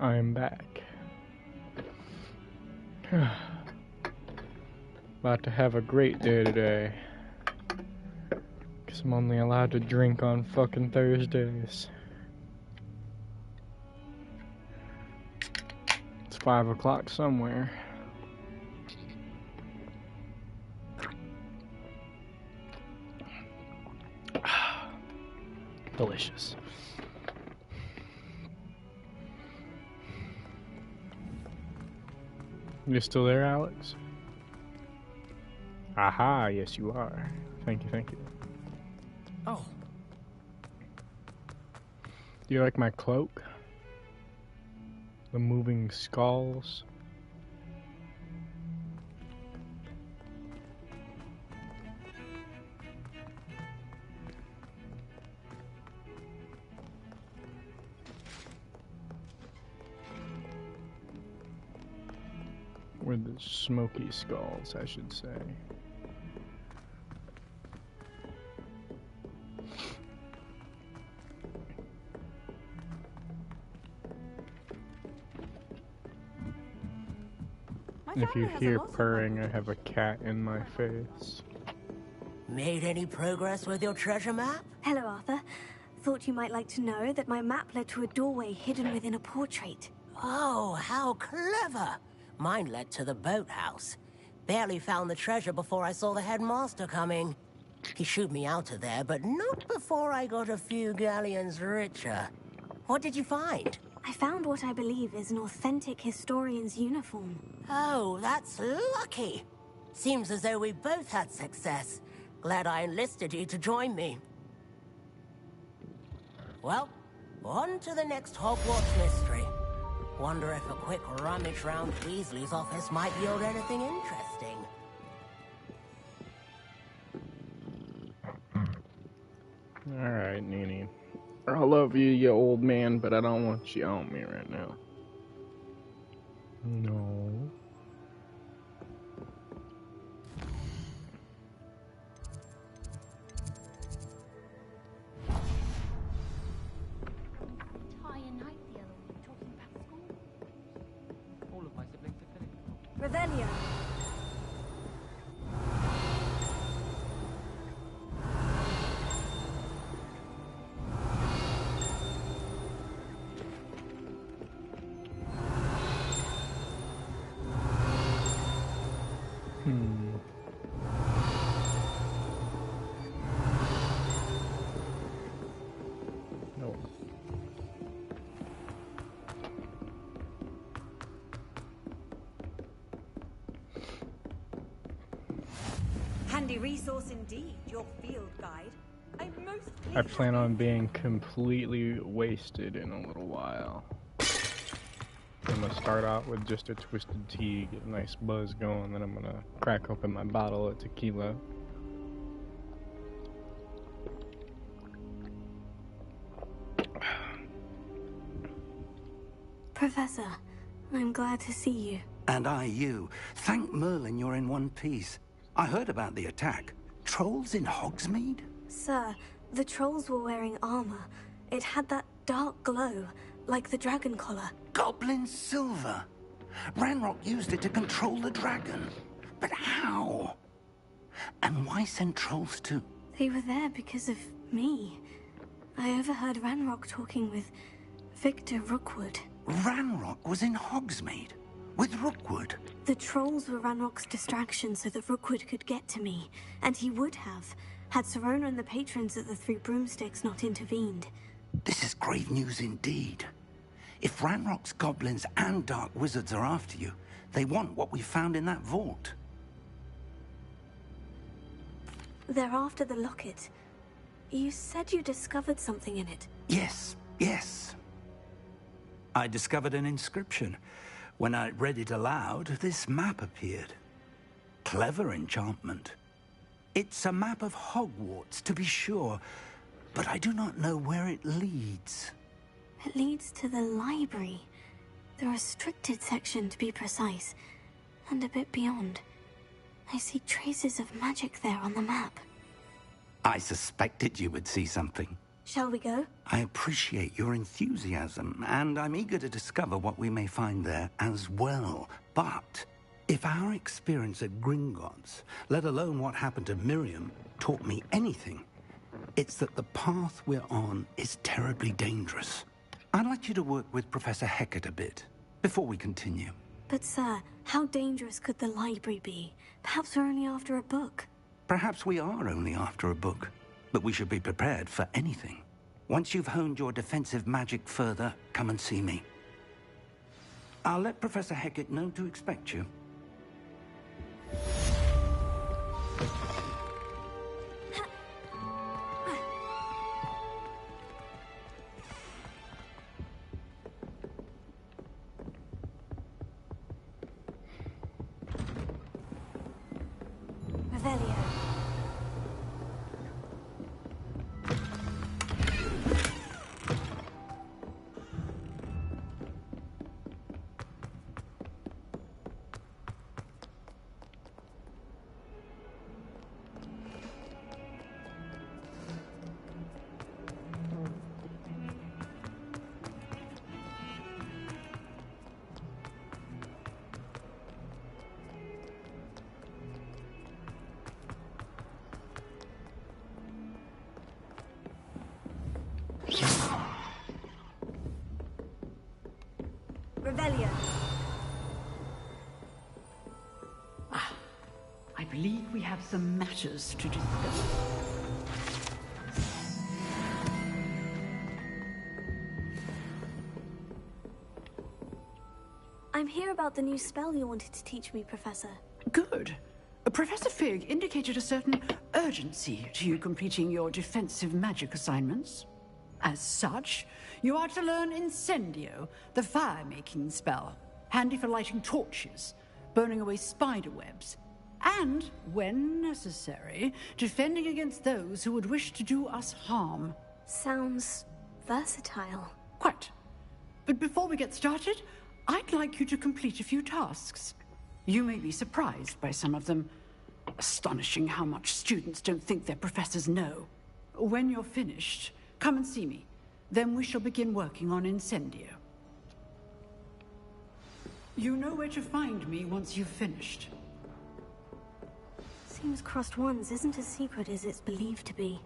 I'm back. About to have a great day today. Because I'm only allowed to drink on fucking Thursdays. It's 5 o'clock somewhere. Delicious. You still there, Alex? Aha, yes you are. Thank you, thank you. Oh. Do you like my cloak? The moving skulls? With the smoky skulls, I should say. If you hear purring, I have a cat in my face. Made any progress with your treasure map? Hello, Arthur. Thought you might like to know that my map led to a doorway hidden within a portrait. Oh, how clever! Mine led to the boathouse. Barely found the treasure before I saw the headmaster coming. He shooed me out of there, but not before I got a few galleons richer. What did you find? I found what I believe is an authentic historian's uniform. Oh, that's lucky. Seems as though we both had success. Glad I enlisted you to join me. Well, on to the next Hogwarts mystery. Wonder if a quick rummage round Weasley's office might yield anything interesting. Alright, Nini. I love you, you old man, but I don't want you on me right now. No. Revelio. No. Handy resource indeed, your field guide. I plan on being completely wasted in a little while. I'm gonna start out with just a twisted tea, get a nice buzz going, then I'm gonna crack open my bottle of tequila. Professor, I'm glad to see you. And I you. Thank Merlin you're in one piece. I heard about the attack. Trolls in Hogsmeade? Sir, the trolls were wearing armor. It had that dark glow, like the dragon collar. Goblin silver. Ranrock used it to control the dragon. But how? And why send trolls too? They were there because of me. I overheard Ranrock talking with Victor Rookwood. Ranrock was in Hogsmeade? With Rookwood? The trolls were Ranrock's distraction so that Rookwood could get to me. And he would have, had Sirona and the patrons at the Three Broomsticks not intervened. This is grave news indeed. If Ranrock's goblins and dark wizards are after you, they want what we found in that vault. They're after the locket. You said you discovered something in it. Yes, yes. I discovered an inscription. When I read it aloud, this map appeared. Clever enchantment. It's a map of Hogwarts, to be sure, but I do not know where it leads. It leads to the library. The restricted section, to be precise. And a bit beyond. I see traces of magic there on the map. I suspected you would see something. Shall we go? I appreciate your enthusiasm, and I'm eager to discover what we may find there as well. But if our experience at Gringotts, let alone what happened to Miriam, taught me anything, it's that the path we're on is terribly dangerous. I'd like you to work with Professor Hecat a bit before we continue. But sir, how dangerous could the library be? Perhaps we're only after a book. Perhaps we are only after a book, but we should be prepared for anything. Once you've honed your defensive magic further, come and see me. I'll let Professor Hecat know to expect you. Revelio. Revelio. I believe we have some matters to discuss. I'm here about the new spell you wanted to teach me, Professor. Good. Professor Fig indicated a certain urgency to you completing your defensive magic assignments. As such, you are to learn Incendio, the fire-making spell, handy for lighting torches, burning away spider webs, and, when necessary, defending against those who would wish to do us harm. Sounds versatile. Quite. But before we get started, I'd like you to complete a few tasks. You may be surprised by some of them. Astonishing how much students don't think their professors know. When you're finished, come and see me. Then we shall begin working on Incendio. You know where to find me once you've finished. Seems crossed ones isn't as secret as it's believed to be.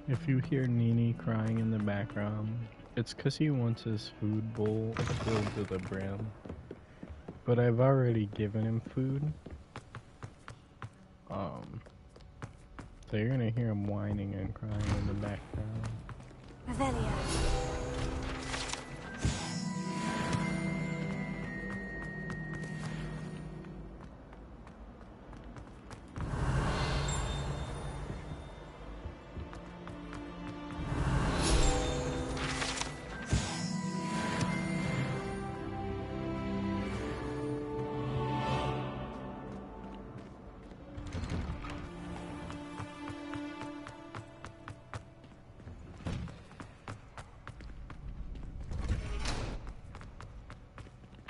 If you hear Nini crying in the background, it's 'cause he wants his food bowl filled to the brim. But I've already given him food. So you're gonna hear him whining and crying in the background. Revelio.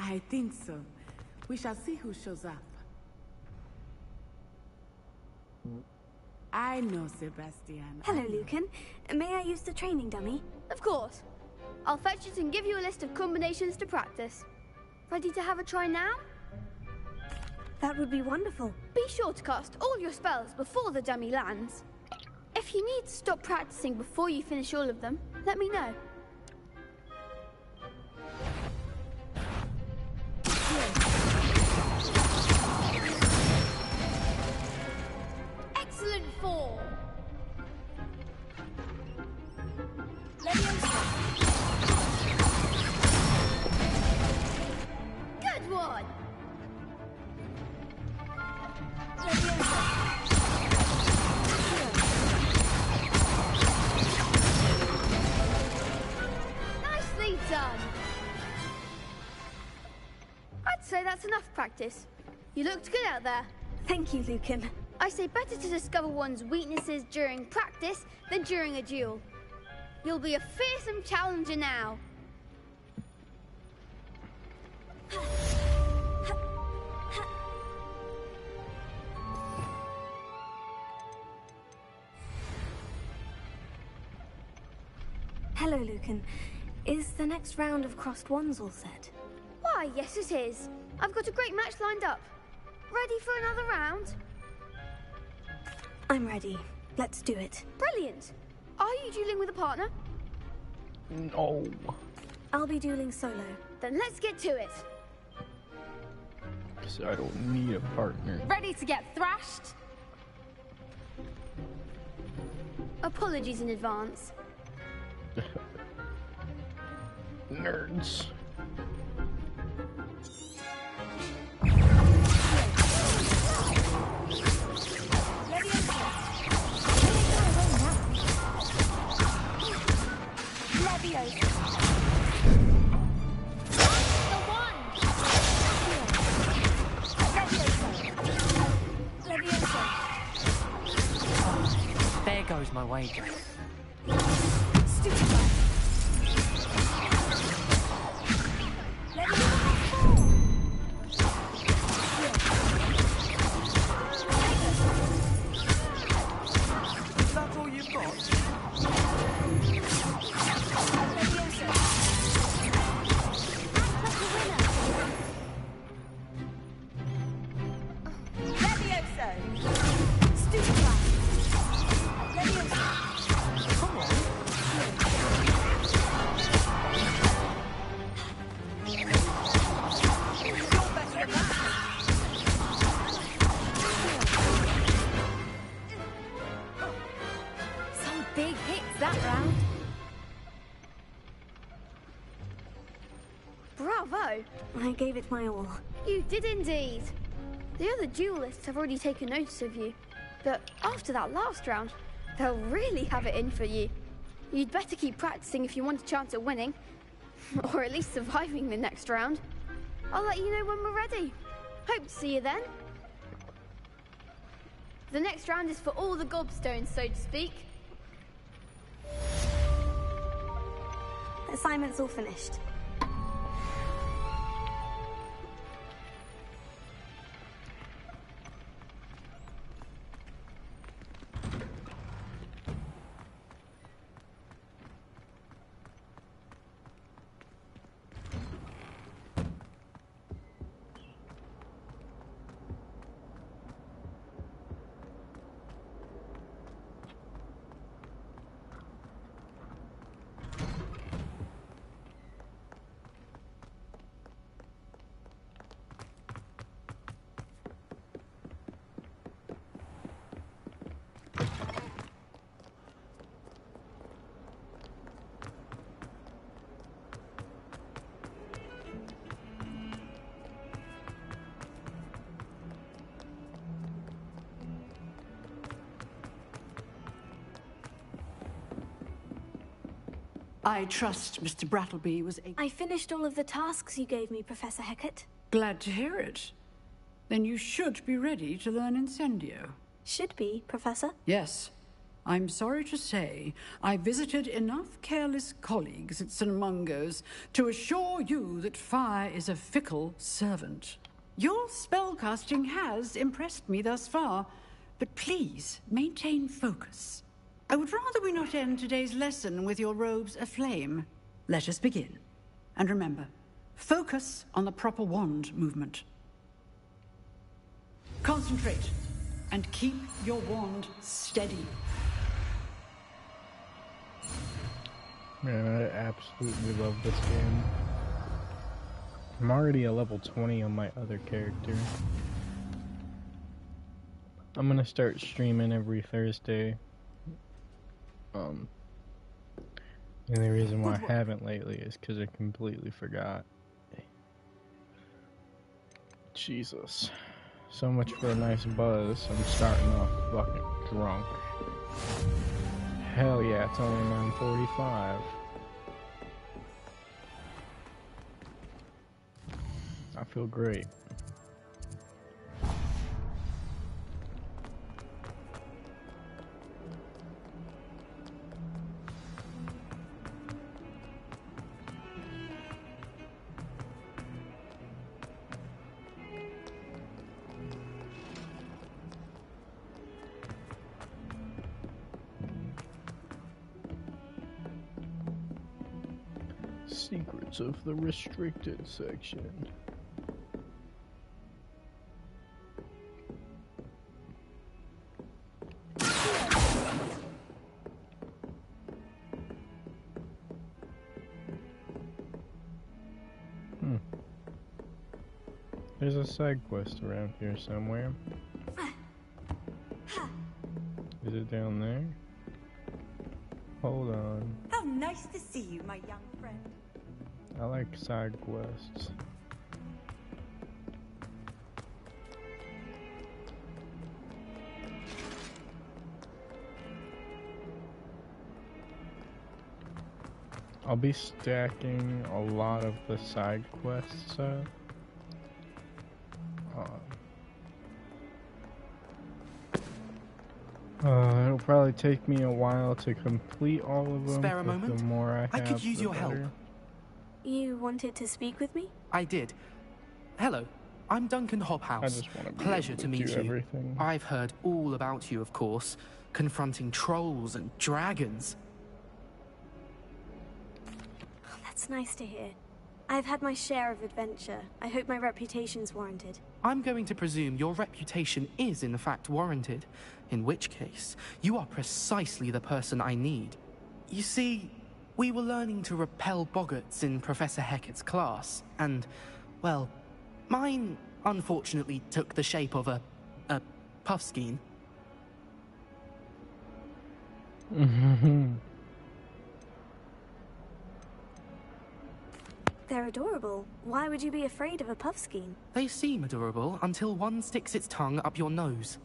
I think so. We shall see who shows up. I know, Sebastian. Hello, Lucan. May I use the training dummy? Of course. I'll fetch it and give you a list of combinations to practice. Ready to have a try now? That would be wonderful. Be sure to cast all your spells before the dummy lands. If you need to stop practicing before you finish all of them, let me know. Excellent form. Good one. Nicely done. I'd say that's enough practice. You looked good out there. Thank you, Lucan. I say better to discover one's weaknesses during practice than during a duel. You'll be a fearsome challenger now. Hello, Lucan. Is the next round of crossed wands all set? Why, yes it is. I've got a great match lined up. Ready for another round? I'm ready. Let's do it. Brilliant. Are you dueling with a partner? No. I'll be dueling solo. Then let's get to it. So I don't need a partner. Ready to get thrashed? Apologies in advance. Nerds. There goes my wager. That's all you've got? Some big hits that round. Bravo! I gave it my all. You did indeed. The other duelists have already taken notice of you, but after that last round, they'll really have it in for you. You'd better keep practicing if you want a chance at winning, or at least surviving the next round. I'll let you know when we're ready. Hope to see you then. The next round is for all the gobstones, so to speak. Assignment's all finished. I trust Mr. Brattleby was I finished all of the tasks you gave me, Professor Hecat. glad to hear it. Then you should be ready to learn Incendio. Should be, Professor. Yes. I'm sorry to say, I visited enough careless colleagues at St. Mungo's to assure you that fire is a fickle servant. Your spellcasting has impressed me thus far, but please maintain focus. I would rather we not end today's lesson with your robes aflame. Let us begin. And remember, focus on the proper wand movement. Concentrate, and keep your wand steady. Man, I absolutely love this game. I'm already a level 20 on my other character. I'm gonna start streaming every Thursday. And the reason why I haven't lately is because I completely forgot. Jesus. So much for a nice buzz. I'm starting off fucking drunk. Hell yeah, it's only 9:45. I feel great. Secrets of the restricted section. There's a side quest around here somewhere. Is it down there? Hold on. How nice to see you, my young friend. I like side quests. I'll be stacking a lot of the side quests up. It'll probably take me a while to complete all of them. Spare a moment? The more I have, I could use the your help. better. You wanted to speak with me? I did. Hello, I'm Duncan I Hobhouse. just want to be Pleasure able to to meet do you. everything. I've heard all about you, of course, confronting trolls and dragons. That's nice to hear. I've had my share of adventure. I hope my reputation's warranted. I'm going to presume your reputation is in fact warranted, in which case, you are precisely the person I need. You see, we were learning to repel boggarts in Professor Hecat's class, and, well, mine unfortunately took the shape of a puffskein. They're adorable. Why would you be afraid of a puffskein? They seem adorable until one sticks its tongue up your nose.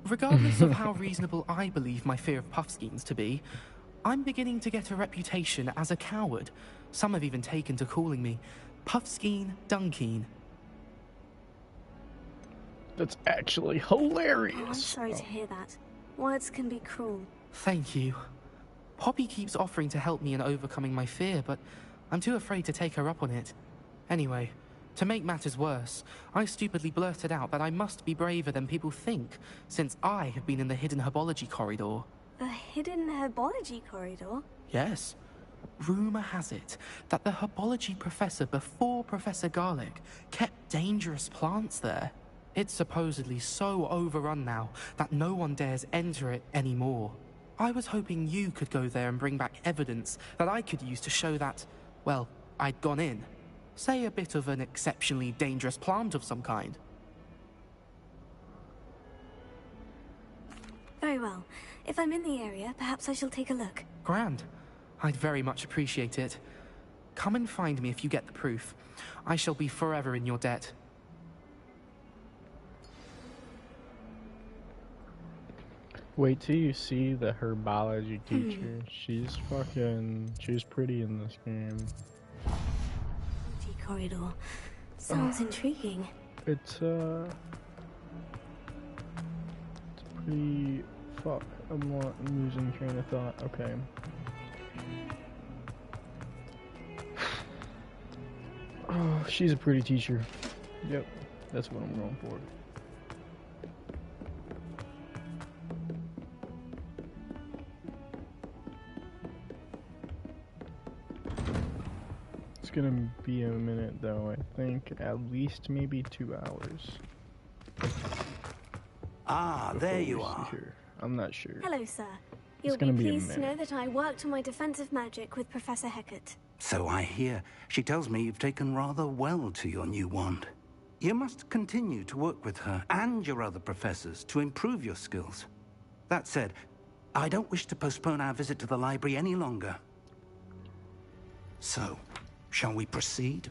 Regardless of how reasonable I believe my fear of puffskeins to be, I'm beginning to get a reputation as a coward. Some have even taken to calling me Puffskein Dunkeen. That's actually hilarious. Oh, I'm sorry to hear that. Words can be cruel. Thank you. Poppy keeps offering to help me in overcoming my fear, but I'm too afraid to take her up on it. Anyway, to make matters worse, I stupidly blurted out that I must be braver than people think, since I have been in the hidden herbology corridor. The hidden herbology corridor? Yes. Rumor has it that the herbology professor before Professor Garlic kept dangerous plants there. It's supposedly so overrun now that no one dares enter it anymore. I was hoping you could go there and bring back evidence that I could use to show that, well, I'd gone in. Say a bit of an exceptionally dangerous plant of some kind. Very well. If I'm in the area, perhaps I shall take a look. Grand. I'd very much appreciate it. Come and find me if you get the proof. I shall be forever in your debt. Wait till you see the herbology teacher. She's pretty in this game. Corridor. Sounds intriguing. It's pretty... Fuck, I'm losing train of thought. Okay. Oh, she's a pretty teacher. Yep, that's what I'm going for. It's gonna be a minute though, I think. At least maybe 2 hours. Ah, there you are. Her. I'm not sure. Hello, sir. You'll be pleased to know that I worked on my defensive magic with Professor Hecat. So I hear. She tells me you've taken rather well to your new wand. You must continue to work with her and your other professors to improve your skills. That said, I don't wish to postpone our visit to the library any longer. So, shall we proceed?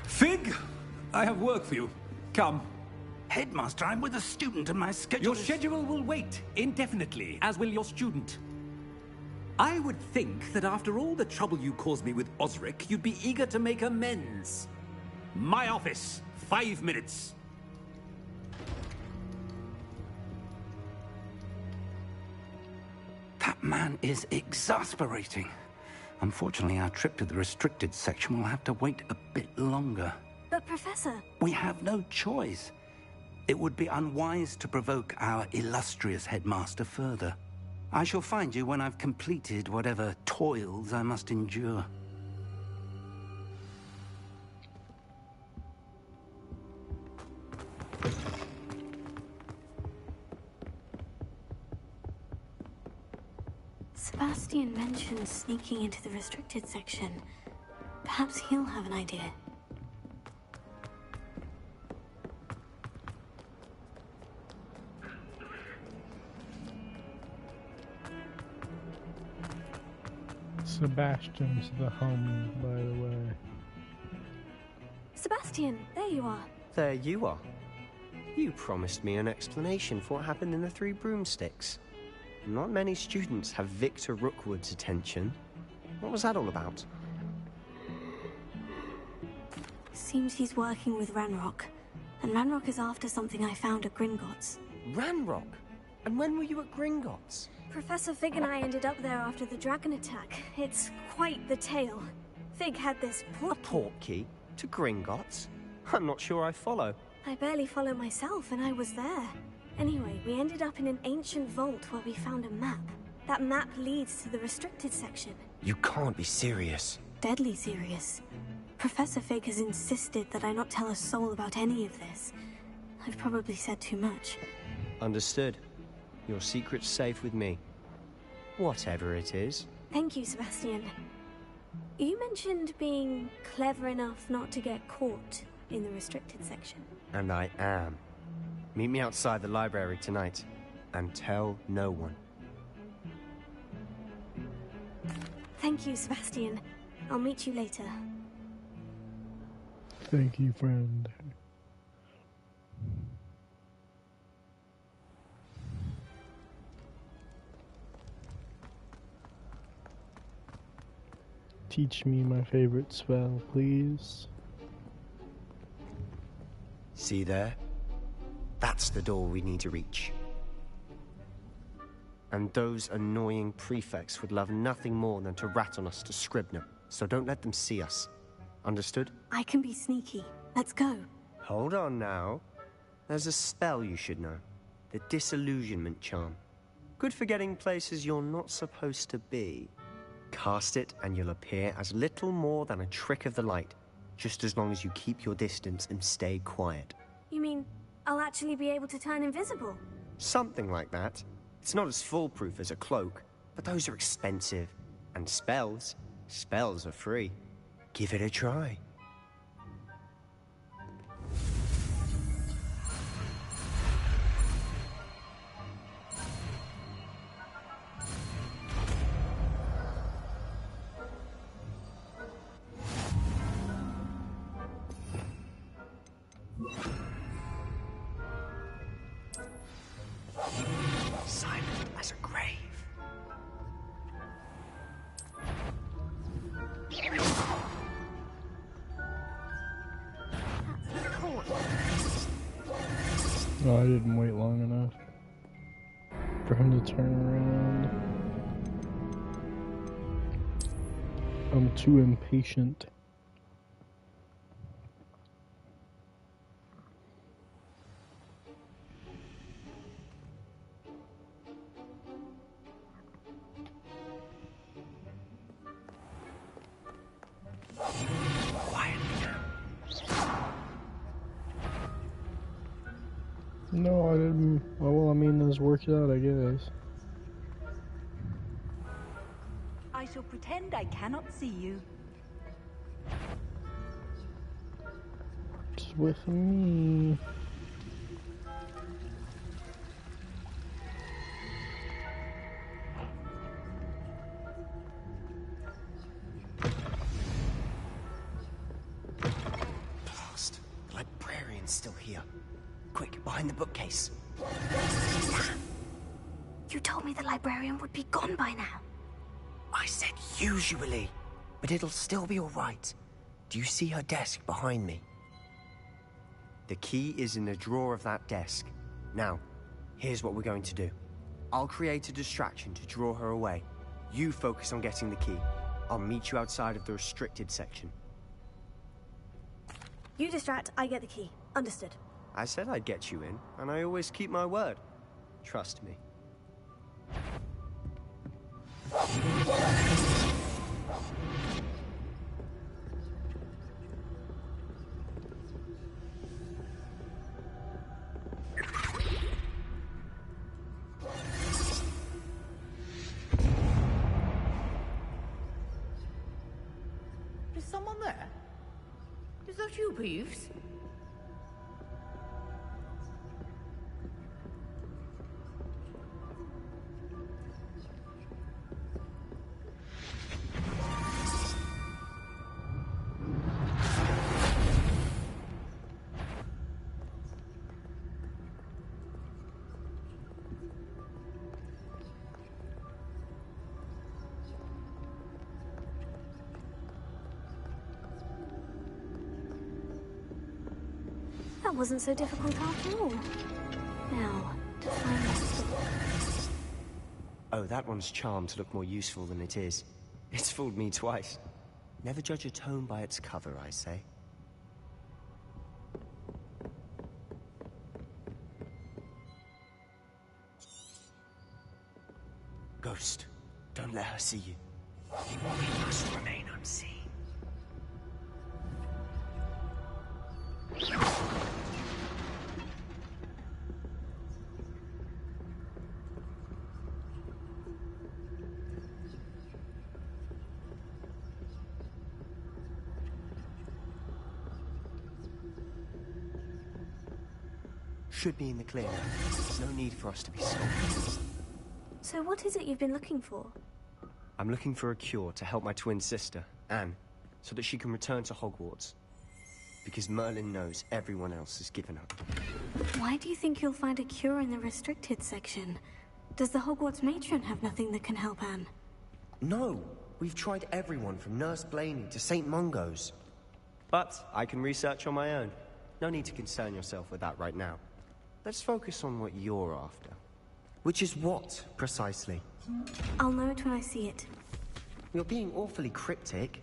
Fig! I have work for you. Come. Headmaster, I'm with a student and my schedule Your schedule will wait indefinitely, as will your student. I would think that after all the trouble you caused me with Osric, you'd be eager to make amends. My office, 5 minutes. That man is exasperating. Unfortunately, our trip to the restricted section will have to wait a bit longer. But, Professor... We have no choice. It would be unwise to provoke our illustrious headmaster further. I shall find you when I've completed whatever toils I must endure. mentioned sneaking into the restricted section. Perhaps he'll have an idea. Sebastian's the homie, by the way. Sebastian, there you are. There you are. You promised me an explanation for what happened in the Three Broomsticks. Not many students have Victor Rookwood's attention. What was that all about? Seems he's working with Ranrock. And Ranrock is after something I found at Gringotts. Ranrock? And when were you at Gringotts? Professor Fig and I ended up there after the dragon attack. It's quite the tale. Fig had this port... A portkey? To Gringotts? I'm not sure I follow. I barely follow myself, and I was there. Anyway, we ended up in an ancient vault where we found a map. That map leads to the restricted section. You can't be serious. Deadly serious. Professor Fig has insisted that I not tell a soul about any of this. I've probably said too much. Understood. Your secret's safe with me. Whatever it is. Thank you, Sebastian. You mentioned being clever enough not to get caught in the restricted section. And I am. Meet me outside the library tonight. And tell no one. Thank you, Sebastian. I'll meet you later. Thank you, friend. Teach me my favorite spell, please. See there? That's the door we need to reach. And those annoying prefects would love nothing more than to rat on us to Scribner, so don't let them see us. Understood? I can be sneaky. Let's go. Hold on now. There's a spell you should know. The Disillusionment Charm. Good for getting places you're not supposed to be. Cast it and you'll appear as little more than a trick of the light, just as long as you keep your distance and stay quiet. You mean I'll actually be able to turn invisible? Something like that. It's not as foolproof as a cloak, but those are expensive. And spells are free. Give it a try. Silent as a grave. No, I didn't wait long enough for him to turn around. I'm too impatient. No, I didn't. Oh, well, I mean, this worked out, I guess. I shall pretend I cannot see you. It's with me. Blast. The librarian's still here. Quick, behind the bookcase. You told me the librarian would be gone by now. I said usually, but it'll still be all right. Do you see her desk behind me? The key is in the drawer of that desk. Now, here's what we're going to do. I'll create a distraction to draw her away. You focus on getting the key. I'll meet you outside of the restricted section. You distract, I get the key. Understood. I said I'd get you in, and I always keep my word. Trust me. someone there? Is that you, Peeves? That wasn't so difficult after all. Now, to find this book. Oh, that one's charmed to look more useful than it is. It's fooled me twice. Never judge a tome by its cover, I say. Ghost, don't let her see you. We must remain unseen. Should be in the clear now. No need for us to be stopped. So what is it you've been looking for? I'm looking for a cure to help my twin sister, Anne, so that she can return to Hogwarts. Because Merlin knows everyone else has given up. Why do you think you'll find a cure in the restricted section? Does the Hogwarts matron have nothing that can help Anne? No! We've tried everyone from Nurse Blaney to St. Mungo's. But I can research on my own. No need to concern yourself with that right now. Let's focus on what you're after. Which is what, precisely? I'll know it when I see it. You're being awfully cryptic.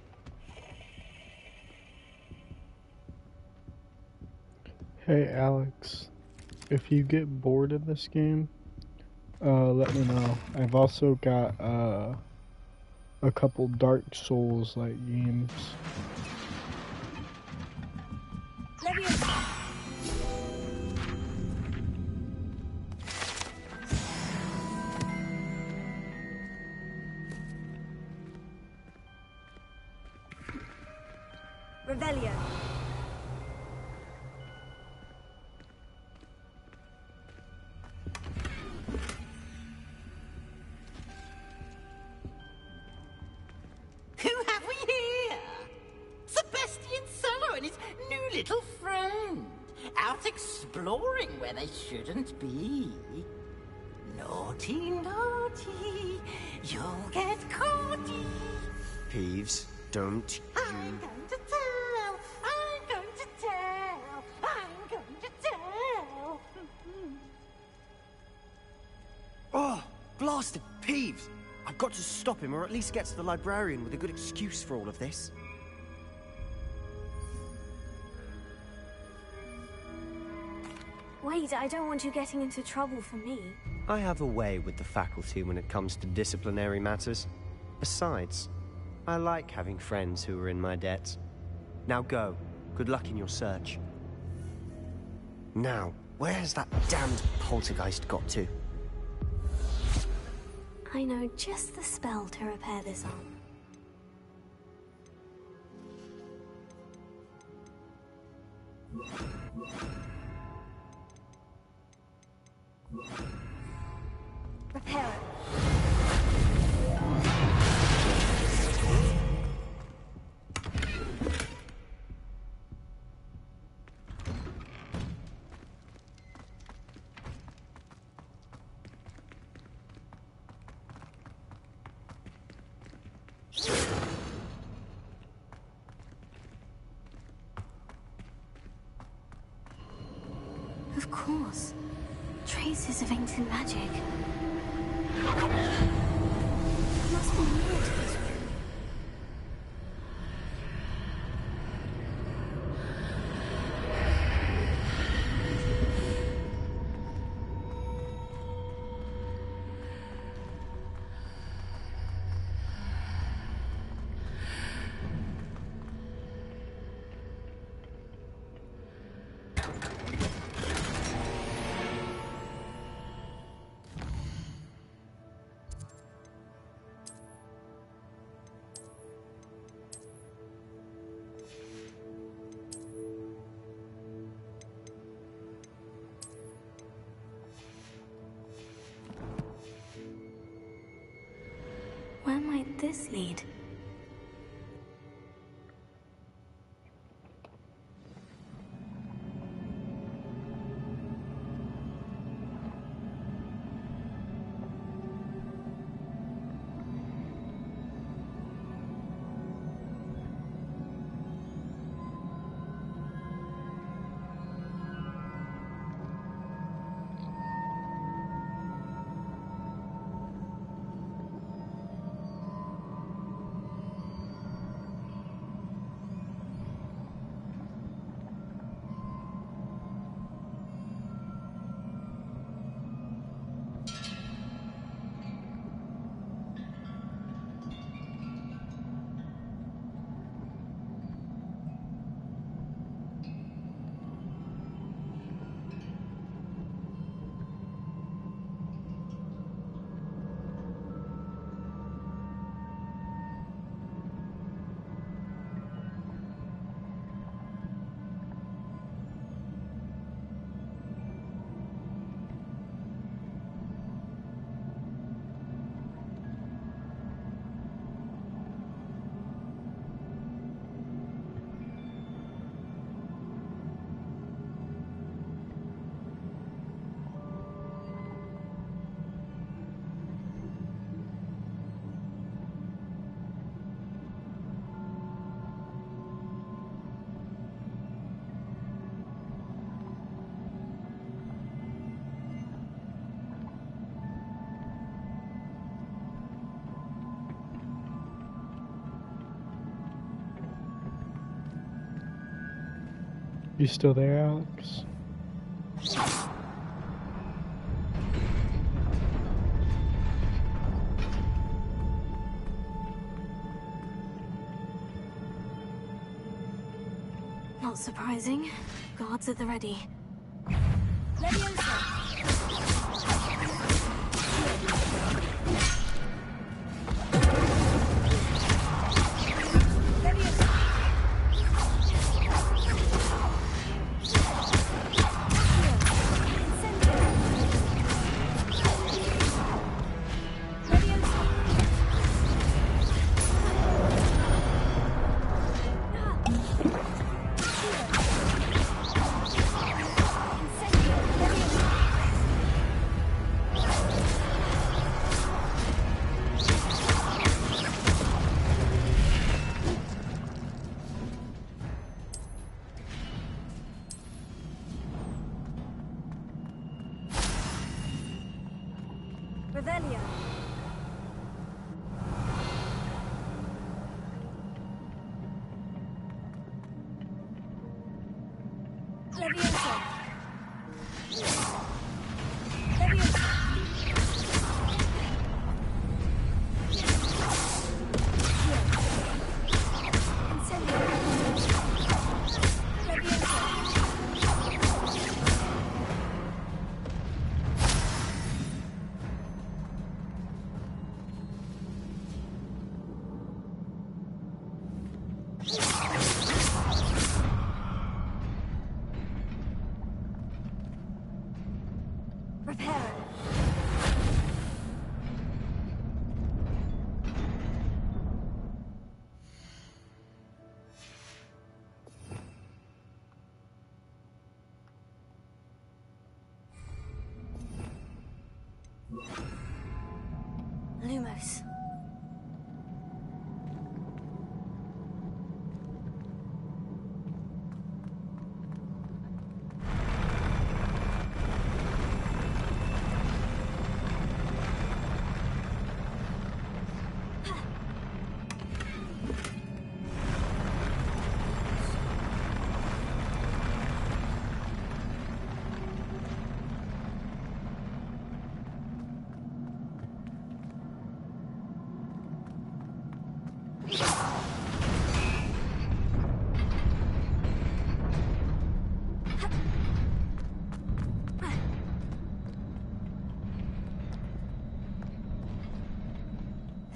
Hey Alex, if you get bored of this game, let me know. I've also got a couple Dark Souls like games. Revelio. Who have we here? Sebastian Solo and his new little friend. Out exploring where they shouldn't be. Naughty, naughty. You'll get caughty. Peeves, don't you... I'm going to tell. I'm going to tell. I'm going to tell. Oh, blasted Peeves! I've got to stop him, or at least get to the librarian with a good excuse for all of this. Wait, I don't want you getting into trouble for me. I have a way with the faculty when it comes to disciplinary matters. Besides, I like having friends who are in my debt. Now go. Good luck in your search. Now, where has that damned poltergeist got to? I know just the spell to repair this arm. Repair it. Of course. Traces of ancient magic. Must be more to this room. could this lead? You still there, Alex? Not surprising. Guards at the ready. Revelio. Leviosa. Leviosa. Incendio. Leviosa. Repair. Lumos.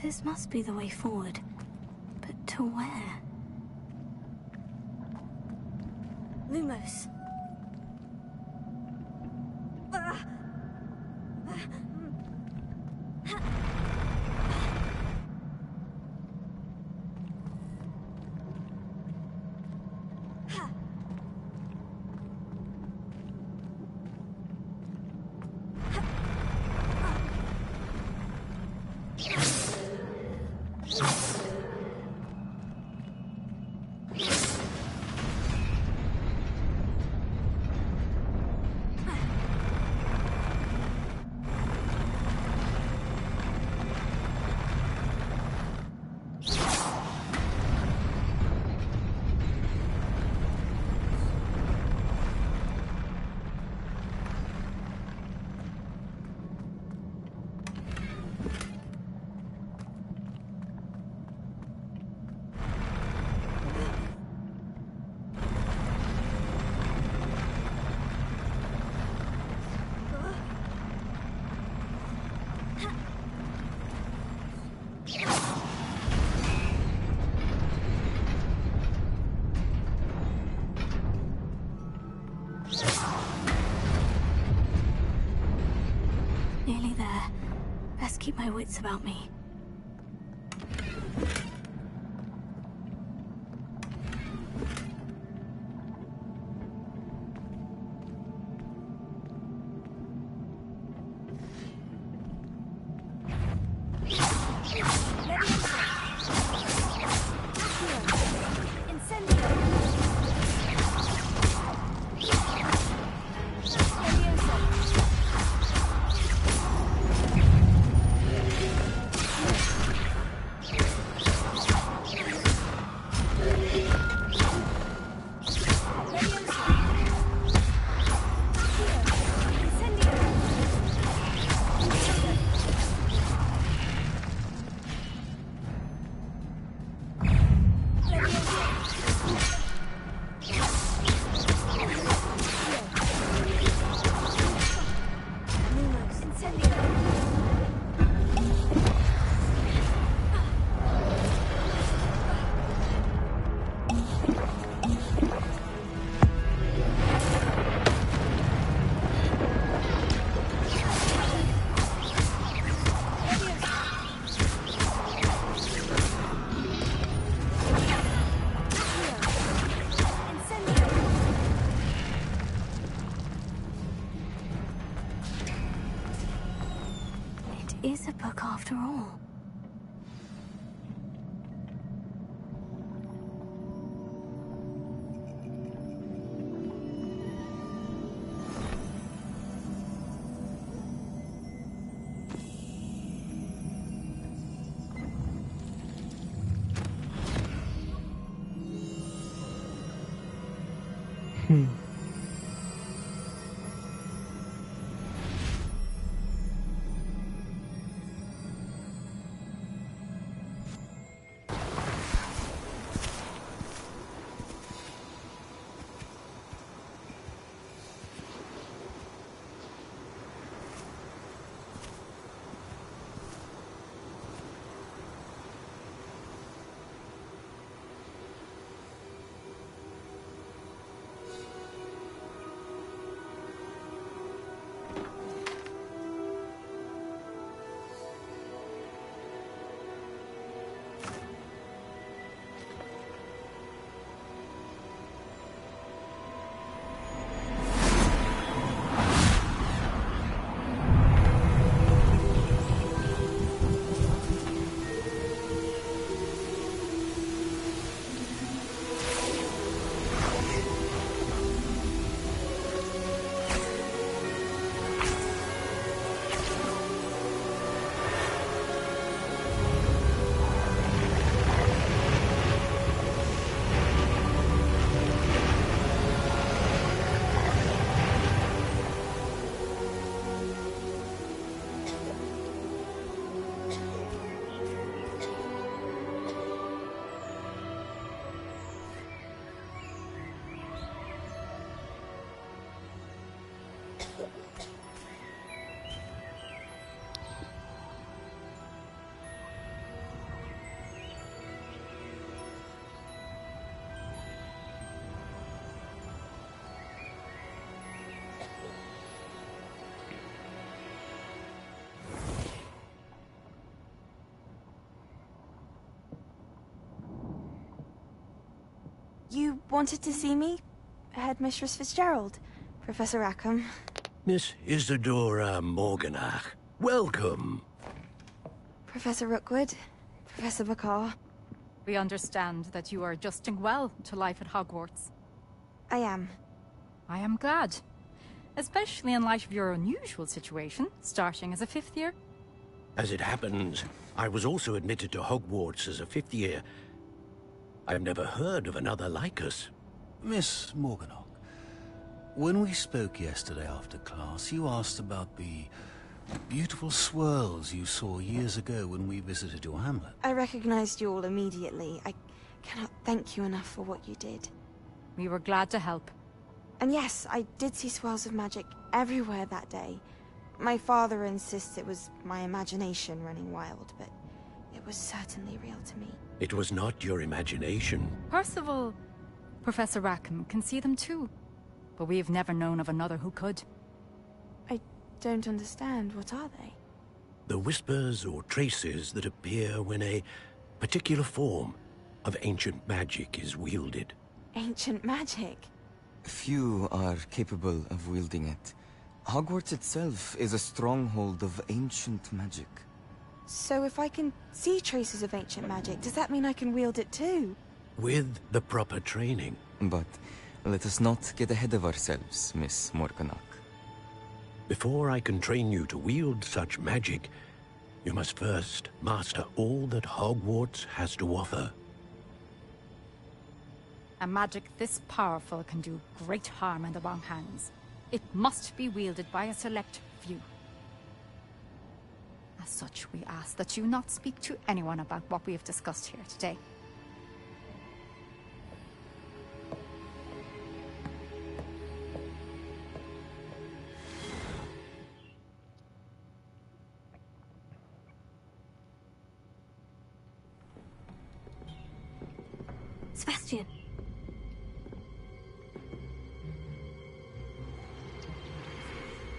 This must be the way forward. But to where? Lumos. keep my wits about me. Is a book after all. You wanted to see me? Headmistress Fitzgerald, Professor Rackham. Miss Isadora Morganach, welcome. Professor Rookwood, Professor Bakar. We understand that you are adjusting well to life at Hogwarts. I am. I am glad. Especially in light of your unusual situation, starting as a 5th year. As it happens, I was also admitted to Hogwarts as a 5th year. I've never heard of another like us. Miss Morganach, when we spoke yesterday after class, you asked about the beautiful swirls you saw years ago when we visited your hamlet. I recognized you all immediately. I cannot thank you enough for what you did. We were glad to help. And yes, I did see swirls of magic everywhere that day. My father insists it was my imagination running wild, but it was certainly real to me. It was not your imagination. Percival, Professor Rackham can see them too. But we have never known of another who could. I don't understand. What are they? The whispers or traces that appear when a particular form of ancient magic is wielded. Ancient magic? Few are capable of wielding it. Hogwarts itself is a stronghold of ancient magic. So if I can see traces of ancient magic, does that mean I can wield it too? With the proper training. But let us not get ahead of ourselves, Miss Morganach. Before I can train you to wield such magic, you must first master all that Hogwarts has to offer. A magic this powerful can do great harm in the wrong hands. It must be wielded by a select few. As such, we ask that you not speak to anyone about what we have discussed here today. Sebastian.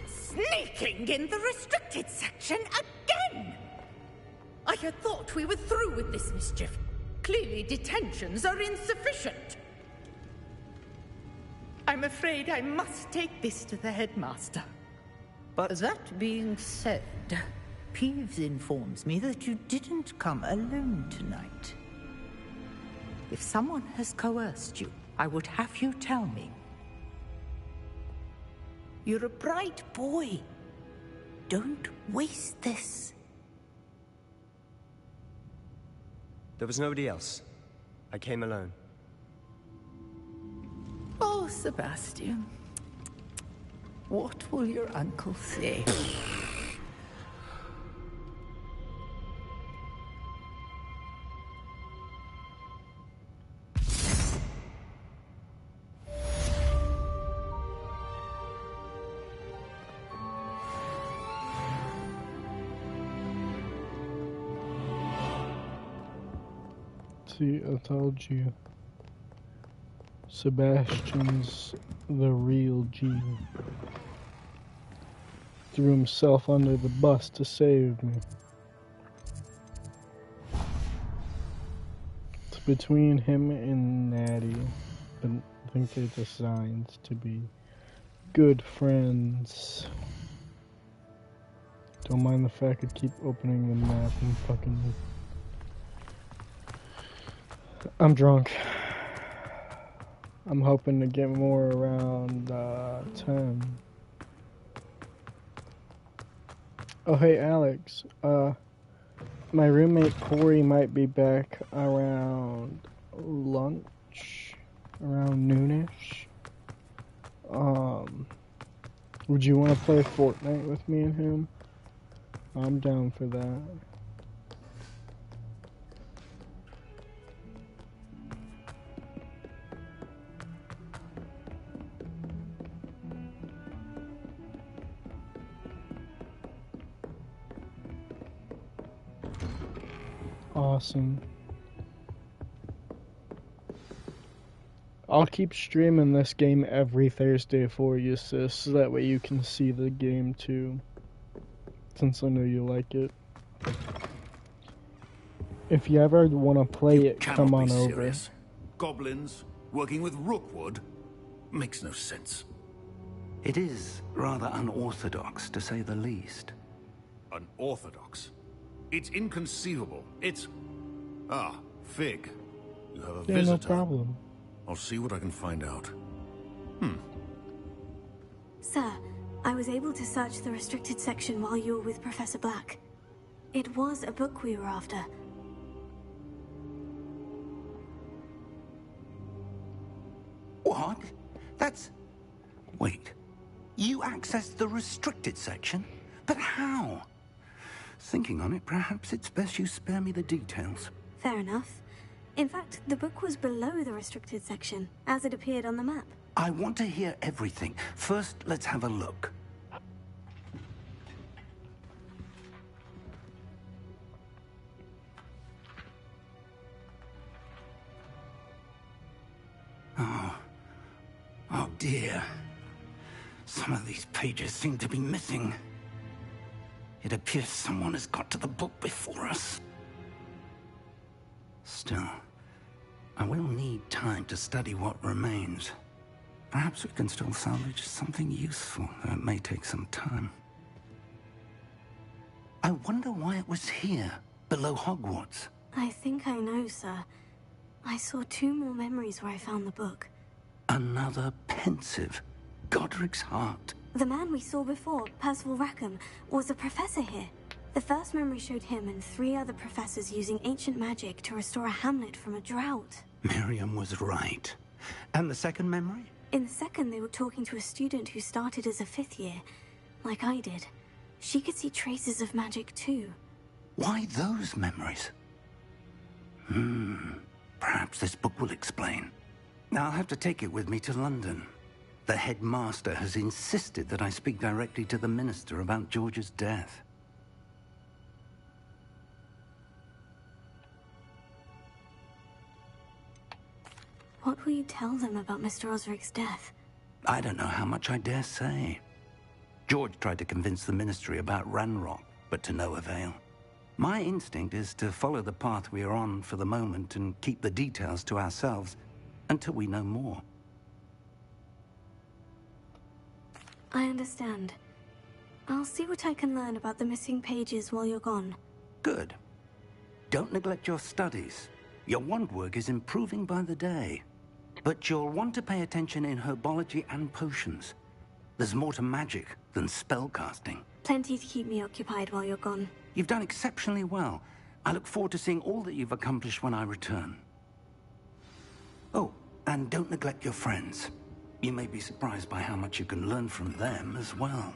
Sneaking in the restricted section again! I had thought we were through with this mischief. Clearly detentions are insufficient. I'm afraid I must take this to the headmaster. But that being said, Peeves informs me that you didn't come alone tonight. If someone has coerced you, I would have you tell me. You're a bright boy. Don't waste this. There was nobody else. I came alone. Oh, Sebastian. What will your uncle say? See, I told you. Sebastian's the real G. Threw himself under the bus to save me. It's between him and Natty, but I think they're designed to be good friends. Don't mind the fact I keep opening the map and fucking... I'm drunk. I'm hoping to get more around 10. Oh hey Alex, my roommate Corey might be back around lunch, around noonish. Would you want to play Fortnite with me and him? I'm down for that. Awesome. I'll keep streaming this game every Thursday for you, sis, so that way you can see the game too. Since I know you like it. If you ever want to play it, come on over. Serious. Goblins working with Rookwood makes no sense. It is rather unorthodox, to say the least. Unorthodox? It's inconceivable. It's... Ah, Fig. You have a Yeah, visitor. no problem. I'll see what I can find out. Sir, I was able to search the restricted section while you were with Professor Black. It was a book we were after. What? That's... Wait. You accessed the restricted section? But how? Thinking on it, perhaps it's best you spare me the details. Fair enough. In fact, the book was below the restricted section, as it appeared on the map. I want to hear everything. First, let's have a look. Oh dear. Some of these pages seem to be missing. It appears someone has got to the book before us. Still, I will need time to study what remains. Perhaps we can still salvage something useful, though it may take some time. I wonder why it was here, below Hogwarts. I think I know, sir. I saw 2 more memories where I found the book. Another pensive. Godric's heart. The man we saw before, Percival Rackham, was a professor here. The first memory showed him and 3 other professors using ancient magic to restore a hamlet from a drought. Miriam was right. And the second memory? In the second, they were talking to a student who started as a 5th year, like I did. She could see traces of magic too. Why those memories? Perhaps this book will explain. I'll have to take it with me to London. The headmaster has insisted that I speak directly to the minister about George's death. What will you tell them about Mr. Osric's death? I don't know how much I dare say. George tried to convince the ministry about Ranrock, but to no avail. My instinct is to follow the path we are on for the moment and keep the details to ourselves until we know more. I understand. I'll see what I can learn about the missing pages while you're gone. Good. Don't neglect your studies. Your wand work is improving by the day. But you'll want to pay attention in herbology and potions. There's more to magic than spellcasting. Plenty to keep me occupied while you're gone. You've done exceptionally well. I look forward to seeing all that you've accomplished when I return. Oh, and don't neglect your friends. You may be surprised by how much you can learn from them as well.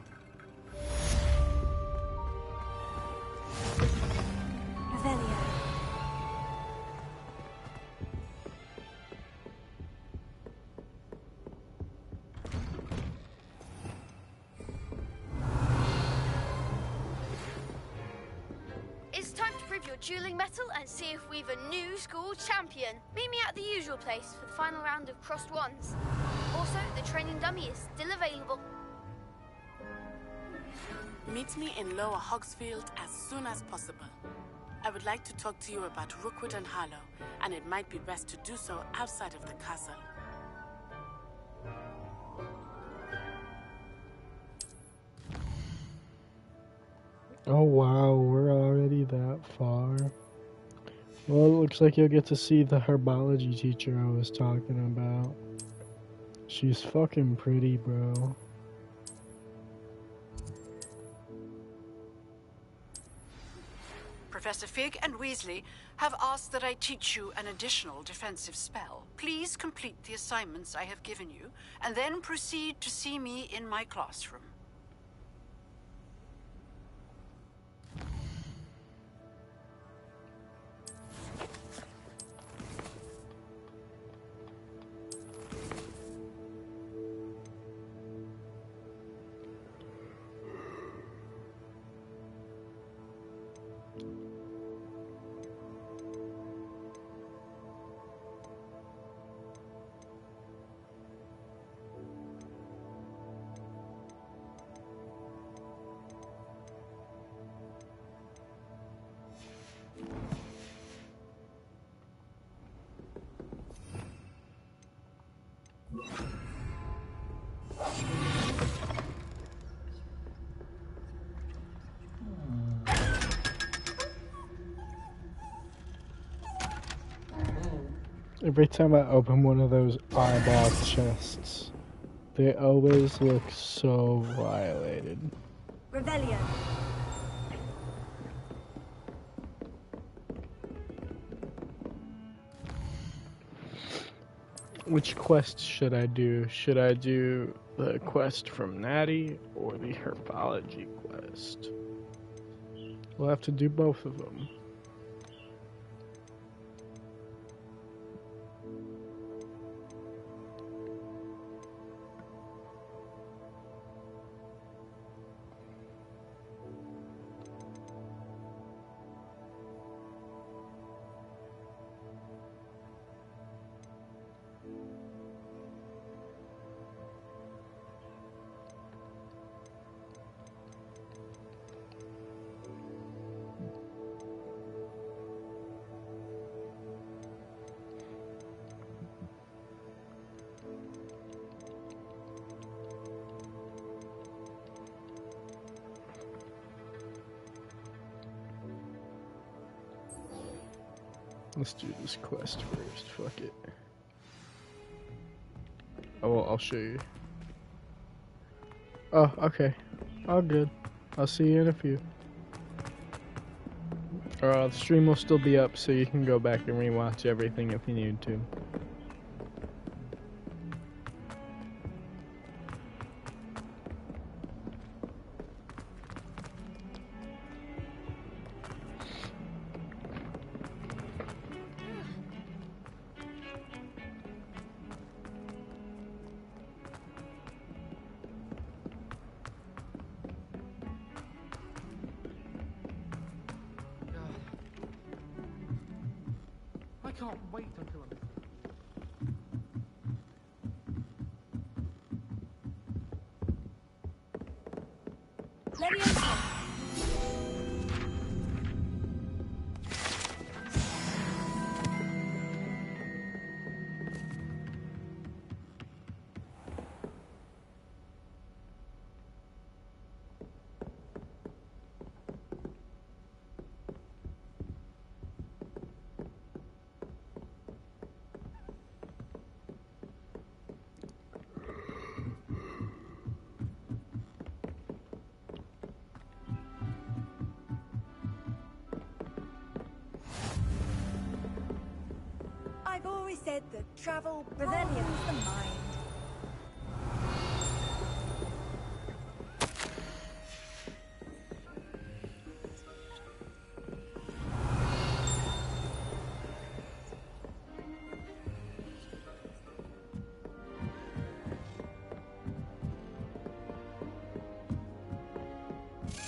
Revelio. It's time to prove your dueling mettle and see if we've a new school champion. Meet me at the usual place for the final round of crossed wands. Also, the training dummy is still available. Meet me in Lower Hogsfield as soon as possible. I would like to talk to you about Rookwood and Harlow, and it might be best to do so outside of the castle. Oh wow, we're already that far. Well, it looks like you'll get to see the herbology teacher I was talking about. She's fucking pretty, bro. Professor Fig and Weasley have asked that I teach you an additional defensive spell. Please complete the assignments I have given you, and then proceed to see me in my classroom. Every time I open one of those eyeball chests, they always look so violated. Revelio. Which quest should I do? Should I do the quest from Natty or the herbology quest? We'll have to do both of them. Let's do this quest first. Fuck it. Oh, I'll show you. Oh, okay. All good. I'll see you in a few. The stream will still be up, so you can go back and rewatch everything if you need to. I can't wait until I'm... I've always said that travel broadens the mind.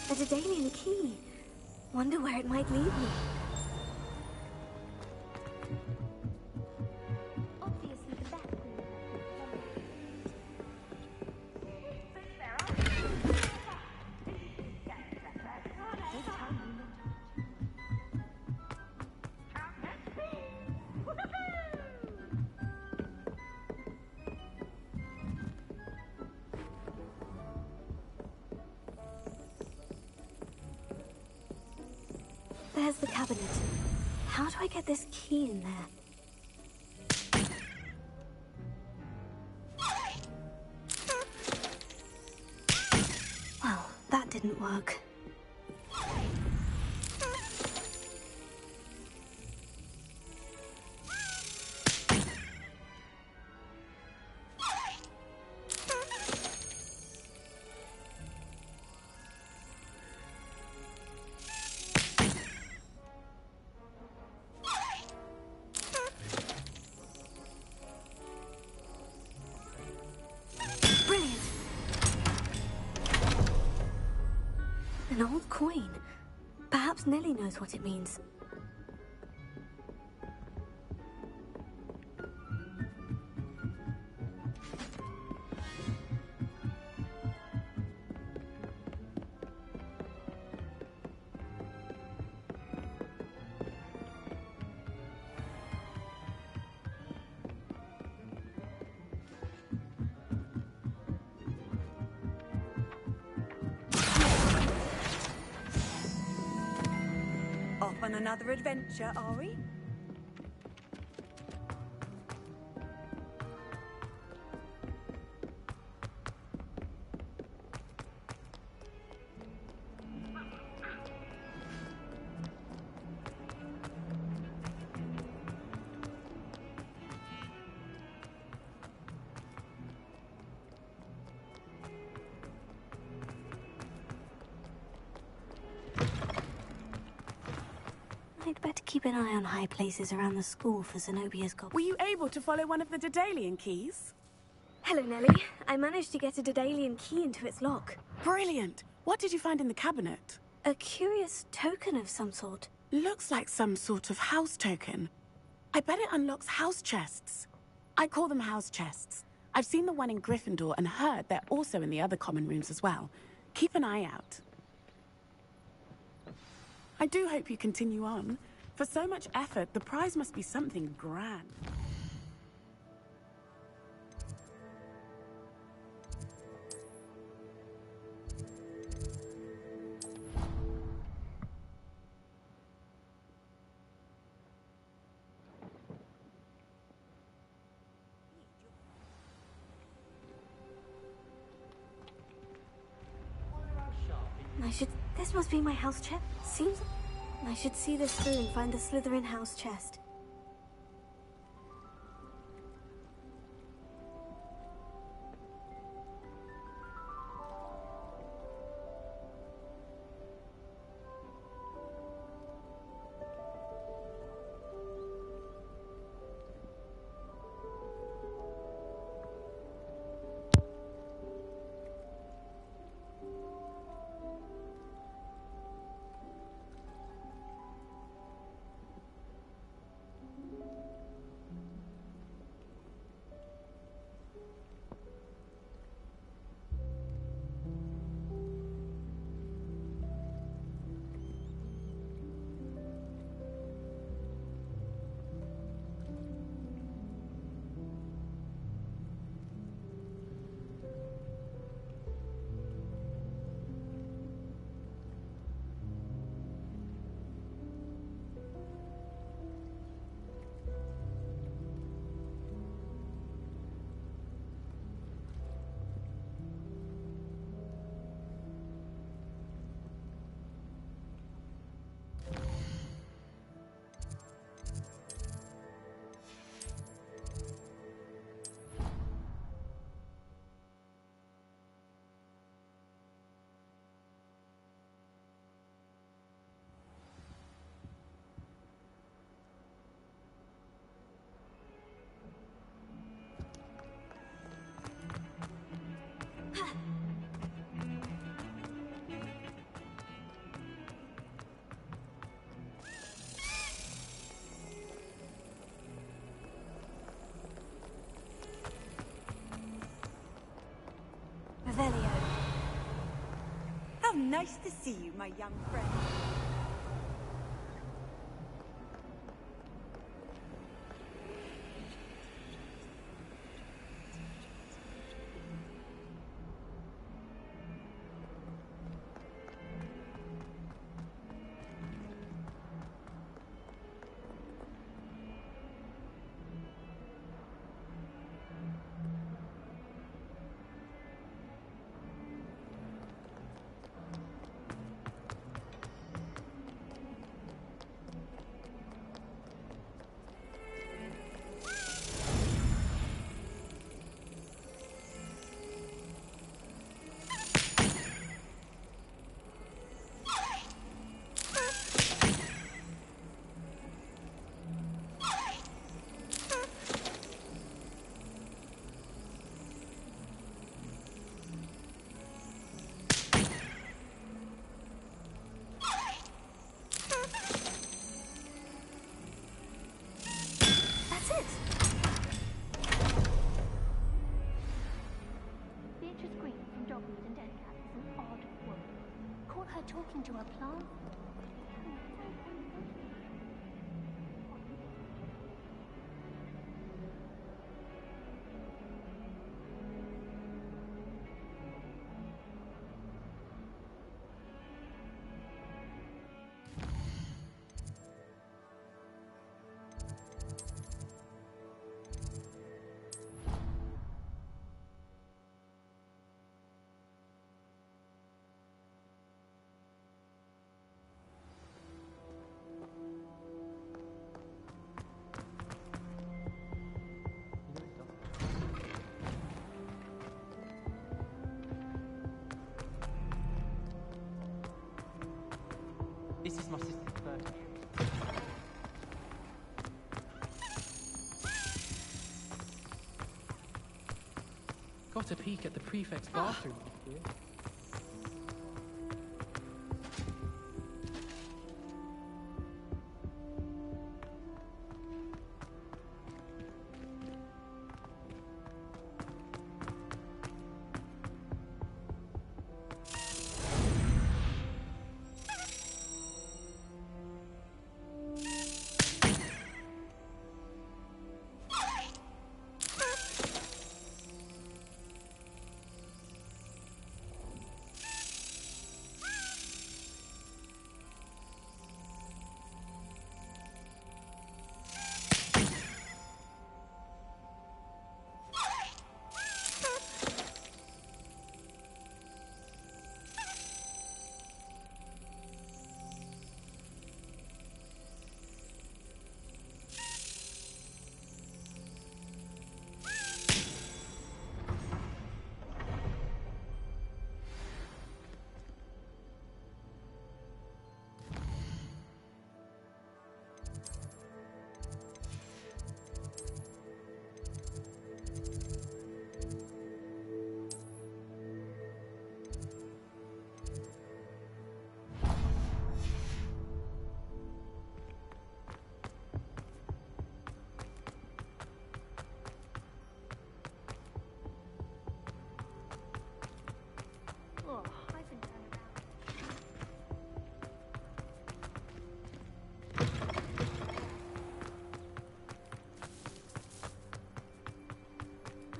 A Daedalian key. Wonder where it might lead me. There's the cabinet. How do I get this key in there? Well, that didn't work. An old coin. Perhaps Nellie knows what it means. Off on another adventure, are we? I'd better keep an eye on high places around the school for Zenobia's goblins. Were you able to follow one of the Daedalian keys? Hello, Nellie. I managed to get a Daedalian key into its lock. Brilliant! What did you find in the cabinet? A curious token of some sort. Looks like some sort of house token. I bet it unlocks house chests. I call them house chests. I've seen the one in Gryffindor and heard they're also in the other common rooms as well. Keep an eye out. I do hope you continue on. For so much effort, the prize must be something grand. This must be my house chest. Seems... I should see this through and find the Slytherin house chest. Revelio. How nice to see you, my young friend. Talking to a plant? This is my sister's birthday. Got a peek at the prefect's bathroom.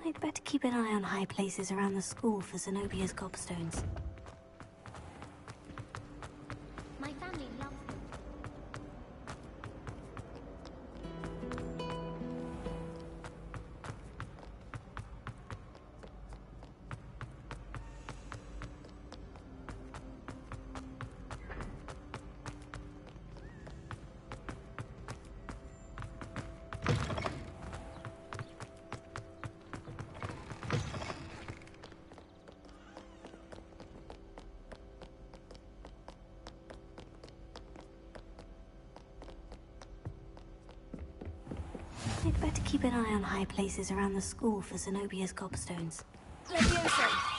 I'd better keep an eye on high places around the school for Zenobia's gobstones. My family loves them. I'd better keep an eye on high places around the school for Zenobia's gobstones. Leviosa!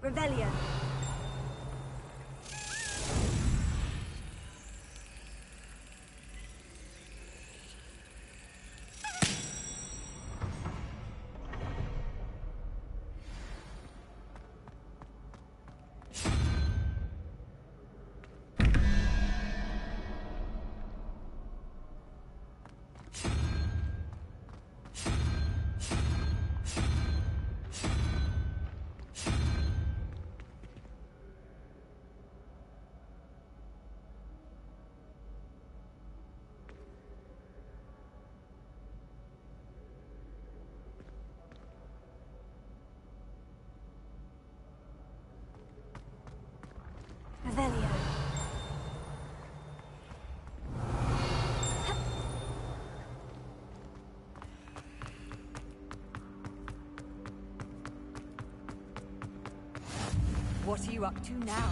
Revelio. Revelio. What are you up to now?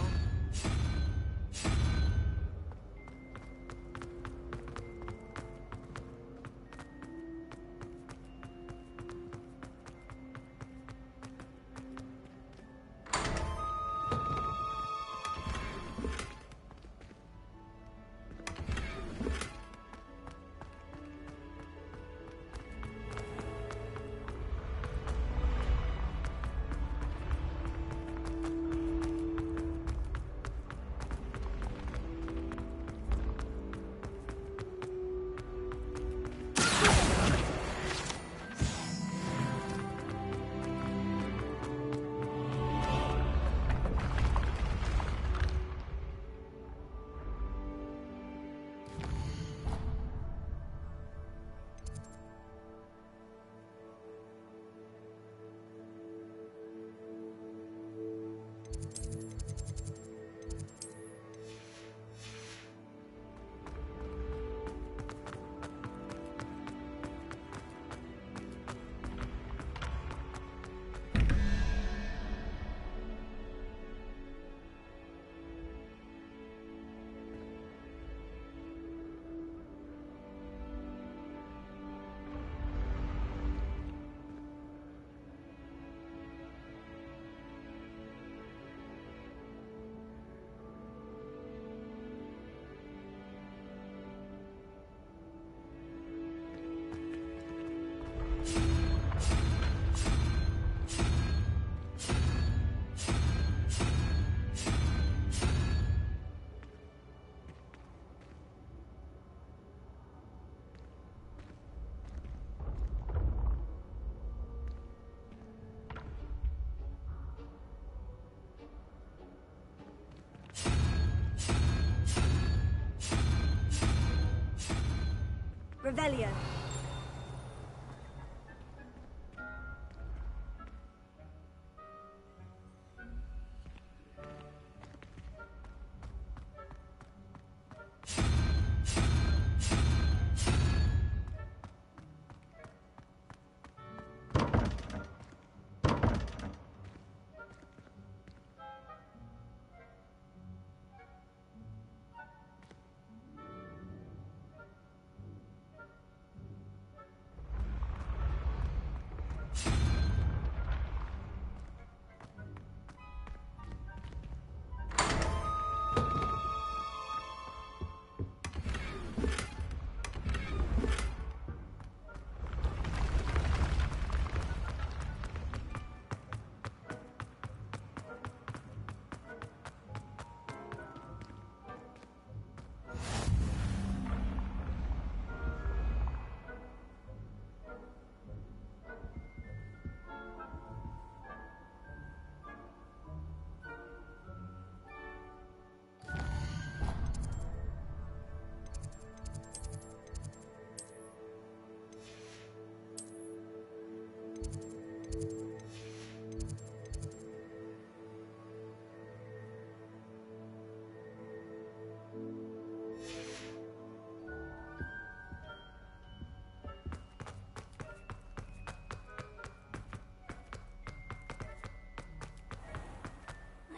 Revelio.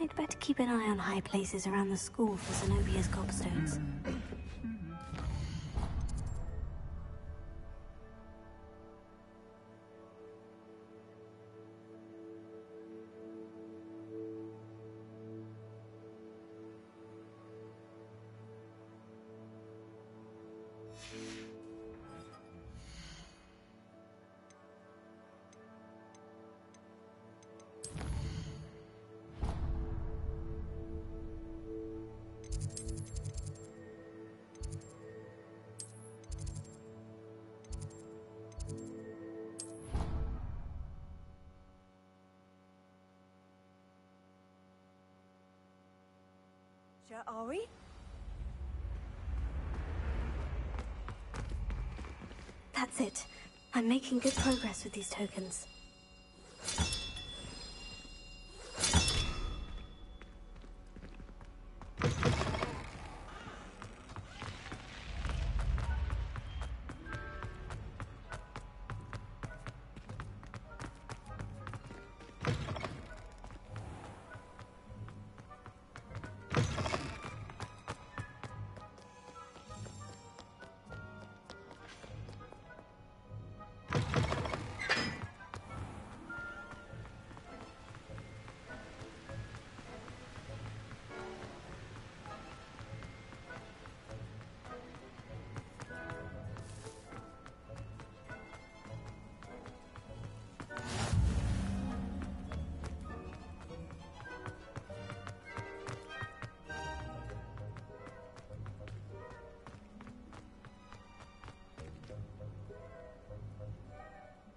I'd better keep an eye on high places around the school for Zenobia's gobstones. Are we? That's it. I'm making good progress with these tokens.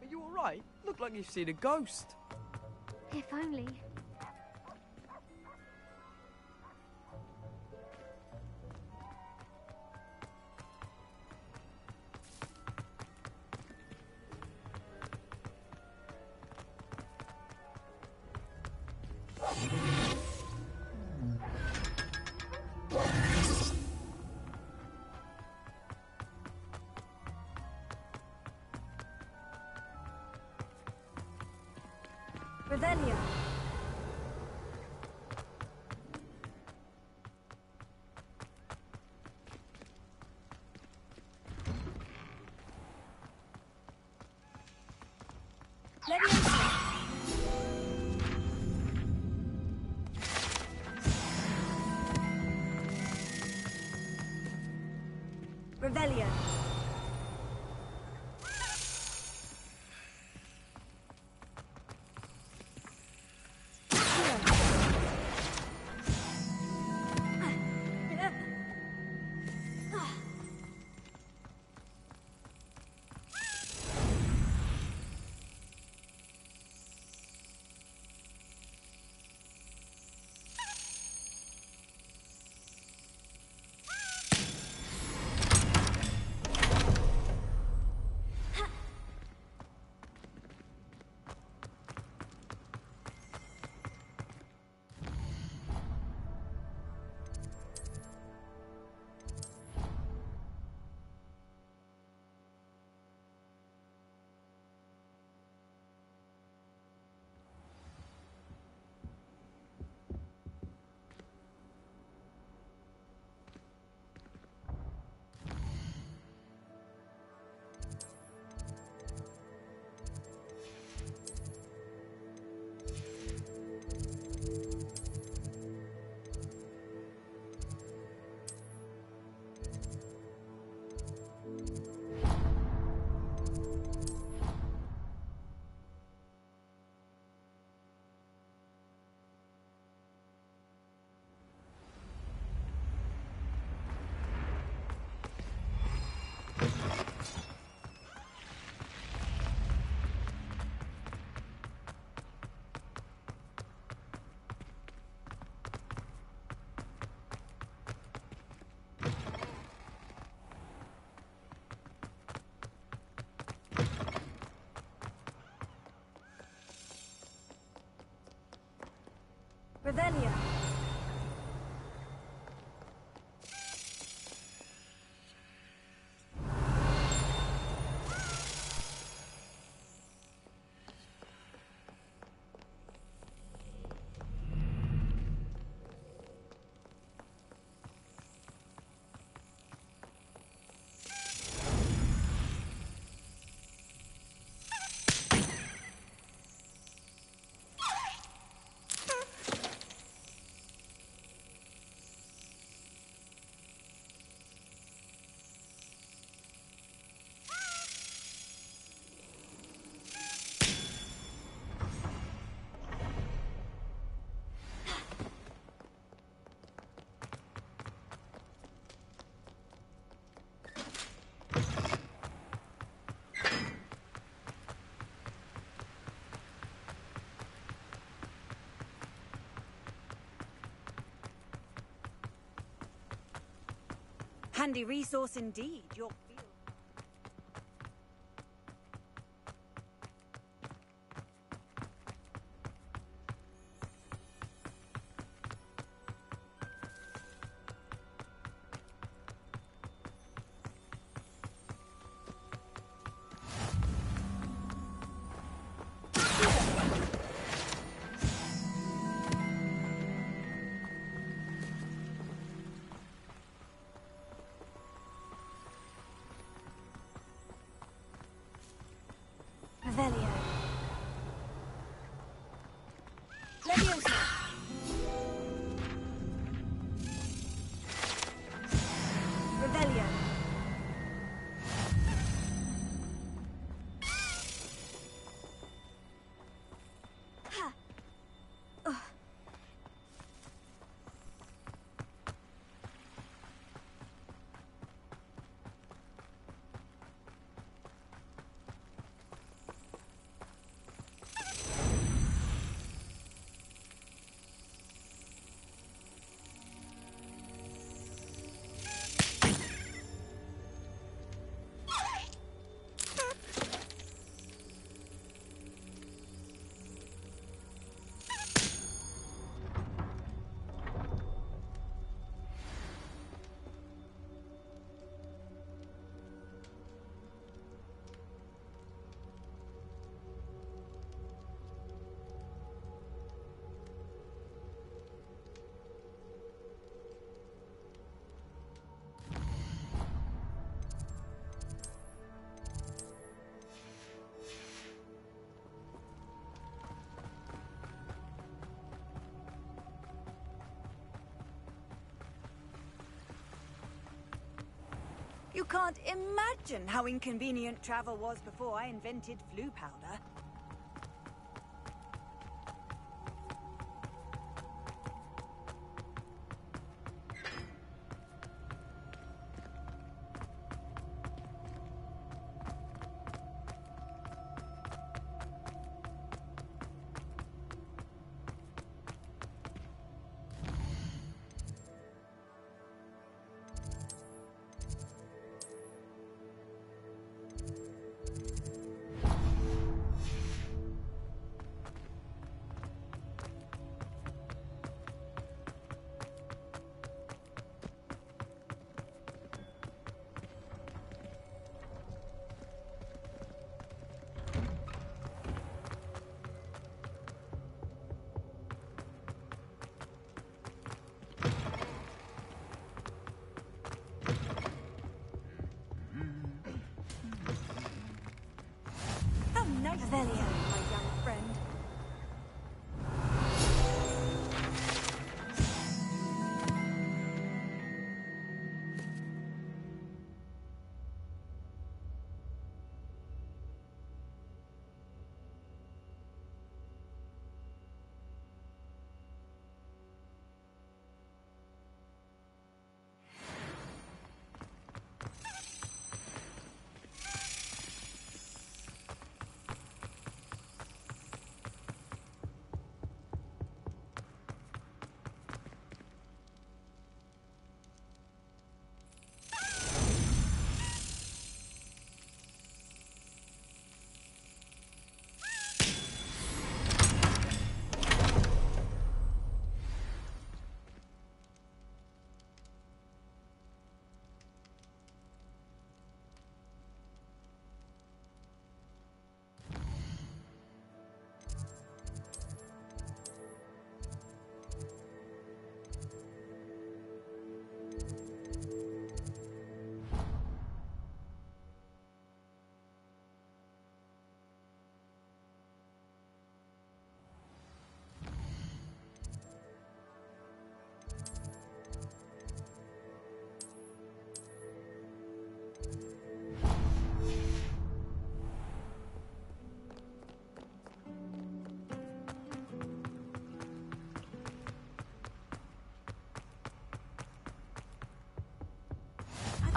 Are you alright? Look like you've seen a ghost. If only. Revelio. Revelio. Revelio. Handy resource indeed, your field. Revelio. Leviosa. Revelio. Ha. Ugh. You can't imagine how inconvenient travel was before I invented flu powder. Revelio, my young friend.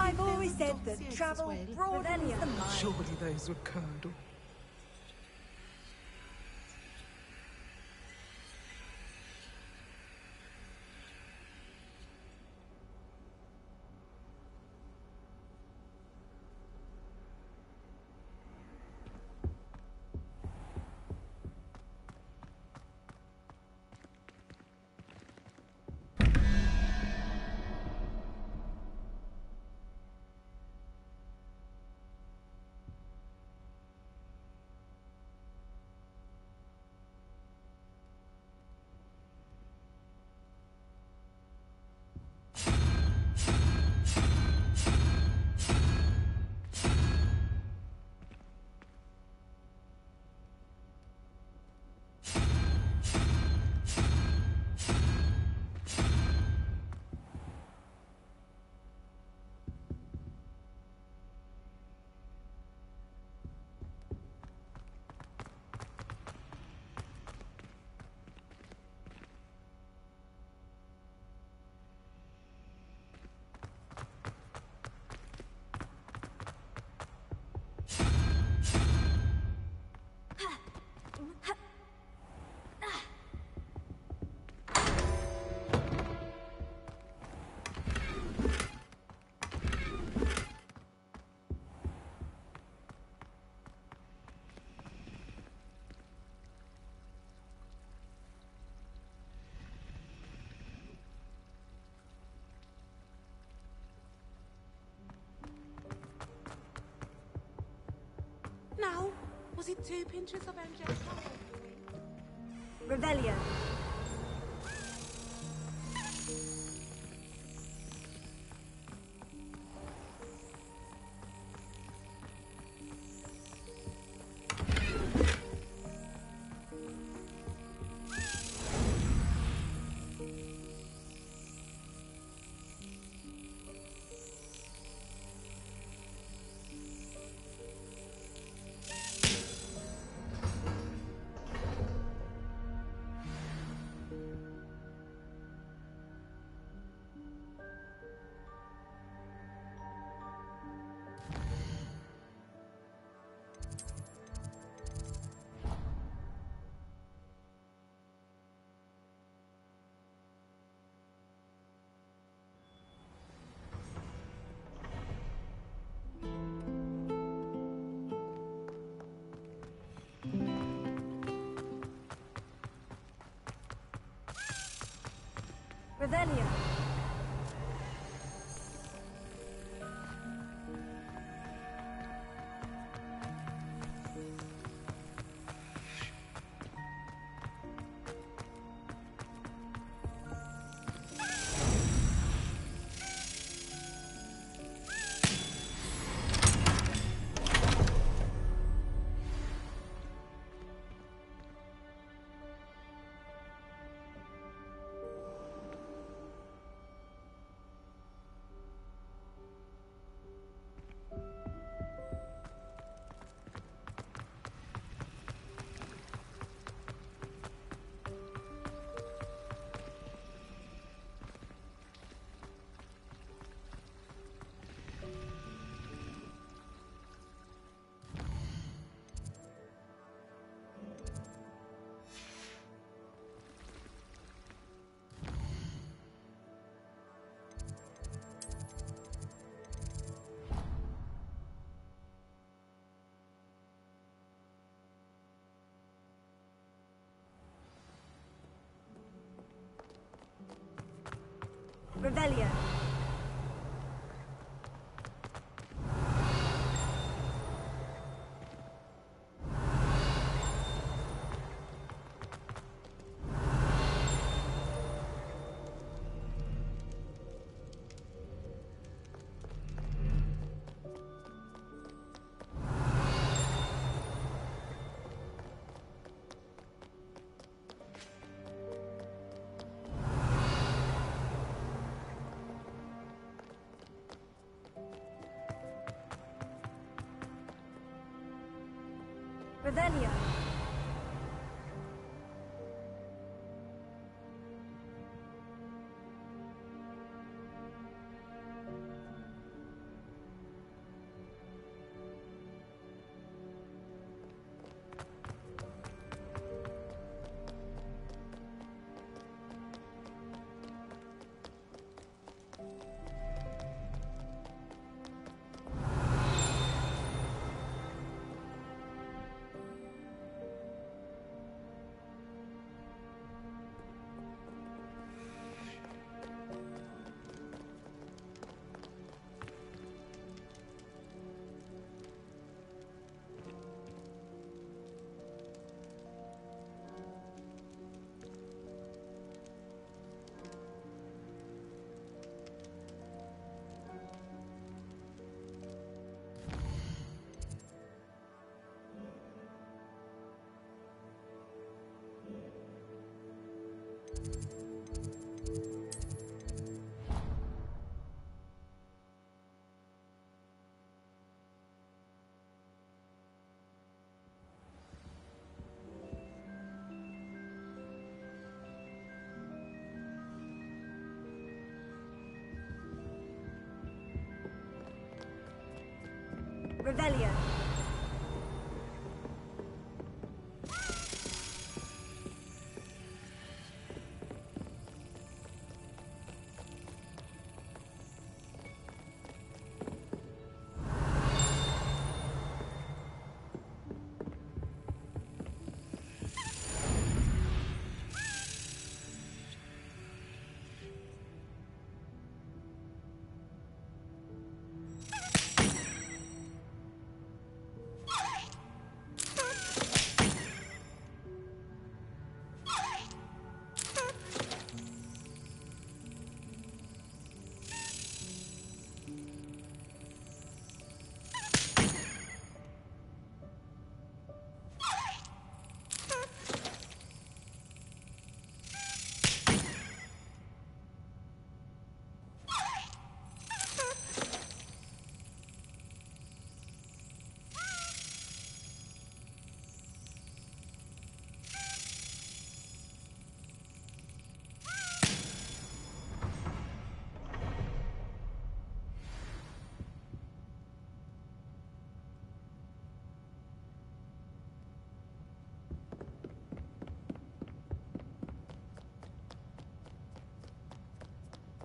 I've always said that travel broadens the mind. Surely those were curdle. Now, was it 2 pinches of MJ? Revelio. Revelio. Revelio. Revelio. Revelio.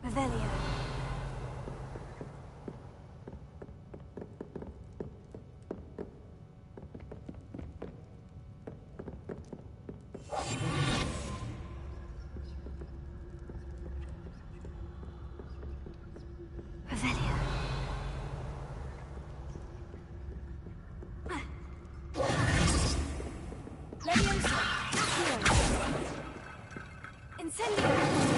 Revelio. Revelio. Leviosa. Incendio.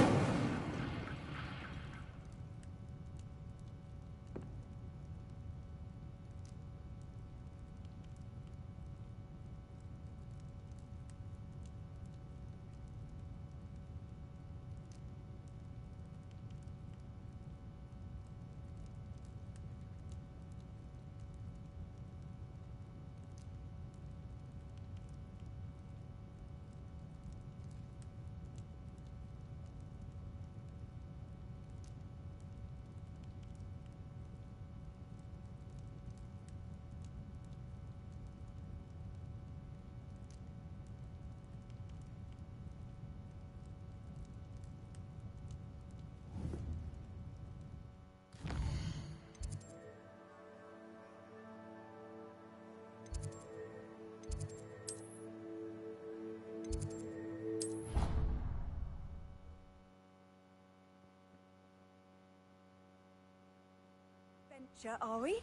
Venture, are we?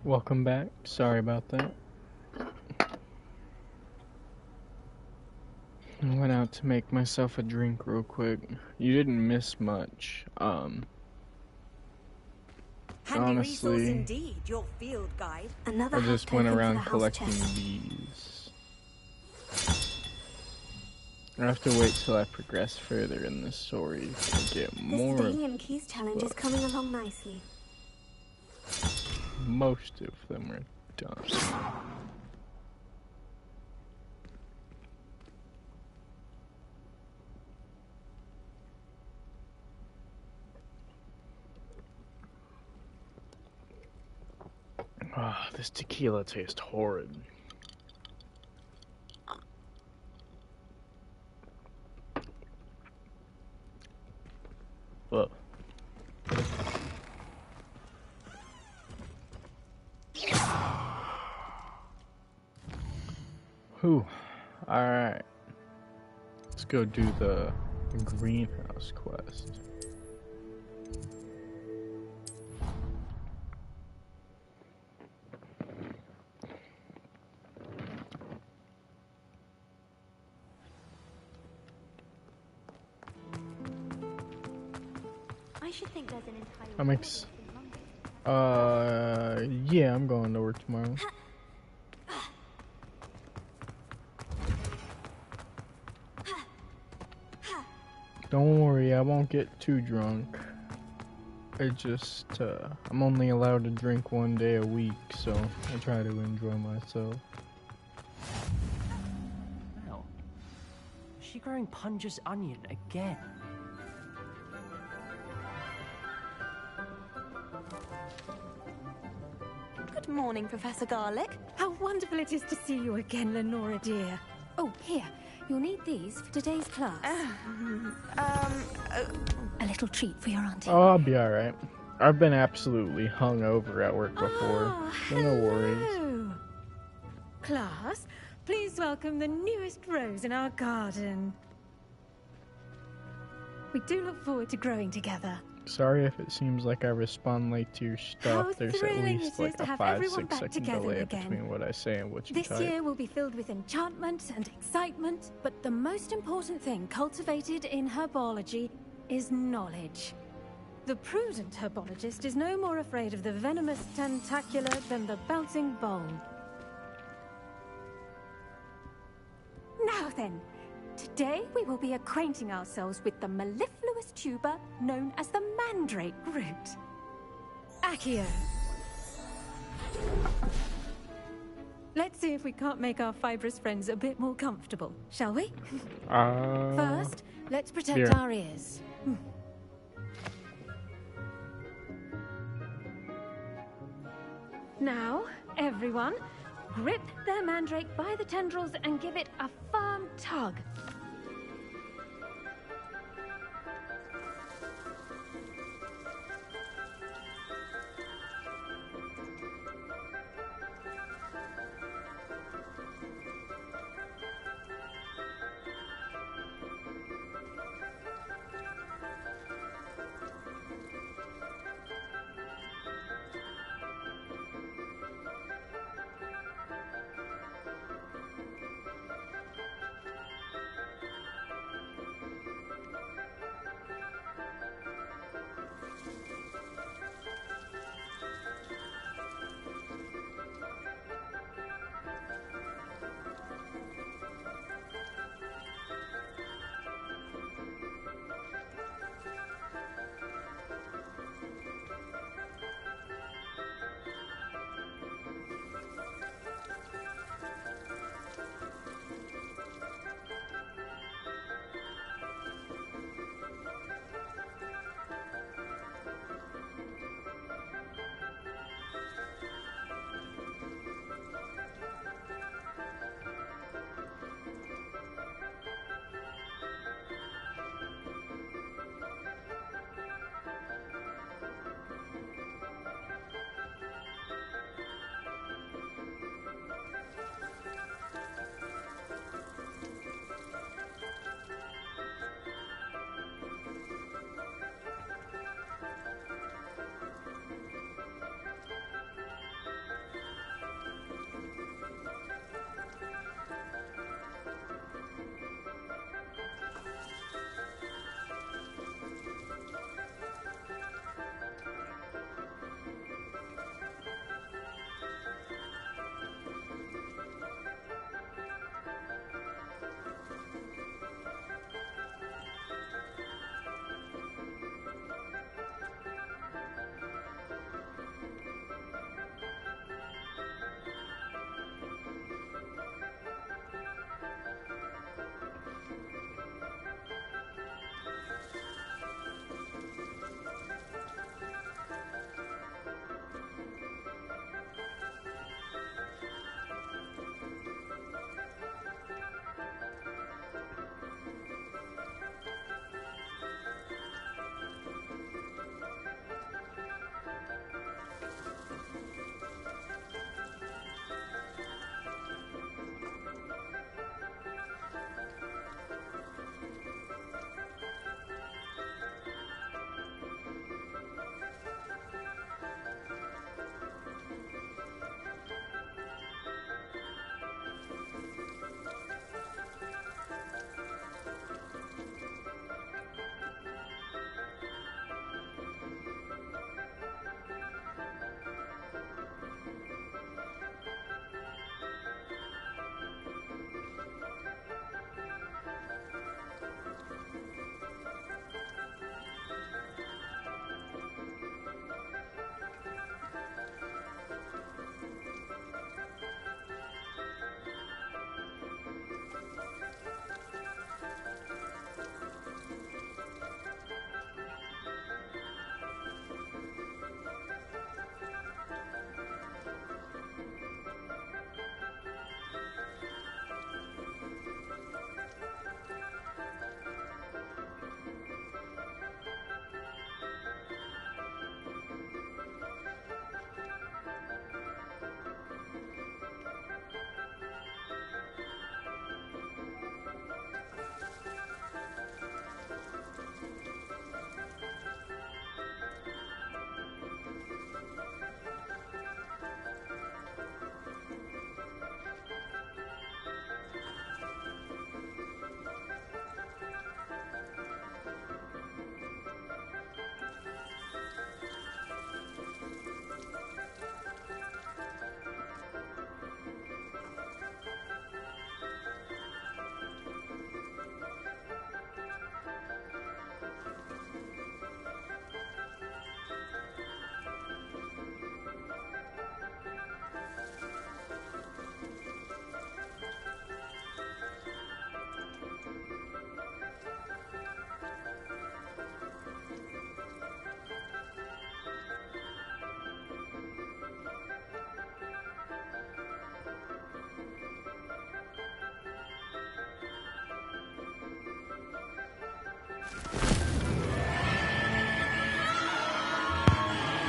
Welcome back. Sorry about that. I went out to make myself a drink real quick. You didn't miss much. Handy Honestly, resource indeed, your field guide. I just went around collecting these. I have to wait till I progress further in this story to get more. The Stadium Keys challenge is coming along nicely. Most of them are done. Ah, this tequila tastes horrid. Whoa. Whew. Alright. Let's go do the greenhouse quest. I should think there's an entire Yeah, I'm going to work tomorrow. Don't worry, I won't get too drunk. I'm only allowed to drink one day a week, so I try to enjoy myself. Well, is she growing Punja's onion again? Good morning, Professor Garlic. How wonderful it is to see you again, Lenora dear. Oh, here. You'll need these for today's class. A little treat for your auntie. Oh, I'll be alright. I've been absolutely hungover at work before, so no worries. Hello. Class, please welcome the newest rose in our garden. We do look forward to growing together. Sorry if it seems like I respond late to your stuff. How There's at thrilling least it is like to a have 5-6 everyone back second together delay again. between what I say and what you This type. year will be filled with enchantment and excitement, but the most important thing cultivated in herbology is knowledge. The prudent herbologist is no more afraid of the venomous tentacular than the bouncing bulb. Now then, today we will be acquainting ourselves with the mellifluous tuber known as the mandrake root. Accio. Let's see if we can't make our fibrous friends a bit more comfortable, shall we? First, let's protect here. our ears. Now, everyone, grip their mandrake by the tendrils and give it a firm tug.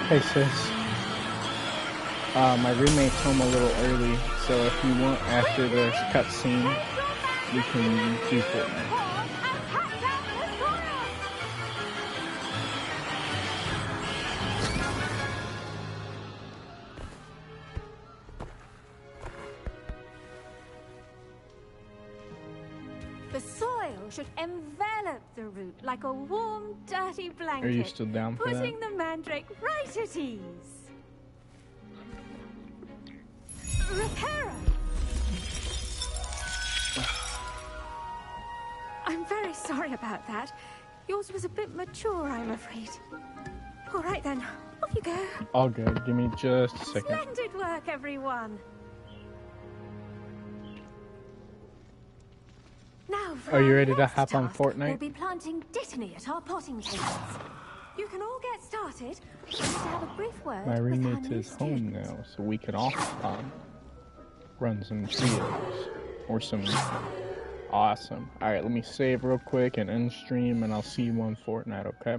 Hey sis. My roommate's home a little early, so if you want after this cutscene, we can do Fortnite. The soil should envelop the root like a warm, dirty blanket. Are you still down for that? Putting the mandrake right at ease. Repairer! I'm very sorry about that. Yours was a bit mature, I'm afraid. All right then, off you go. All good. Give me just a second. Splendid work, everyone. Now, Are you ready to hop on Fortnite? We'll be planting dittany at our potting tables. You can all get started. We need to have a brief word. My roommate is home now, so we can all run some trios or some. Awesome. All right, let me save real quick and end stream, and I'll see you on Fortnite. Okay.